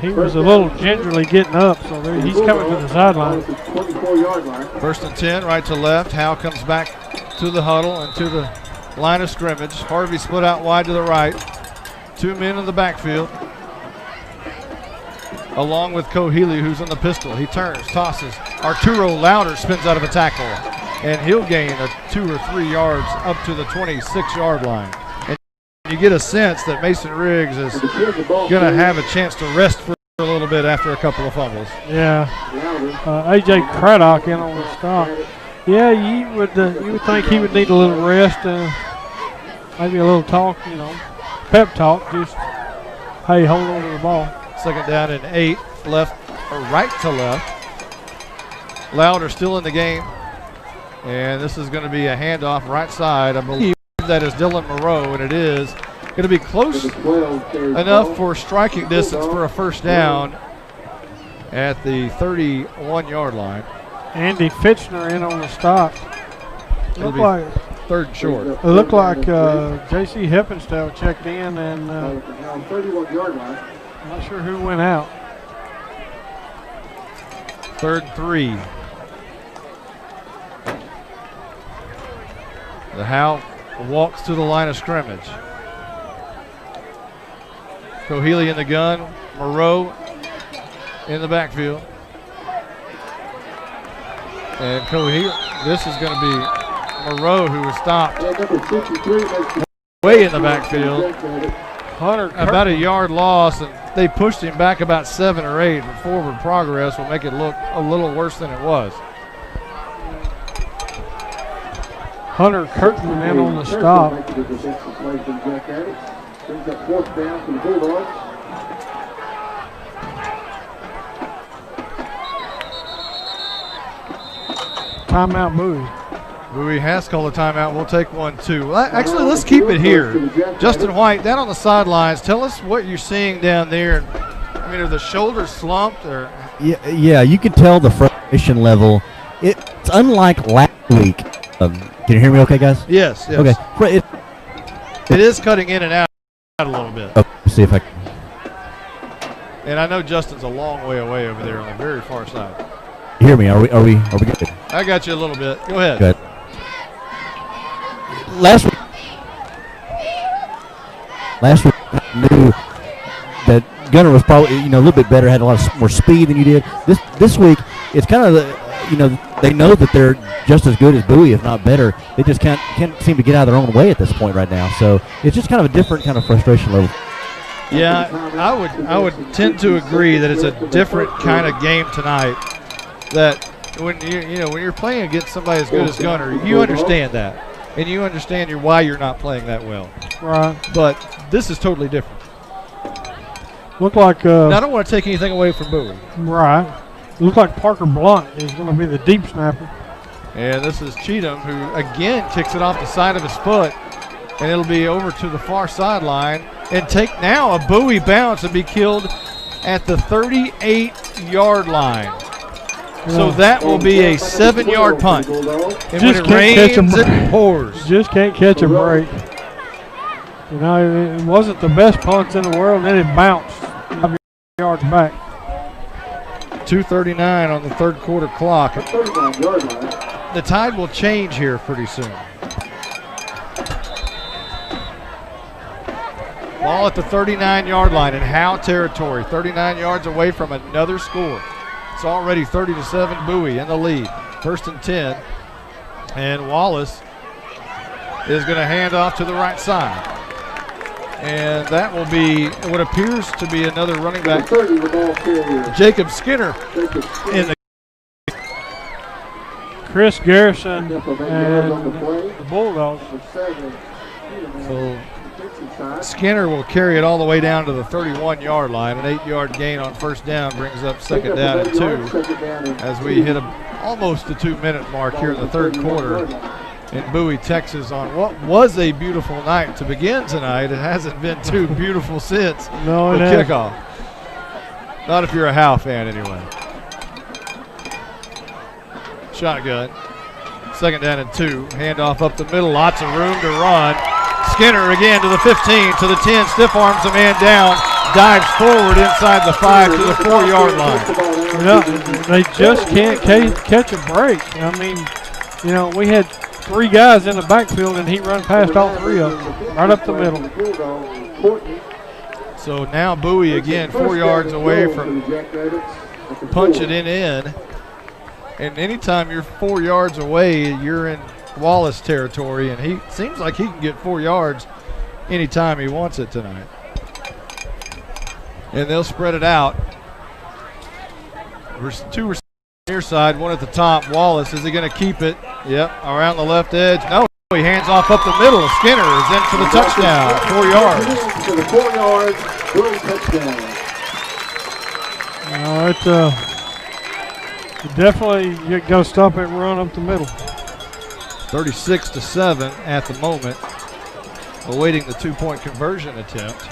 he was a little gingerly getting up, so he's coming to the sideline. 1st and 10, right to left. Howe comes back to the huddle and to the line of scrimmage. Harvey split out wide to the right. 2 men in the backfield, along with Cohealy, who's in the pistol. He turns, tosses. Arturo Louder spins out of a tackle, and he'll gain 2 or 3 yards up to the 26-yard line. And you get a sense that Mason Riggs is going to have a chance to rest for a little bit after a couple of fumbles. Yeah. A.J. Craddock in on the stop. Yeah, you would think he would need a little rest, maybe a little talk, pep talk. Just, hey, hold on to the ball. 2nd down and 8, left or right to left. Louder still in the game, and this is going to be a handoff right side. I believe that is Dylan Moreau, and it is going to be close enough for striking distance for a 1st down at the 31-yard line. Andy Fitchner in on the stop. Looked like third and short. It looked like J.C. Heppenstall checked in, and 31-yard line. I'm not sure who went out. 3rd and 3. The Howe walks to the line of scrimmage. Cohealy in the gun. Moreau in the backfield. And Cohealy, this is going to be Moreau who was stopped way in the backfield. About a yard loss, and they pushed him back about 7 or 8, but forward progress will make it look a little worse than it was. Hunter Kirkman in on the stop. Timeout, Bowie. Bowie has called a timeout. We'll take one, too. Well, actually, let's keep it here. Justin White, down on the sidelines, tell us what you're seeing down there. I mean, are the shoulders slumped? Or? Yeah, you can tell the frustration level. It's unlike last week. Can you hear me okay, guys? Yes. Okay. It is cutting in and out a little bit. Let's see if I can. And I know Justin's a long way away over there on the very far side. You hear me? Are we good? I got you a little bit. Go ahead. Good. Last week I knew that Gunner was probably a little bit better, had a lot more speed than you did. This week it's kind of they know that they're just as good as Bowie, if not better. They just can't seem to get out of their own way at this point right now. So it's just kind of a different kind of frustration level. Yeah, I would tend to agree that it's a different kind of game tonight. That when when you're playing against somebody as good as Gunner, you understand that, and you understand why you're not playing that well. Right. But this is totally different. Look like. Now, I don't want to take anything away from Bowie. Right. Look like Parker Blunt is going to be the deep snapper. And this is Cheatham, who again kicks it off the side of his foot, and it'll be over to the far sideline and take now a Bowie bounce and be killed at the 38-yard line. So that will be a 7-yard punt. And when it rains, it pours. Just can't catch a break. It wasn't the best punts in the world, and then it bounced 5 yards back. 2:39 on the third quarter clock. The tide will change here pretty soon. Ball at the 39-yard line in Howe territory, 39 yards away from another score. It's already 30-7, Bowie in the lead. 1st and 10, and Wallace is going to hand off to the right side. And that will be what appears to be another running back, Jacob Skinner. In the Chris Garrison and the Bulldogs. So Skinner will carry it all the way down to the 31-yard line. An 8-yard gain on first down brings up 2nd down and 2 as we hit almost the 2-minute mark here in the third quarter in Bowie, Texas, on what was a beautiful night to begin tonight. It hasn't been too beautiful since the kickoff. Not if you're a Howe fan, anyway. Shotgun. 2nd down and 2. Handoff up the middle. Lots of room to run. Skinner again to the 15, to the 10. Stiff arms a man down. Dives forward inside the 5 to the 4-yard line. Yeah, they just can't catch a break. I mean, we had 3 guys in the backfield, and he run past all 3 of them, right up the middle. So now Bowie again 4 yards away from punching it in. And anytime you're 4 yards away, you're in Wallace territory, and he seems like he can get 4 yards anytime he wants it tonight. And they'll spread it out. 2 receivers near side, 1 at the top. Wallace, is he going to keep it? Yep, around the left edge. No, he hands off up the middle. Skinner is in for the touchdown, 4 yards. For the 4 yards, Bowie touchdown. It definitely you got to stop it and run up the middle. 36-7 at the moment, awaiting the 2-point conversion attempt.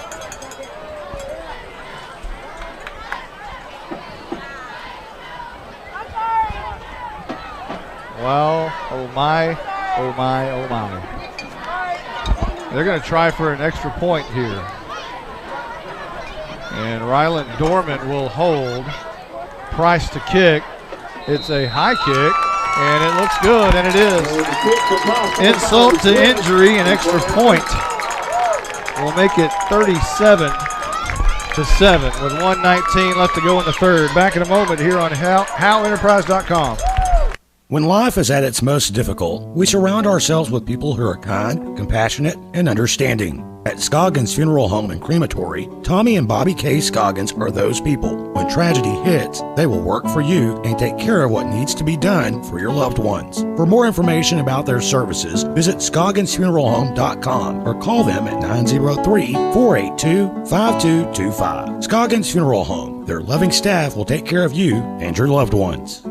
Well, oh my, Oh my, oh my. They're going to try for an extra point here. And Ryland Dorman will hold. Price to kick. It's a high kick, and it looks good, and it is. Insult to injury, an extra point. We'll make it 37-7 with 1:19 left to go in the third. Back in a moment here on HoweEnterprise.com. When life is at its most difficult, we surround ourselves with people who are kind, compassionate, and understanding. At Scoggins Funeral Home and Crematory, Tommy and Bobby K. Scoggins are those people. When tragedy hits, they will work for you and take care of what needs to be done for your loved ones. For more information about their services, visit ScogginsFuneralHome.com or call them at 903-482-5225. Scoggins Funeral Home. Their loving staff will take care of you and your loved ones.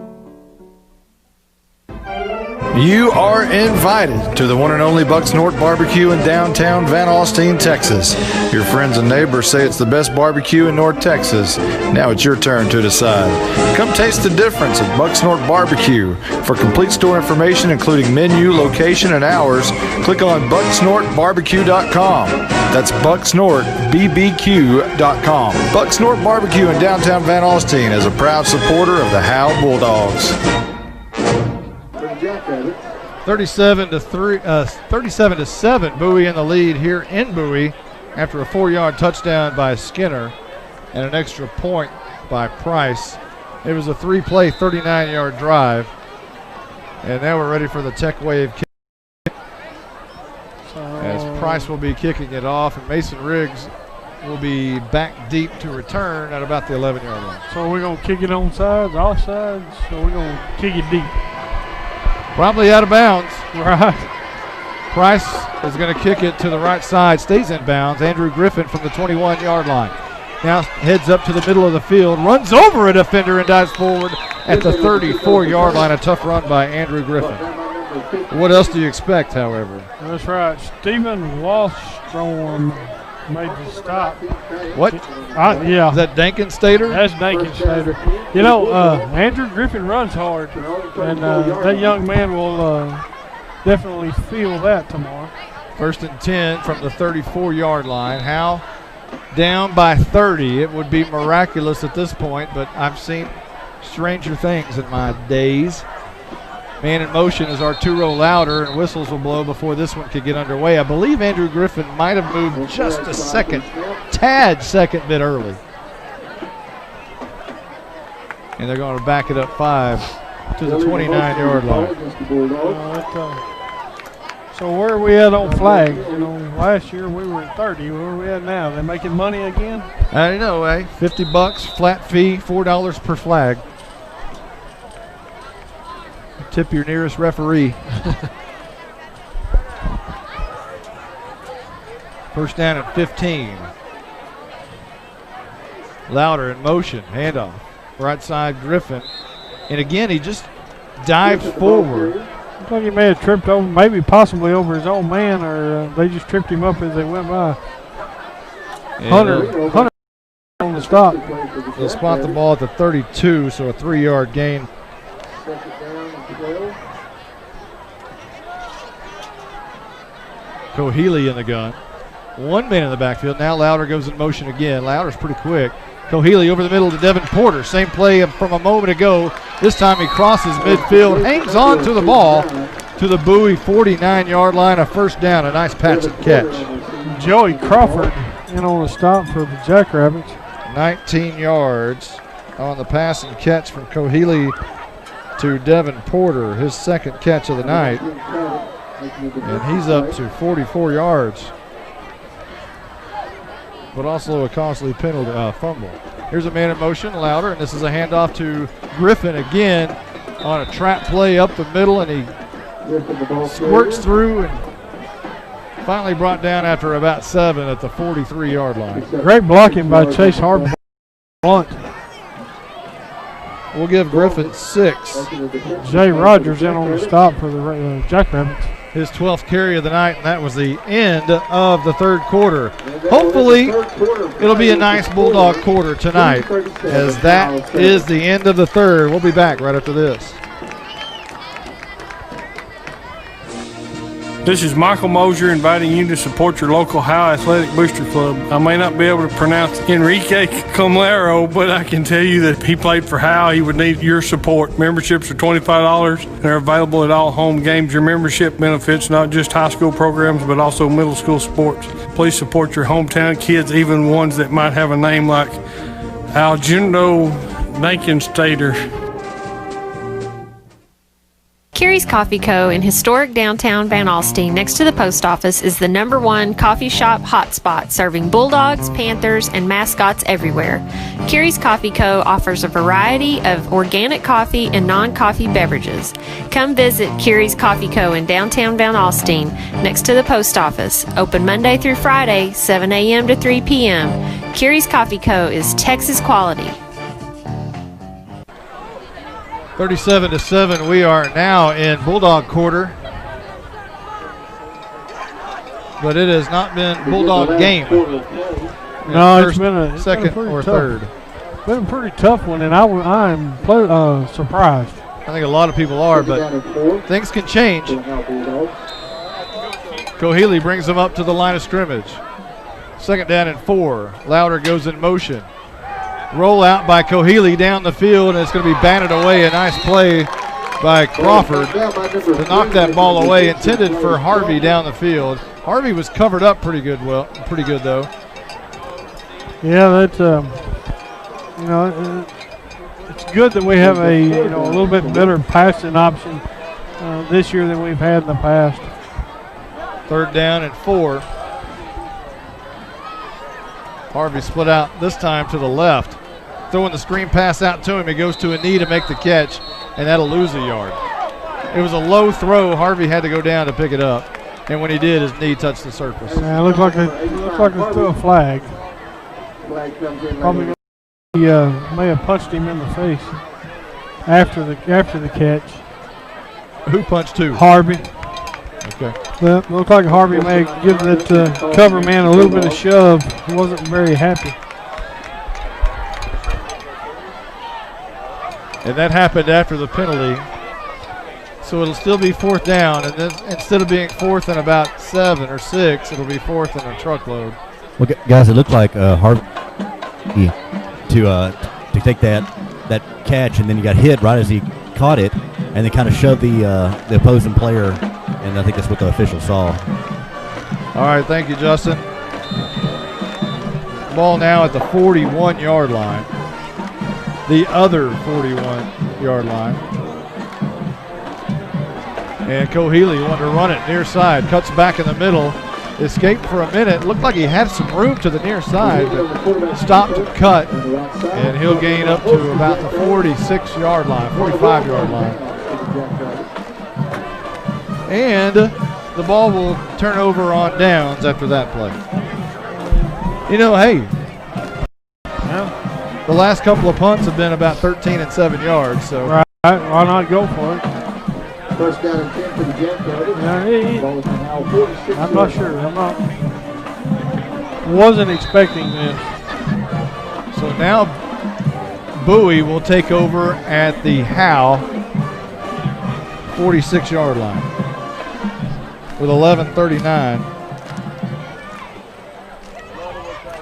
You are invited to the one and only Bucks North Barbecue in downtown Van Alstyne, Texas. Your friends and neighbors say it's the best barbecue in North Texas. Now it's your turn to decide. Come taste the difference at Bucks North Barbecue. For complete store information, including menu, location, and hours, click on bucksnorthbarbecue.com. That's bucksnorthbbq.com. Bucks North Barbecue in downtown Van Alstyne is a proud supporter of the Howe Bulldogs. 37-7, Bowie in the lead here in Bowie after a 4-yard touchdown by Skinner and an extra point by Price. It was a 3-play, 39-yard drive, and now we're ready for the Tech Wave kick as Price will be kicking it off, and Mason Riggs will be back deep to return at about the 11-yard line. So we're going to kick it on sides, off sides, so we're going to kick it deep. Probably out of bounds. Right. Price is going to kick it to the right side, stays in bounds. Andrew Griffin from the 21-yard line. Now heads up to the middle of the field, runs over a defender and dives forward at the 34-yard line. A tough run by Andrew Griffin. What else do you expect, however? That's right. Stephen Wallstrom made the stop. What? Yeah. Is that Dankenstater? That's Dankenstater. You know, Andrew Griffin runs hard, and that young man will definitely feel that tomorrow. 1st and 10 from the 34-yard line. Howe down by 30. It would be miraculous at this point, but I've seen stranger things in my days. Man in motion as Arturo Louder, and whistles will blow before this one could get underway. I believe Andrew Griffin might have moved just a tad second bit early. And they're going to back it up 5 to the 29-yard line. So where are we at on flags? You know, last year we were at 30. Where are we at now? They making money again? I don't know, eh? $50 flat fee, $4 per flag. Tip your nearest referee. First down at 15. Louder in motion, handoff. Right side, Griffin. And again, he just dives forward. Looks like he may have tripped over, maybe possibly over his own man, or they just tripped him up as they went by. Hunter on the stop. They'll spot the ball at the 32, so a 3-yard gain. Cohealy in the gun. 1 man in the backfield. Now Louder goes in motion again. Louder's pretty quick. Cohealy over the middle to Devin Porter. Same play from a moment ago. This time he crosses midfield, hangs on to the ball to the Bowie 49-yard line. A first down, a nice pass and catch. Joey Crawford in on the stop for the Jackrabbits. 19 yards on the pass and catch from Cohealy to Devin Porter, his second catch of the night. And he's up to 44 yards. But also a costly penalty, fumble. Here's a man in motion, Louder, and this is a handoff to Griffin again on a trap play up the middle, and he squirts through and finally brought down after about 7 at the 43-yard line. Great blocking by Chase Harbaugh. We'll give Griffin 6. Jay Rogers in on the stop for the Jackrabbits. His 12th carry of the night, and that was the end of the third quarter. Hopefully, it'll be a nice Bulldog quarter tonight, as that is the end of the third. We'll be back right after this. This is Michael Mosier inviting you to support your local Howe Athletic Booster Club. I may not be able to pronounce Enrique Comlero, but I can tell you that if he played for Howe, he would need your support. Memberships are $25 and are available at all home games. Your membership benefits not just high school programs, but also middle school sports. Please support your hometown kids, even ones that might have a name like Aljundo Dankenstater. Carrie's Coffee Co. in historic downtown Van Alstyne, next to the post office, is the #1 coffee shop hotspot, serving Bulldogs, Panthers, and mascots everywhere. Carrie's Coffee Co. offers a variety of organic coffee and non-coffee beverages. Come visit Carrie's Coffee Co. in downtown Van Alstyne, next to the post office. Open Monday through Friday, 7 a.m. to 3 p.m. Carrie's Coffee Co. is Texas quality. 37-7, we are now in Bulldog quarter. But it has not been Bulldog game. No, it's been a second or third. It's been a pretty tough one, and I'm surprised. I think a lot of people are, but things can change. Cohealy brings them up to the line of scrimmage. 2nd down and 4. Louder goes in motion. Roll out by Cohealy down the field, and it's going to be batted away. A nice play by Crawford to knock that ball away, intended for Harvey down the field. Harvey was covered up pretty good though. Yeah, that's it's good that we have a little bit better passing option this year than we've had in the past. 3rd down and 4. Harvey split out this time to the left. Throwing the screen pass out to him. He goes to a knee to make the catch, and that'll lose a yard. It was a low throw. Harvey had to go down to pick it up, and when he did, his knee touched the surface. Yeah, it looked like it threw a flag. Probably may have punched him in the face after the catch. Who punched who? Harvey. Okay. Well, it looked like Harvey may have given that cover man a little bit of shove. He wasn't very happy. And that happened after the penalty. So it'll still be 4th down, and then instead of being 4th and about 7 or 6, it'll be 4th and a truckload. Well, guys, it looked like Harvey to take that catch, and then he got hit right as he caught it, and then kind of shoved the opposing player, and I think that's what the official saw. All right, thank you, Justin. Ball now at the 41-yard line. The other 41-yard line. And Cohealy wanted to run it near side. Cuts back in the middle. Escaped for a minute. Looked like he had some room to the near side, but stopped to cut. And he'll gain up to about the 46-yard line, 45-yard line. And the ball will turn over on downs after that play. Hey, the last couple of punts have been about 13 and 7 yards. So right, why not go for it? 1st down and 10 for the Jam. I'm not sure. Wasn't expecting this. So now Bowie will take over at the Howe 46-yard line with 11:39.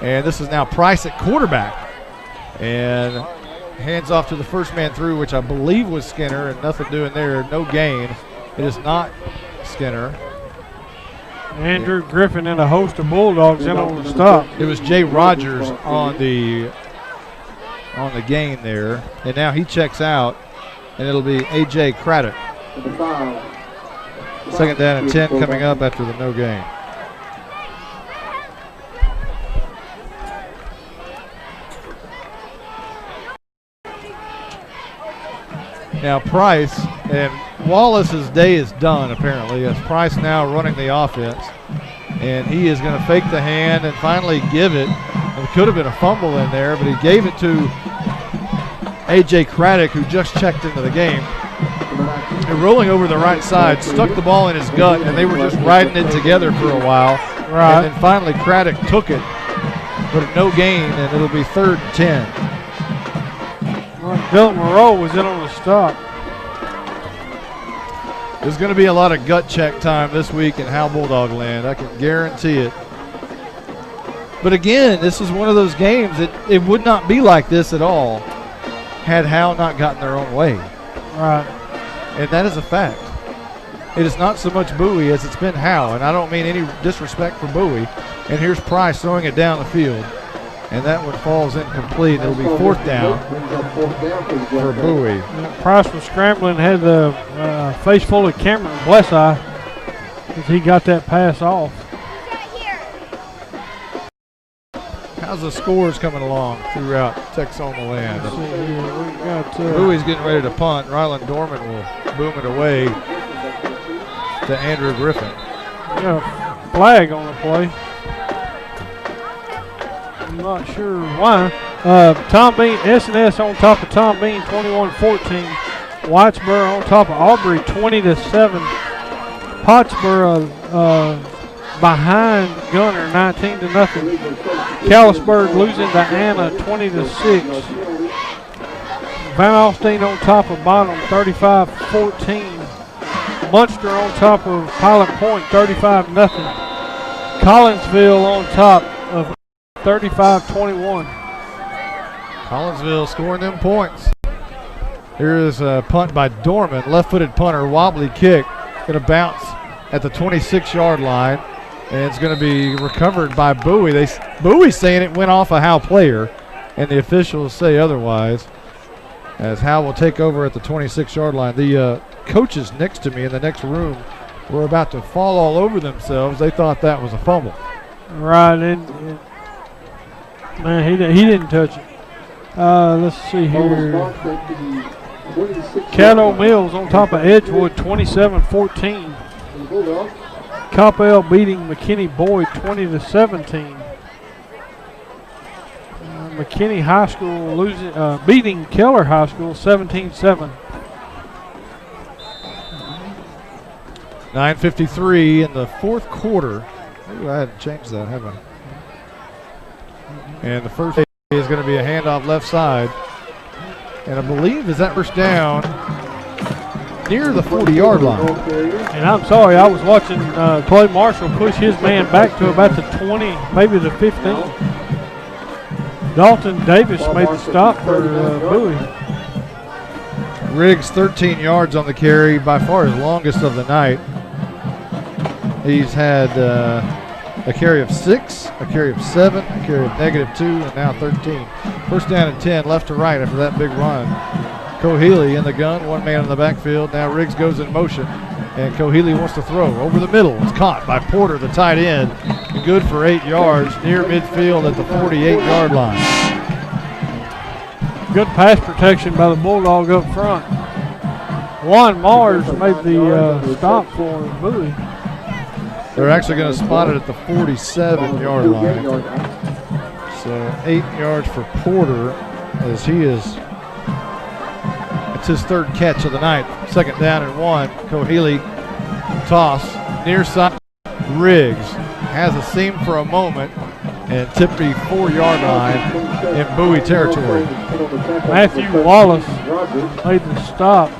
And this is now Price at quarterback. And hands off to the first man through, which I believe was Skinner, and nothing doing there, no gain. It is not Skinner. Andrew Griffin and a host of Bulldogs in on the stop. It was Jay Rogers on the gain there, and now he checks out, and it'll be A.J. Craddock. 2nd down and 10 coming up after the no gain. Now Price, and Wallace's day is done apparently, as Price now running the offense. And he is going to fake the hand and finally give it. It could have been a fumble in there, but he gave it to A.J. Craddock, who just checked into the game. And rolling over the right side, stuck the ball in his gut, and they were just riding it together for a while. Right. And then finally Craddock took it, but no gain, and it'll be 3rd and 10. Dylan Moreau was in on the stop. There's going to be a lot of gut check time this week in Howe Bulldog land. I can guarantee it. But again, this is one of those games that it would not be like this at all had Howe not gotten their own way. Right. And that is a fact. It is not so much Bowie as it's been Howe, and I don't mean any disrespect for Bowie. And here's Price throwing it down the field. And that one falls incomplete. It'll be fourth down for Bowie. Yeah, Price was scrambling, had the face full of Cameron Blesseye as he got that pass off. How's the scores coming along throughout Texoma land? We got Bowie's getting ready to punt. Ryland Dorman will boom it away to Andrew Griffin. We got a flag on the play. I'm not sure why. Tom Bean, S&S on top of Tom Bean, 21-14. Whitesboro on top of Aubrey, 20-7. Pottsboro behind Gunner, 19-0. Callisburg losing to Anna, 20-6. Van Alstyne on top of Bonham, 35-14. Munster on top of Pilot Point, 35-0. Collinsville on top of 35-21. Collinsville scoring them points. Here is a punt by Dorman, left-footed punter, wobbly kick, going to bounce at the 26-yard line, and it's going to be recovered by Bowie. Bowie's saying it went off a Howe player, and the officials say otherwise, as Howe will take over at the 26-yard line. The coaches next to me in the next room were about to fall all over themselves. They thought that was a fumble. Right, man, he didn't touch it. Let's see here. Caddo Mills on top of Edgewood, 27-14. Coppell beating McKinney Boyd, 20-17. McKinney High School beating Keller High School, 17-7. 9:53 in the fourth quarter. Ooh, I hadn't changed that, have I? And the first is going to be a handoff left side. And I believe is that first down near the 40-yard line. And I'm sorry, I was watching Clay Marshall push his man back to about the 20, maybe the 15. Dalton Davis made the stop for Bowie. Riggs 13 yards on the carry, by far his longest of the night. He's had a carry of 6, a carry of 7, a carry of -2, and now 13. First down and 10, left to right after that big run. Cohealy in the gun, one man in the backfield. Now Riggs goes in motion, and Cohealy wants to throw over the middle. It's caught by Porter, the tight end. Good for 8 yards near midfield at the 48-yard line. Good pass protection by the Bulldog up front. Juan Mars made the stop for Bowie. They're actually going to spot it at the 47-yard line. So 8 yards for Porter as he is, it's his third catch of the night. Second down and 1. Cohealy toss near side. Riggs has a seam for a moment and tipped the 4-yard line in Bowie territory. Matthew Wallace made the stop.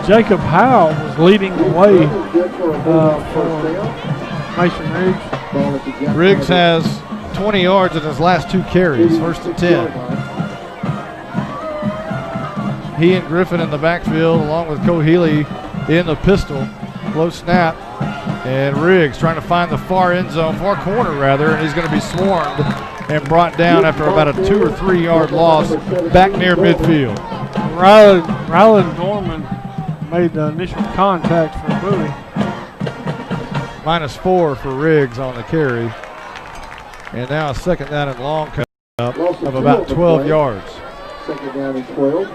Jacob Howe was leading the way for Mason Riggs. Riggs has 20 yards in his last 2 carries, first and 10. He and Griffin in the backfield along with Cohealy in the pistol. Low snap. And Riggs trying to find the far end zone, far corner rather, and he's going to be swarmed and brought down after about a 2 or 3 yard loss back near midfield. Ryland Dorman made the initial contact for Bowie. -4 for Riggs on the carry. And now a second down and long cut up of about 12 yards. Second down and 12.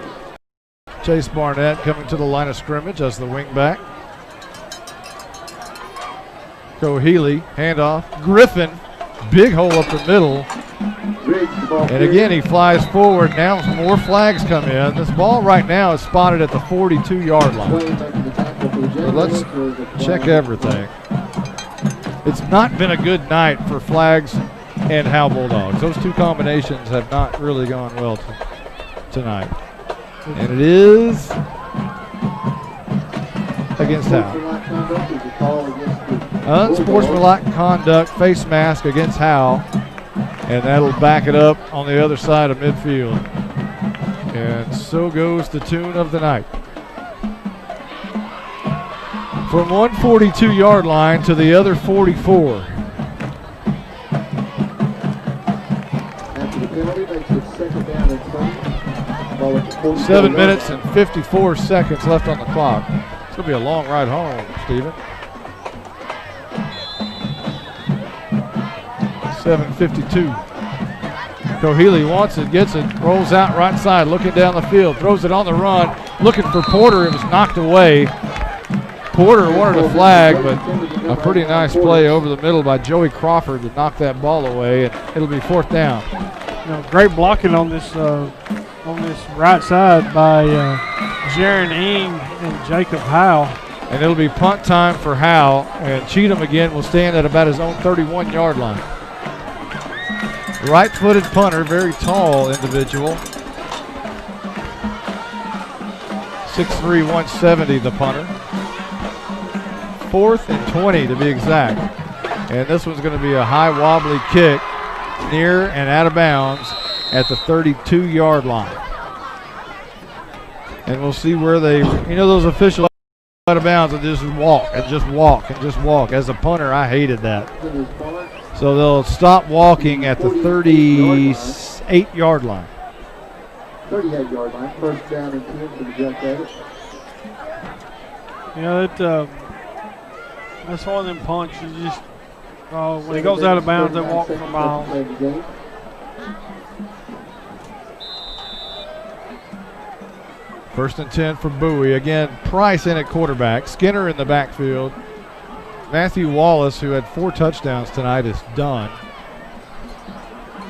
Chase Barnett coming to the line of scrimmage as the wing back. Cohealy, handoff. Griffin, big hole up the middle. And again, he flies forward. Now more flags come in. This ball right now is spotted at the 42-yard line. So let's check everything. It's not been a good night for flags and Howe Bulldogs. Those two combinations have not really gone well tonight. And it is against Howe. conduct is a call against the Unsportsmanlike conduct, face mask against Howe. And that'll back it up on the other side of midfield. And so goes the tune of the night. From 142-yard line to the other 44. After the penalty, makes it second down and 20. 7 minutes and 54 seconds left on the clock. It's going to be a long ride home, Stephen. 7:52. Kohili wants it, gets it, rolls out right side, looking down the field, throws it on the run, looking for Porter. It was knocked away. Porter wanted a flag, but a pretty nice play over the middle by Joey Crawford to knock that ball away, and it'll be fourth down. You know, great blocking on this right side by Jaron Ing and Jacob Howe. And it'll be punt time for Howe, and Cheatham again will stand at about his own 31-yard line. Right-footed punter, very tall individual. 6'3", 170, the punter. 4th and 20 to be exact. And this one's going to be a high wobbly kick near and out of bounds at the 32-yard line. And we'll see where they, those officials out of bounds and just walk and just walk and just walk. As a punter, I hated that. So they'll stop walking at the 38-yard line. 38-yard line, first down and 10 for the Jackrabbits. That's one of them punts. You just when he goes out of bounds, they walk for miles. First and 10 for Bowie. Again, Price in at quarterback. Skinner in the backfield. Matthew Wallace, who had 4 touchdowns tonight, is done.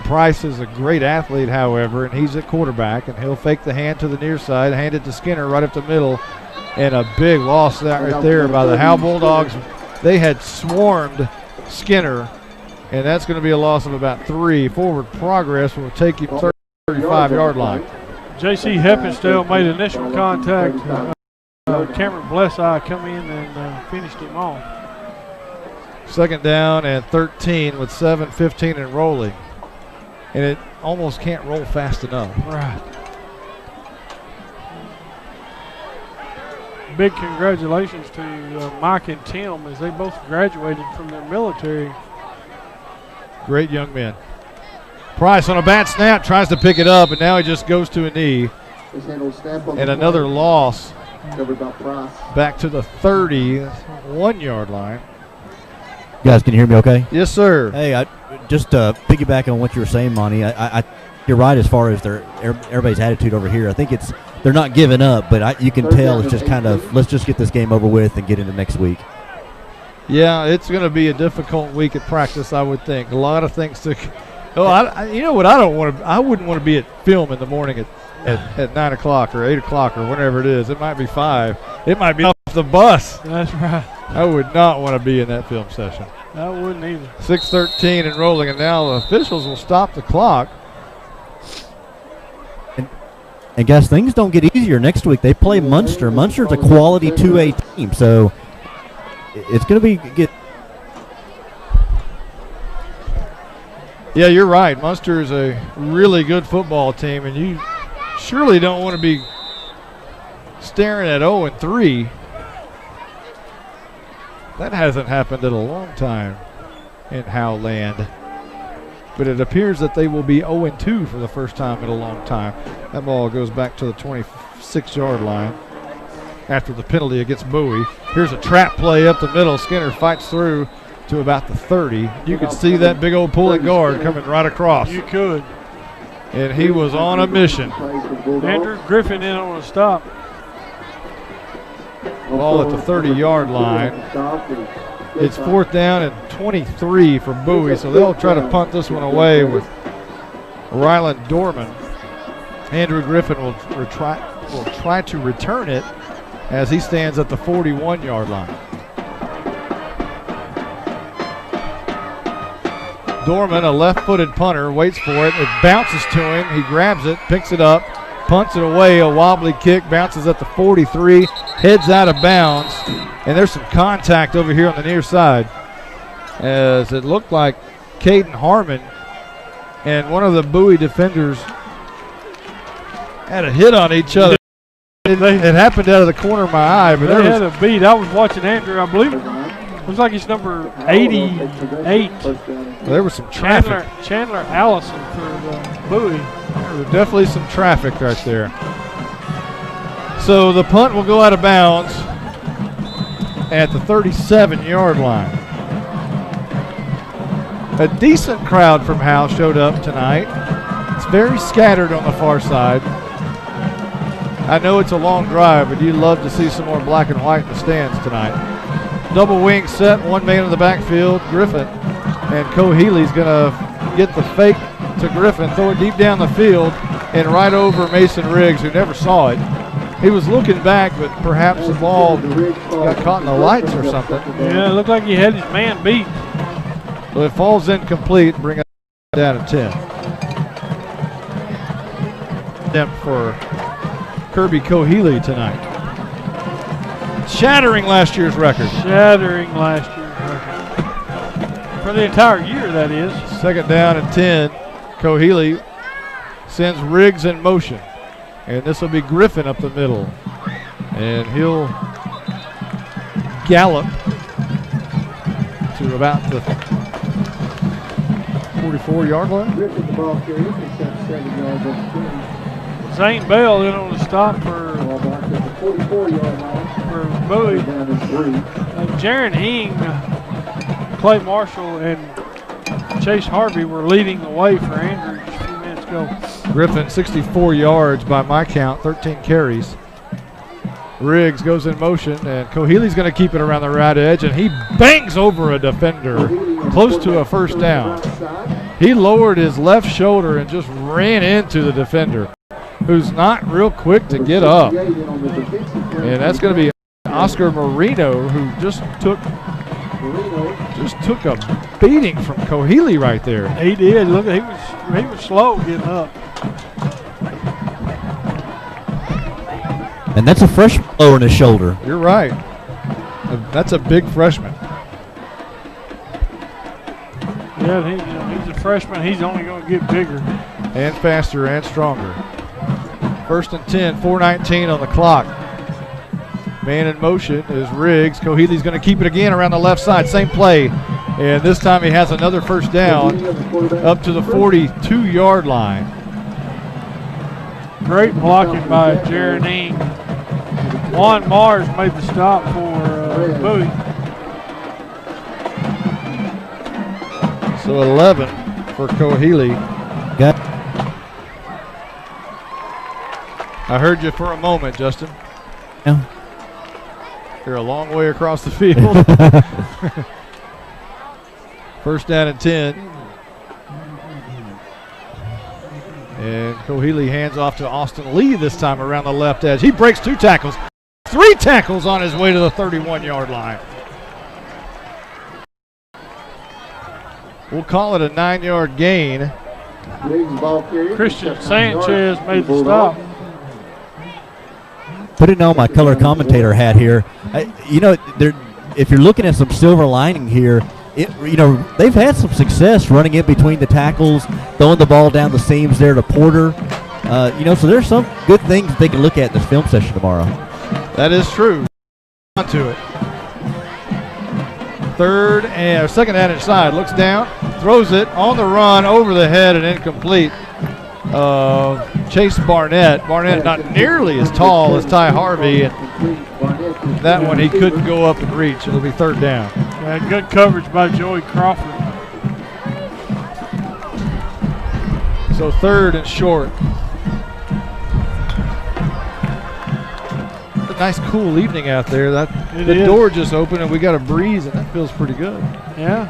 Price is a great athlete, however, and he's at quarterback, and he'll fake the hand to the near side, hand it to Skinner right up the middle, and a big loss right there by the Howe Bulldogs. They had swarmed Skinner, and that's going to be a loss of about 3. Forward progress will take him 35-yard line. J.C. Heppenstall made initial contact. Cameron Blesseye come in and finished him off. Second down and 13 with 7:15 and rolling. And it almost can't roll fast enough. Right. Big congratulations to Mike and Tim as they both graduated from their military. Great young men. Price on a bad snap tries to pick it up, and now he just goes to a knee. And another loss back to the 31-yard line. You guys can hear me okay? Yes, sir. Hey, I just piggyback on what you were saying, Monty. You're right as far as everybody's attitude over here. I think they're not giving up, but you can tell it's just kind of, let's just get this game over with and get into next week. Yeah, it's going to be a difficult week at practice, I would think. A lot of things to. You know what? I wouldn't want to be at film in the morning at 9 o'clock or 8 o'clock or whatever it is. It might be 5. It might be off the bus. That's right. I would not want to be in that film session. I wouldn't either. 6:13 and rolling, and now the officials will stop the clock. And guys, things don't get easier next week. They play Munster. Munster's a quality 2A team, so it's going to be good. Yeah, you're right. Munster is a really good football team, and you surely don't want to be staring at 0-3. That hasn't happened in a long time in Howe land. But it appears that they will be 0-2 for the first time in a long time. That ball goes back to the 26-yard line after the penalty against Bowie. Here's a trap play up the middle. Skinner fights through to about the 30. You can see that big old pulling guard coming right across. You could. And he was on a mission. Andrew Griffin in on a stop. Ball at the 30-yard line. It's fourth down and 23 for Bowie, so they'll try to punt this one away with Ryland Dorman. Andrew Griffin will try to return it as he stands at the 41-yard line. Dorman, a left-footed punter, waits for it. It bounces to him. He grabs it, picks it up, punts it away. A wobbly kick, bounces at the 43, heads out of bounds, and there's some contact over here on the near side, as it looked like Caden Harmon and one of the Bowie defenders had a hit on each other. It happened out of the corner of my eye, but they had a beat. I was watching Andrew, I believe it was like he's number 88. Well, there was some traffic. Chandler Allison for Bowie. There was definitely some traffic right there. So the punt will go out of bounds at the 37-yard line. A decent crowd from Howe showed up tonight. It's very scattered on the far side. I know it's a long drive, but you'd love to see some more black and white in the stands tonight. Double wing set, one man in the backfield, Griffin. And Cohealy's going to get the fake to Griffin, throw it deep down the field, and right over Mason Riggs, who never saw it. He was looking back, but perhaps the ball got caught in the lights or something. Yeah, it looked like he had his man beat. So it falls incomplete, bring it down to 10. Attempt for Kirby Cohealy tonight. Shattering last year's record. Shattering last year's record. For the entire year, that is. Second down and 10. Cohealy sends Riggs in motion. And this will be Griffin up the middle. And he'll gallop to about the 44-yard line. Zane Bell in on the stop for Bowie. Jaron Hing, Clay Marshall, and Chase Harvey were leading the way for Andrew just a few minutes ago. Griffin, 64 yards by my count, 13 carries. Riggs goes in motion, and Cohealy's going to keep it around the right edge, and he bangs over a defender close to a first down. He lowered his left shoulder and just ran into the defender, who's not real quick to get up. And that's going to be Oscar Marino, who just took a beating from Cohealy right there. He did. Look, he was slow getting up. And that's a freshman lowering his shoulder. You're right. That's a big freshman. Yeah, he's a freshman. He's only going to get bigger. And faster and stronger. First and 10, 4:19 on the clock. Man in motion is Riggs. Cohealy's going to keep it again around the left side. Same play. And this time he has another first down up to the 42-yard line. Great blocking by Jaron Hing. Juan Mars made the stop for Bowie. So 11 for Cohealy. I heard you for a moment, Justin. Yeah. You're a long way across the field. First down and 10. And Cohealy hands off to Austin Lee this time around the left edge. He breaks 2 tackles. 3 tackles on his way to the 31-yard line. We'll call it a 9-yard gain. Christian Sanchez made the stop. Putting on my color commentator hat here, if you're looking at some silver lining here, they've had some success running in between the tackles, throwing the ball down the seams there to Porter. So there's some good things that they can look at in this film session tomorrow. That is true. On to it. Second and inside. Looks down, throws it on the run, over the head and incomplete. Chase Barnett. Barnett not nearly as tall as Ty Harvey. And that one he couldn't go up and reach. It'll be third down. Yeah, good coverage by Joey Crawford. So third and short. A nice cool evening out there. The door just opened and we got a breeze and that feels pretty good. Yeah,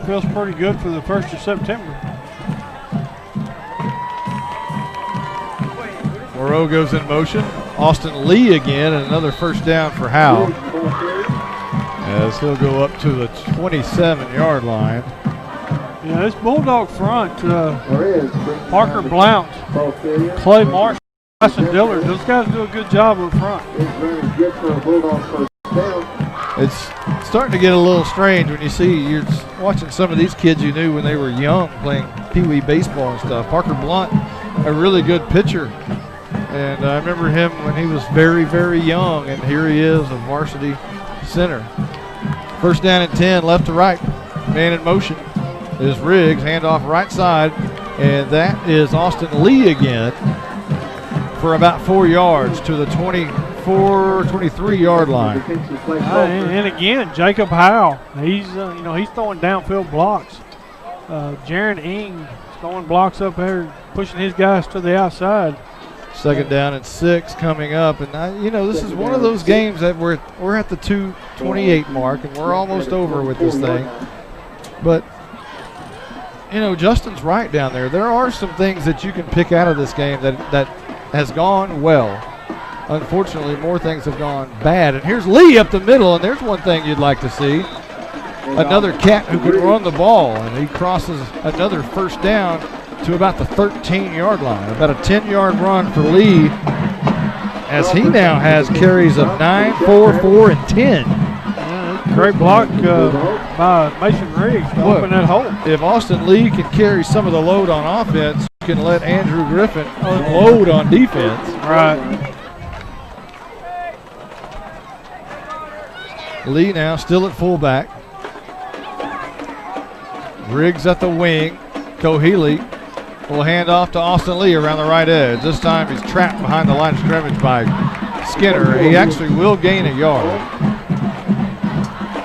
feels pretty good for the 1st of September. Moreau goes in motion. Austin Lee again, and another first down for Howe. As he'll go up to the 27-yard line. Yeah, this Bulldog front, Parker Blount, Clay Marshall, and Dillard. Those guys do a good job up front. Good for a Bulldog first down. It's starting to get a little strange when you're watching some of these kids you knew when they were young playing pee-wee baseball and stuff. Parker Blunt, a really good pitcher. And I remember him when he was very, very young, and here he is, a varsity center. First down and 10, left to right. Man in motion is Riggs, handoff right side, and that is Austin Lee again for about 4 yards to the 23-yard line. And again, Jacob Howe, he's he's throwing downfield blocks. Jaron Ing throwing blocks up there, pushing his guys to the outside. Second down and 6 coming up, and this is one of those games that we're at the 2:28 mark, and we're almost over with this thing. But Justin's right down there. There are some things that you can pick out of this game that has gone well. Unfortunately, more things have gone bad. And here's Lee up the middle, and there's one thing you'd like to see. Another cat who can run the ball, and he crosses another first down to about the 13-yard line. About a 10-yard run for Lee, as he now has carries of 9, 4, 4, and 10. Great block by Mason Riggs to open that hole. If Austin Lee can carry some of the load on offense, you can let Andrew Griffin unload on defense. Right. Lee now still at fullback. Riggs at the wing. Cohealy will hand off to Austin Lee around the right edge. This time he's trapped behind the line of scrimmage by Skinner. He actually will gain a yard.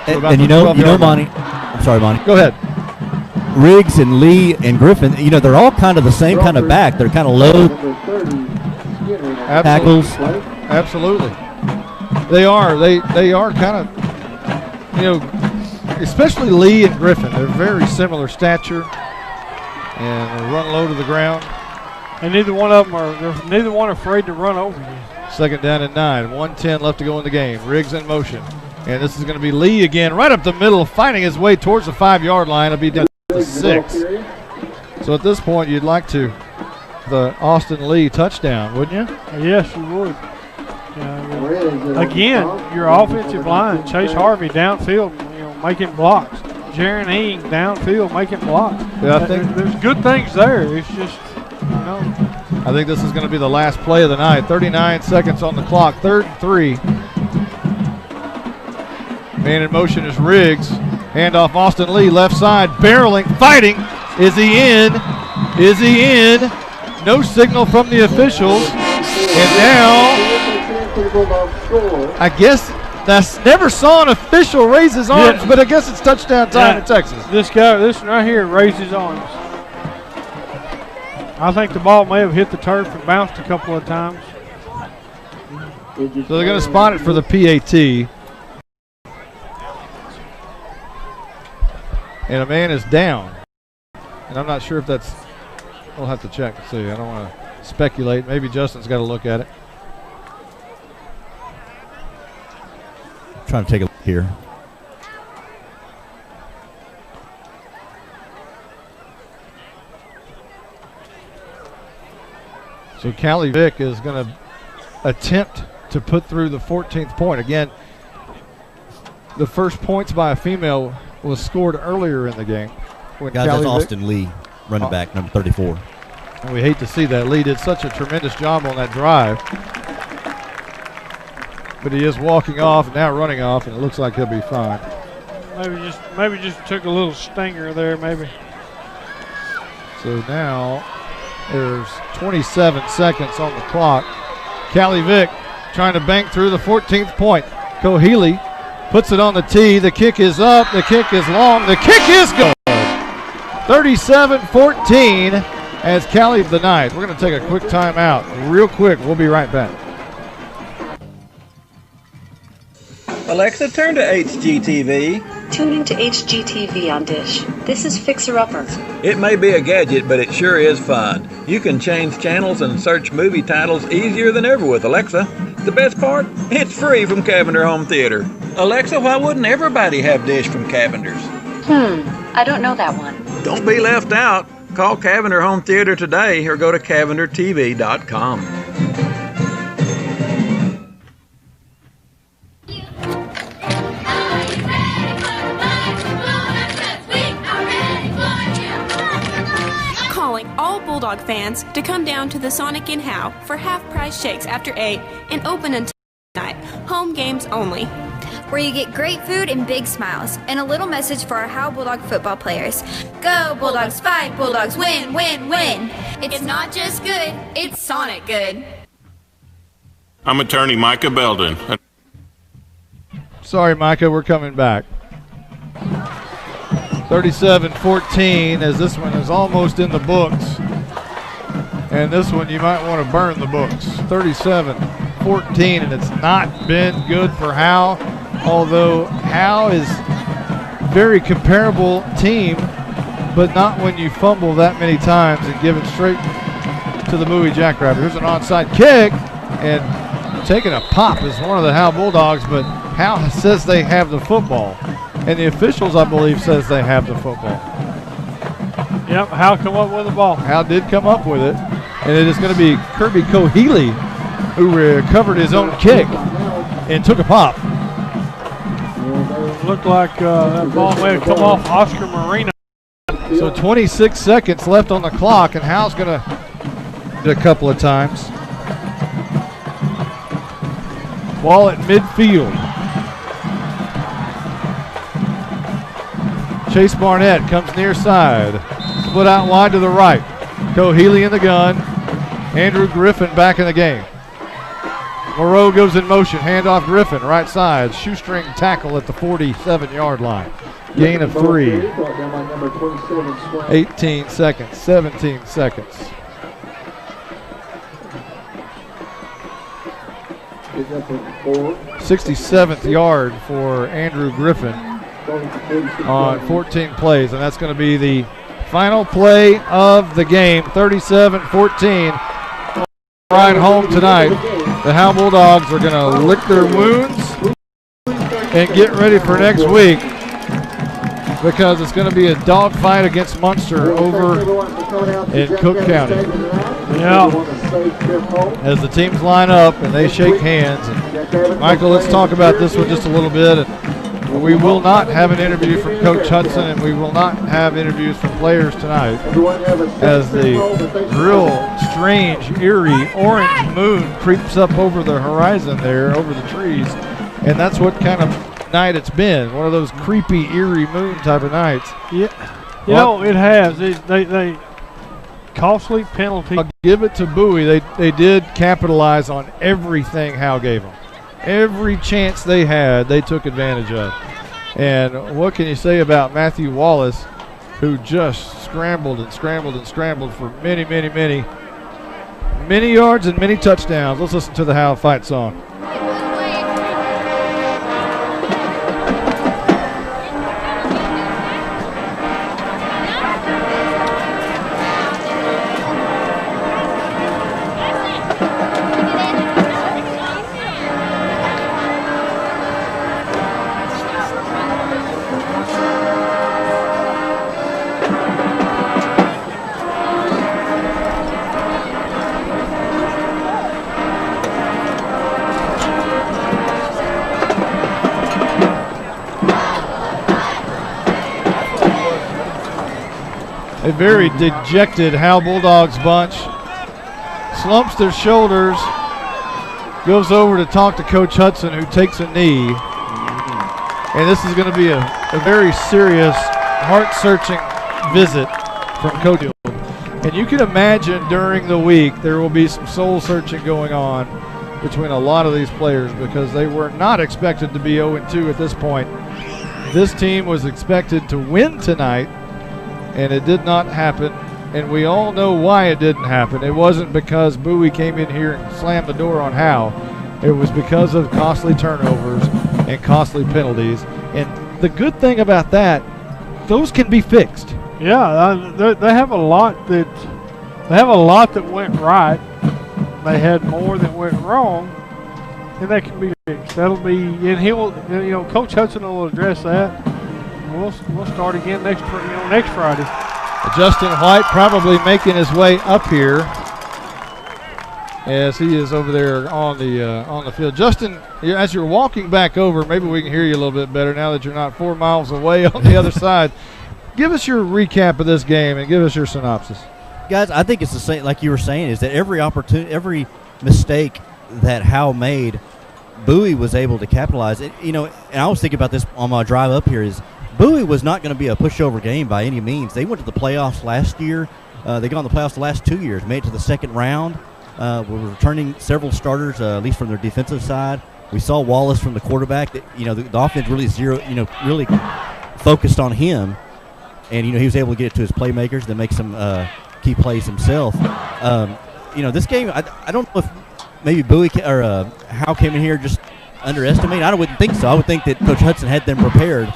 And Monty. I'm sorry, Monty. Go ahead. Riggs and Lee and Griffin, they're all kind of the same kind of back. They're kind of low tackles. Absolutely. They are. They are kind of, especially Lee and Griffin. They're very similar stature and they run low to the ground. And neither one of them are afraid to run over you. Second down and 9. 1:10 left to go in the game. Riggs in motion. And this is going to be Lee again, right up the middle, fighting his way towards the 5-yard line. It'll be down to 6. So at this point, you'd like the Austin Lee touchdown, wouldn't you? Yes, you would. Again, your offensive line, Chase Harvey downfield, making blocks. Jaron Ing downfield making blocks. Yeah, I think there's good things there. It's just, I think this is going to be the last play of the night. 39 seconds on the clock. 3rd and 3. Man in motion is Riggs. Handoff Austin Lee, left side, barreling, fighting. Is he in? Is he in? No signal from the officials. And now, I guess never saw an official raise his arms, but I guess it's touchdown time in Texas. This one right here raised his arms. I think the ball may have hit the turf and bounced a couple of times. So they're going to spot it for the PAT. And a man is down. And I'm not sure if that's, we'll have to check and see. I don't want to speculate. Maybe Justin's got to look at it. Trying to take a look here. So Callie Vick is going to attempt to put through the 14th point. Again, the first points by a female was scored earlier in the game. Guys, that's Austin Lee, running back, number 34. And we hate to see that. Lee did such a tremendous job on that drive. But he is walking off, now running off, and it looks like he'll be fine. Maybe just took a little stinger there, maybe. So now there's 27 seconds on the clock. Callie Vick trying to bank through the 14th point. Cohealy puts it on the tee. The kick is up. The kick is long. The kick is good. 37-14 as Callie of the night. We're going to take a quick timeout. Real quick. We'll be right back. Alexa, turn to HGTV. Tune into HGTV on Dish. This is Fixer Upper. It may be a gadget, but it sure is fun. You can change channels and search movie titles easier than ever with Alexa. The best part? It's free from Cavender Home Theater. Alexa, why wouldn't everybody have Dish from Cavender's? I don't know that one. Don't be left out. Call Cavender Home Theater today or go to CavenderTV.com. Bulldog fans to come down to the Sonic in Howe for half-price shakes after 8 and open until midnight. Home games only. Where you get great food and big smiles, and a little message for our Howe Bulldog football players. Go Bulldogs, fight Bulldogs, win, win, win. It's not just good, it's Sonic good. I'm attorney Micah Belden. Sorry, Micah, we're coming back. 37-14, as this one is almost in the books. And this one you might want to burn the books. 37-14, and it's not been good for Howe. Although Howe is a very comparable team, but not when you fumble that many times and give it straight to the Bowie Jackrabbit. Here's an onside kick, and taking a pop is one of the Howe Bulldogs, but Howe says they have the football. And the officials, I believe, says they have the football. Yep, Howe come up with the ball. Howe did come up with it, and it is going to be Kirby Cohealy who recovered his own kick and took a pop. Looked like that ball may have come off Oscar Marino. So 26 seconds left on the clock, and Howe's going to hit a couple of times. Ball at midfield. Chase Barnett comes near side. Split out wide to the right. Cohealy in the gun. Andrew Griffin back in the game. Moreau goes in motion. Handoff Griffin, right side. Shoestring tackle at the 47-yard line. Gain of 3. 18 seconds, 17 seconds. 67th yard for Andrew Griffin on 14 plays, and that's going to be the final play of the game. 37-14. Right home tonight. The Howe Bulldogs are going to lick their wounds and get ready for next week, because it's going to be a dogfight against Munster over in Cook County. Yeah. As the teams line up and they shake hands. And Michael, let's talk about this one just a little bit. And we will not have an interview from Coach Hudson, and we will not have interviews from players tonight, as the real strange, eerie orange moon creeps up over the horizon there, over the trees. And that's what kind of night it's been, one of those creepy, eerie moon type of nights. Yeah, you know, it has. They costly penalty. I'll give it to Bowie. They did capitalize on everything Howe gave them. Every chance they had, they took advantage of. And what can you say about Matthew Wallace, who just scrambled and scrambled and scrambled for many, many, many, many yards and many touchdowns. Let's listen to the Howe fight song. A very dejected Howe Bulldogs bunch slumps their shoulders, goes over to talk to Coach Hudson, who takes a knee. And this is going to be a very serious, heart-searching visit from Coach. And you can imagine during the week there will be some soul-searching going on between a lot of these players, because they were not expected to be 0-2 at this point. This team was expected to win tonight, and it did not happen, and we all know why it didn't happen. It wasn't because Bowie came in here and slammed the door on Howe. It was because of costly turnovers and costly penalties. And the good thing about that, those can be fixed. Yeah, they have a lot that went right. They had more that went wrong, and that can be fixed. That'll be, and Coach Hudson will address that. We'll start again next Friday. Justin White probably making his way up here as he is over there on the field. Justin, as you're walking back over, maybe we can hear you a little bit better now that you're not 4 miles away on the other side. Give us your recap of this game and give us your synopsis. Guys, I think it's the same, like you were saying, is that every opportunity, every mistake that Howe made, Bowie was able to capitalize. And I was thinking about this on my drive up here, is Bowie was not going to be a pushover game by any means. They went to the playoffs last year. They got in the playoffs the last 2 years, made it to the second round. We're returning several starters, at least from their defensive side. We saw Wallace from the quarterback. The offense really really focused on him, and he was able to get it to his playmakers to make some key plays himself. This game, I don't know if maybe Bowie or Howe came in here just underestimated. I wouldn't think so. I would think that Coach Hudson had them prepared,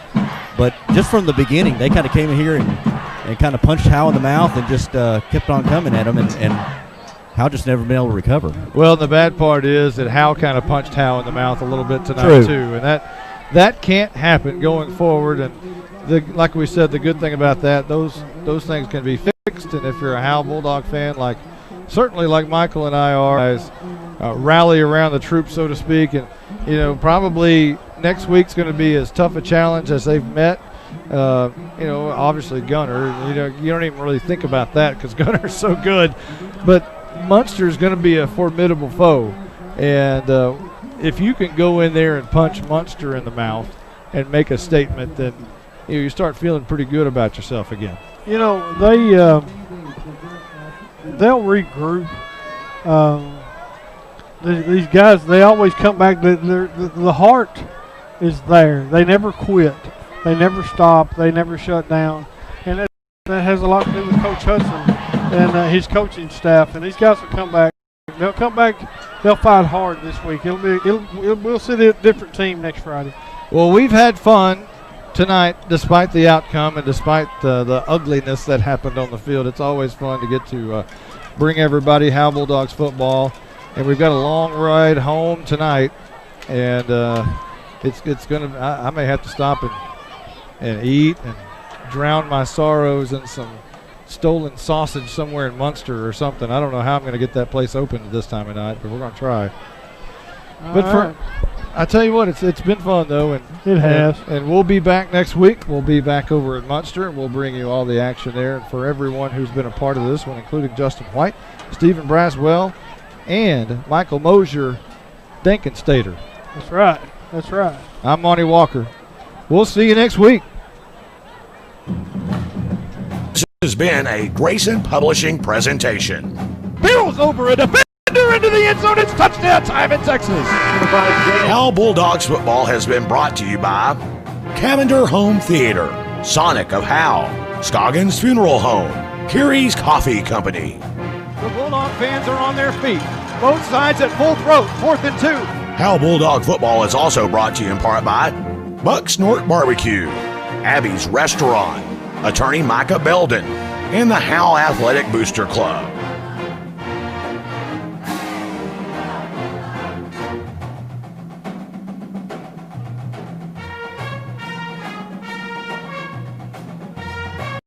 but just from the beginning, they kind of came in here and kind of punched Howe in the mouth and just kept on coming at him, and Howe just never been able to recover. Well, the bad part is that Howe kind of punched Howe in the mouth a little bit tonight, too, and that can't happen going forward. And like we said, the good thing about that, those things can be fixed. And if you're a Howe Bulldog fan, certainly like Michael and I are, guys, rally around the troops, so to speak. And probably next week's going to be as tough a challenge as they've met. Obviously Gunner. You don't even really think about that because Gunner's so good, but Munster's going to be a formidable foe, and if you can go in there and punch Munster in the mouth and make a statement, then you start feeling pretty good about yourself again. They'll regroup. These guys, they always come back. The heart is there. They never quit. They never stop. They never shut down, and that has a lot to do with Coach Hudson and his coaching staff. And these guys will come back. They'll come back. They'll fight hard this week. We'll see a different team next Friday. Well, we've had fun tonight, despite the outcome and despite the ugliness that happened on the field. It's always fun to get to bring everybody Howe Bulldogs football, and we've got a long ride home tonight, and it's gonna. I may have to stop and eat and drown my sorrows in some stolen sausage somewhere in Munster or something. I don't know how I'm going to get that place open at this time of night, but we're going to try. I tell you what, it's been fun though, and it has. And we'll be back next week. We'll be back over at Munster, and we'll bring you all the action there. And for everyone who's been a part of this one, including Justin White, Stephen Braswell, and Michael Mosier, Dinkenstater. That's right. That's right. I'm Monty Walker. We'll see you next week. This has been a Grayson Publishing presentation. Barrels over a defender into the end zone. It's touchdown time in Texas. Howe Bulldogs football has been brought to you by Cavender Home Theater, Sonic of Howe, Scoggins Funeral Home, Kiri's Coffee Company. The Bulldog fans are on their feet. Both sides at full throat. 4th and 2. Howe Bulldog football is also brought to you in part by Buck Snort Barbecue, Abby's Restaurant, Attorney Micah Belden, and the Howe Athletic Booster Club.